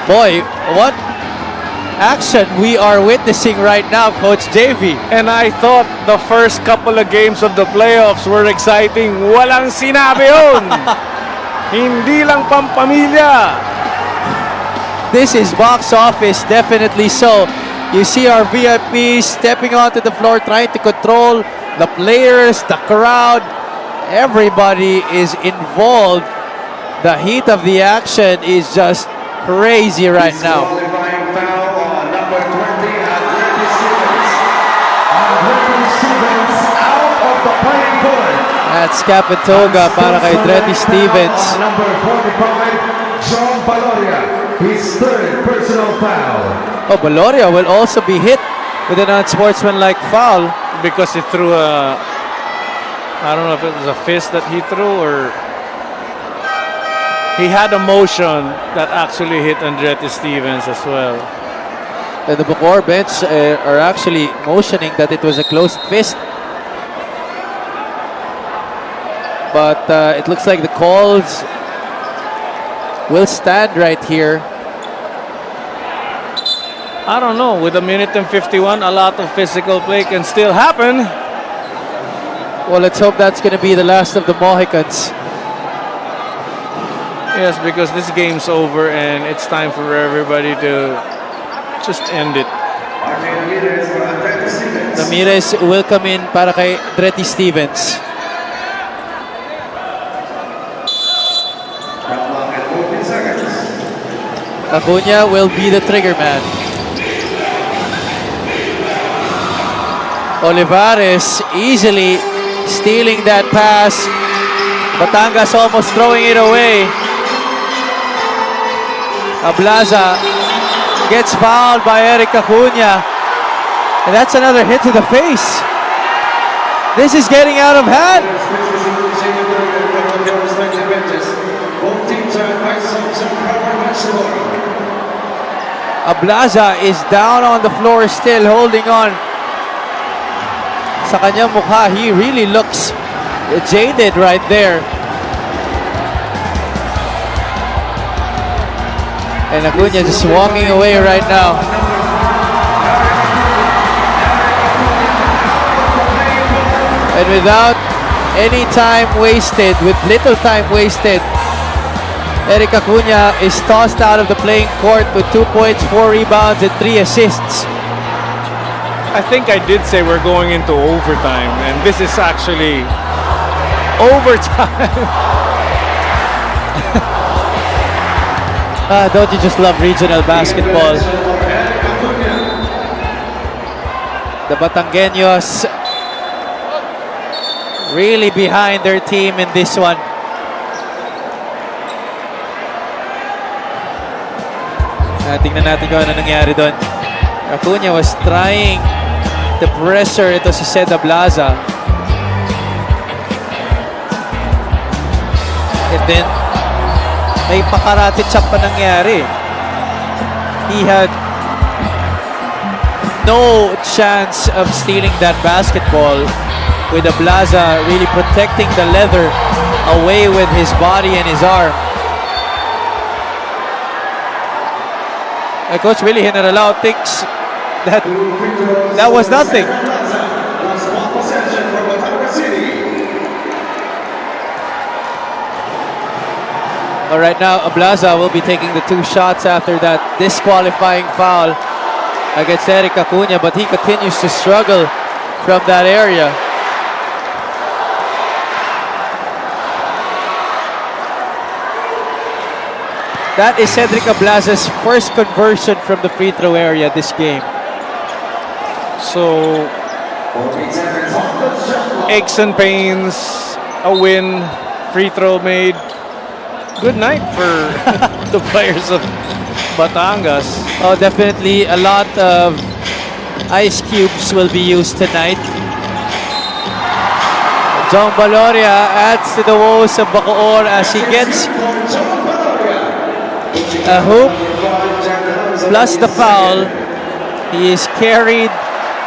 Boy, what action we are witnessing right now, Coach JV. And I thought the first couple of games of the playoffs were exciting. Walang sinabi yun. Hindi lang pampamilya. This is box office, definitely so. You see our VIPs stepping onto the floor, trying to control the players, the crowd. Everybody is involved. The heat of the action is just crazy right now. Qualifying foul on number 20, Andretti Stevens. Andretti Stevens out of the playing court. That's Capitoga para kay Andretti Stevens. Number 45, John Baloria, his third personal foul. Oh, Baloria will also be hit with an unsportsmanlike foul. Because he threw a, I don't know if it was a fist that he threw or he had a motion that actually hit Andretti Stevens as well. And the Bacoor bench are actually motioning that it was a closed fist. But it looks like the calls will stand right here. I don't know, with a minute and 51, a lot of physical play can still happen. Well, let's hope that's going to be the last of the Mohicans. Yes, because this game's over and it's time for everybody to just end it. Ramirez will come in para kay Andretti Stevens. Acuna will be the trigger man. Olivares easily stealing that pass. Batangas almost throwing it away. Ablaza gets fouled by Eric Acuna. And that's another hit to the face. This is getting out of hand. Ablaza is down on the floor still holding on. Sa kanyang mukha, he really looks jaded right there. And Acuna just walking away right now. And without any time wasted, with little time wasted, Eric Acuna is tossed out of the playing court with 2 points, 4 rebounds, and 3 assists. I think I did say we're going into overtime, and this is actually overtime. Don't you just love regional basketball? The Batangueños really behind their team in this one. Tingnan natin kung ano nangyari doon. Acuna was trying to pressure ito si Sed Ablaza. And then, may pakarate chop pa nangyari. He had no chance of stealing that basketball, with Ablaza really protecting the leather away with his body and his arm. Coach Willie Generalao thinks that was nothing. All right, now Ablaza will be taking the 2 shots after that disqualifying foul against Eric Acuna, but he continues to struggle from that area. That is Cedric Ablaza's first conversion from the free throw area this game. So, aches and pains, a win, free throw made. Good night for the players of Batangas. Oh, definitely a lot of ice cubes will be used tonight. John Valoria adds to the woes of Bacoor as he gets a hoop plus the foul. He is carried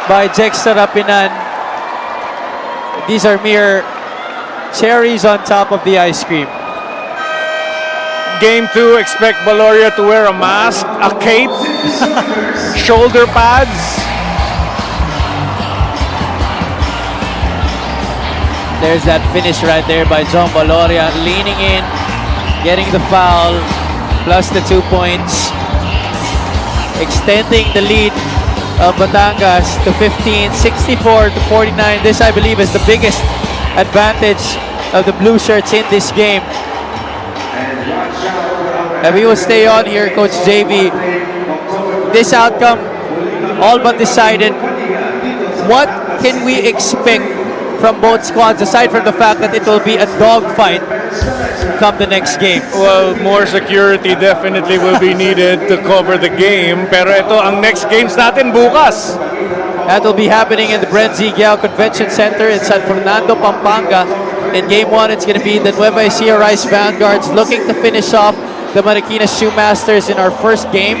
by Jexter Rapinan. These are mere cherries on top of the ice cream. Game 2, expect Valoria to wear a mask, a cape, shoulder pads. There's that finish right there by John Valoria, leaning in, getting the foul, plus the 2 points, extending the lead of Batangas to 15, 64 to 49. This, I believe, is the biggest advantage of the Blue Shirts in this game. And we will stay on here, Coach JV. This outcome all but decided. What can we expect from both squads, aside from the fact that it will be a dogfight come the next game? Well, more security definitely will be needed to cover the game. Pero ito, ang next games natin bukas. That will be happening in the Brent Z. Giao Convention Center in San Fernando, Pampanga. In game 1, it's going to be the Nueva Ecija Rice Vanguards looking to finish off the Marikina Shoemasters in our first game.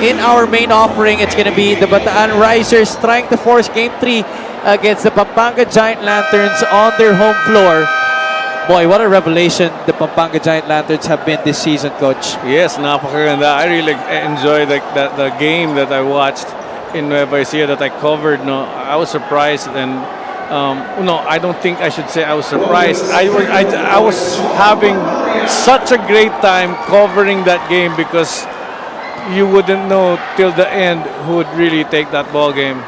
In our main offering, it's going to be the Bataan Risers trying to force game 3 against the Pampanga Giant Lanterns on their home floor. Boy, what a revelation the Pampanga Giant Lanterns have been this season, Coach. Yes, napakaganda. I really enjoyed the game that I watched in Nueva Ecija that I covered. No, I was surprised, and no, I don't think I should say I was surprised. I was having such a great time covering that game because you wouldn't know till the end who would really take that ball game.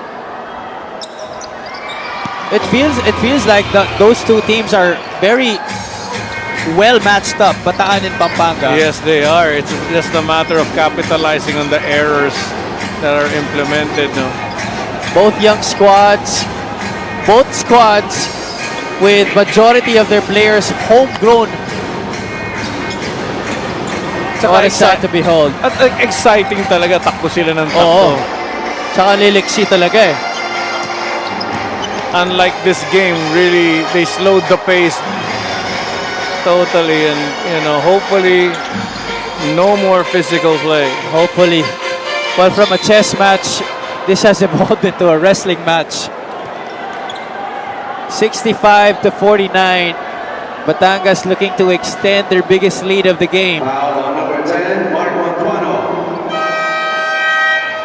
It feels like those two teams are very well matched up, Bataan and Pampanga. Yes, they are. It's just a matter of capitalizing on the errors that are implemented. No? Both young squads, both squads with majority of their players homegrown. What a sight to behold. At exciting talaga, takbo sila ng Oo. takbo. Tsaka liliksi talaga eh. Unlike this game, really, they slowed the pace totally, and hopefully no more physical play. Hopefully. Well, from a chess match, this has evolved into a wrestling match. 65 to 49. Batangas looking to extend their biggest lead of the game. Foul on number 10, Mark Montuano.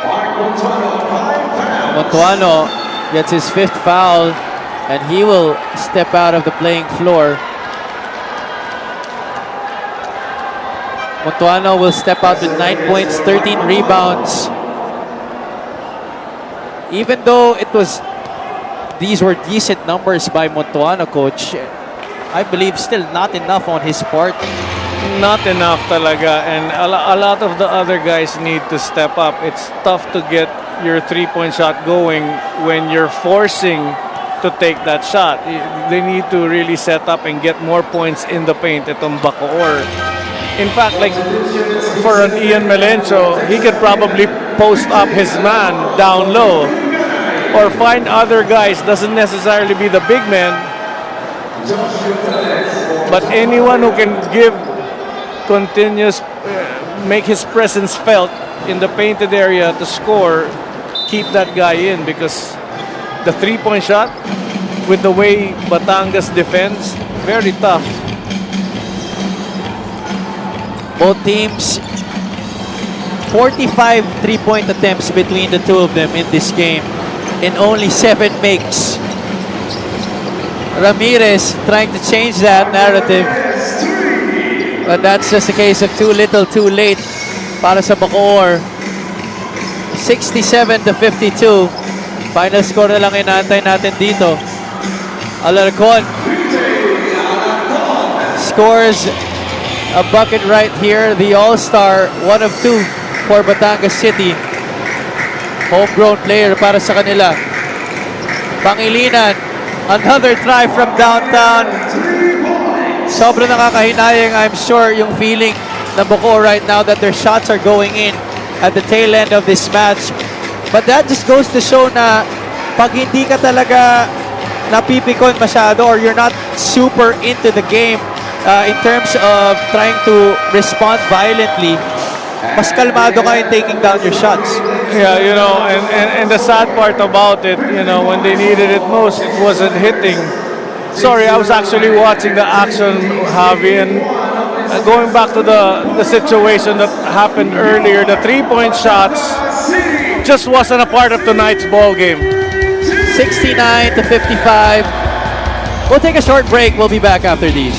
Mark Montuano, 5 fouls. Montuano gets his 5th foul, and he will step out of the playing floor. Montuano will step out with 9 points, 13 rebounds. Even though these were decent numbers by Montuano, Coach, I believe still not enough on his part. Not enough talaga, and a lot of the other guys need to step up. It's tough to get your three-point shot going when you're forcing to take that shot. They need to really set up and get more points in the paint itong Bacoor. In fact, like for an Ian Melencio, he could probably post up his man down low or find other guys. Doesn't necessarily be the big man, but anyone who can give continuous, make his presence felt in the painted area to score, keep that guy in, because the three-point shot, with the way Batangas defends, very tough. Both teams, 45 three-point attempts between the two of them in this game, and only 7 makes. Ramirez trying to change that narrative, but that's just a case of too little, too late para sa Bacoor. 67 to 52. Final score na lang inaantay natin dito. Alarcon scores a bucket right here. The All-Star, 1 of 2 for Batangas City. Homegrown player para sa kanila. Pangilinan, another try from downtown. Sobrang nakakahinayang, I'm sure, yung feeling ng Bacoor right now that their shots are going in at the tail end of this match. But that just goes to show na pag hindi ka talaga napipikon masyado or you're not super into the game in terms of trying to respond violently, mas kalmado ka in taking down your shots. Yeah, and the sad part about it, when they needed it most, it wasn't hitting. Sorry, I was actually watching the action, Javi, and going back to the situation that happened earlier, the three-point shots just wasn't a part of tonight's ball game. 69 to 55. We'll take a short break. We'll be back after these.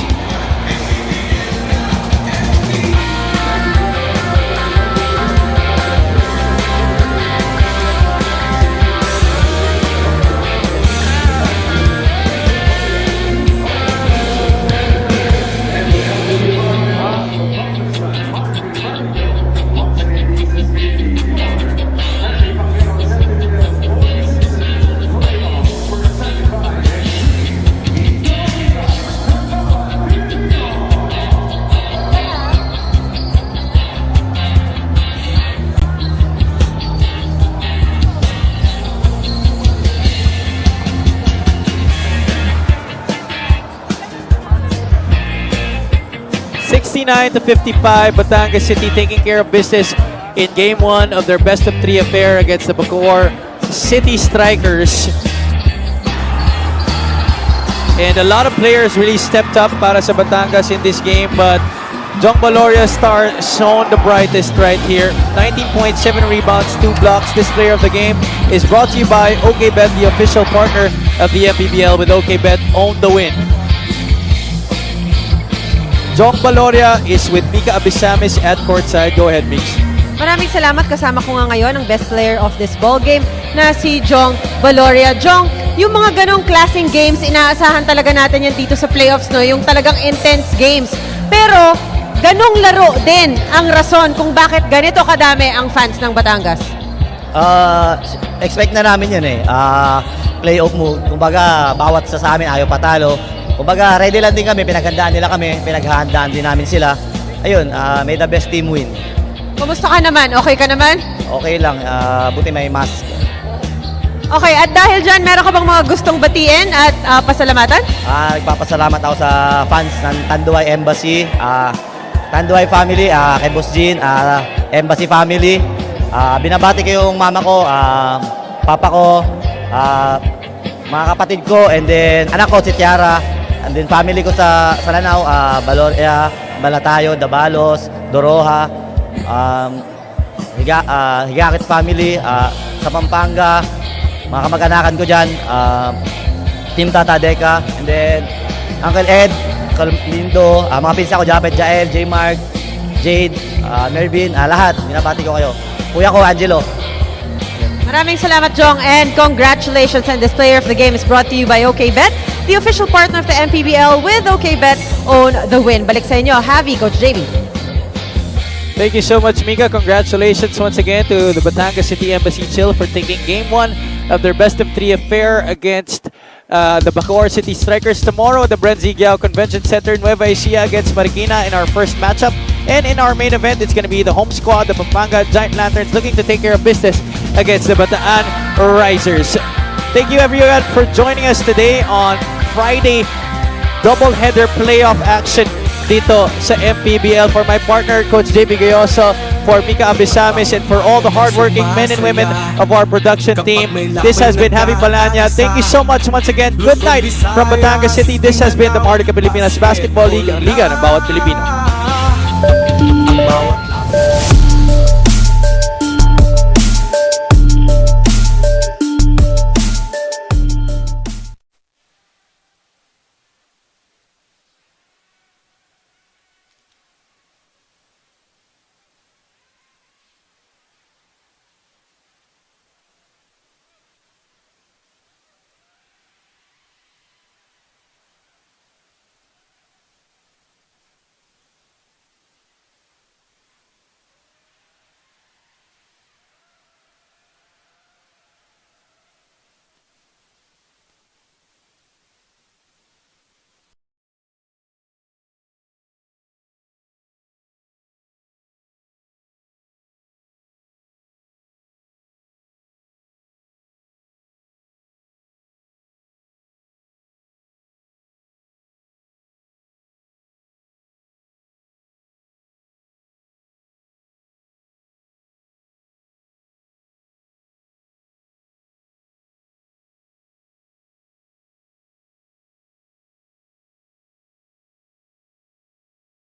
69-55, Batangas City taking care of business in game 1 of their best of 3 affair against the Bacoor City Strikers. And a lot of players really stepped up para sa Batangas in this game, but Jong Baloria shone the brightest right here. 19.7 rebounds, 2 blocks. This player of the game is brought to you by OKBet, the official partner of the Mpbl. With OKBet, own the win. Jong Baloria is with Mika Abisamis at courtside. Go ahead, Mix. Maraming salamat. Kasama ko nga ngayon ang best player of this ball game na si Jong Baloria. Jong, yung mga ganong klaseng games, inaasahan talaga natin yan dito sa playoffs, no? Yung talagang intense games. Pero, ganong laro din ang rason kung bakit ganito kadami ang fans ng Batangas. Expect na namin yun eh. Playoff move. Kumbaga, bawat sa amin ayaw patalo. Kumbaga, ready lang din kami. Pinaghandaan nila kami. Pinaghandaan din namin sila. Ayun, may the best team win. Kumusta ka naman? Okay ka naman? Okay lang. Buti may mask. Okay, at dahil dyan, meron ka bang mga gustong batiin at pasalamatan? Nagpapasalamat ako sa fans ng Tanduay Embassy. Tanduay family, kay Boss Jean, Embassy family. Binabati ko yung mama ko, papa ko, mga kapatid ko, and then anak ko si Tiara, and then family ko sa Lanao, Baloria, Balatayo, Dabalos, Doroha, Higakit family, sa Pampanga, mga kamag-anakan ko dyan, Team Tata Deca, and then Uncle Ed, Lindo, mga pinsa ko, Japet, Jael, J. Mark, Jade, Mervin, lahat, binabati ko kayo. Kuya ko, Angelo. Maraming salamat, Jong, and congratulations. And this player of the game is brought to you by OKBet, the official partner of the Mpbl. With OKBet, own the win. Balik sa inyo, Javi, Coach JB. Thank you so much, Mika. Congratulations once again to the Batangas City Embassy Chill for taking game 1 of their best of 3 affair against the Bacoor City Strikers. Tomorrow, the Brenzigiao Convention Center, Nueva Ecija against Marikina in our first matchup. And in our main event, it's going to be the home squad, the Pampanga Giant Lanterns, looking to take care of business against the Bataan Risers. Thank you, everyone, for joining us today on Friday doubleheader playoff action dito sa Mpbl. For my partner, Coach JB Gayoso, for Mika Abisamis, and for all the hardworking men and women of our production team, this has been Javi Palanya. Thank you so much once again. Good night from Batangas City. This has been the Maharlika Pilipinas Basketball League, ang liga ng bawat Pilipino.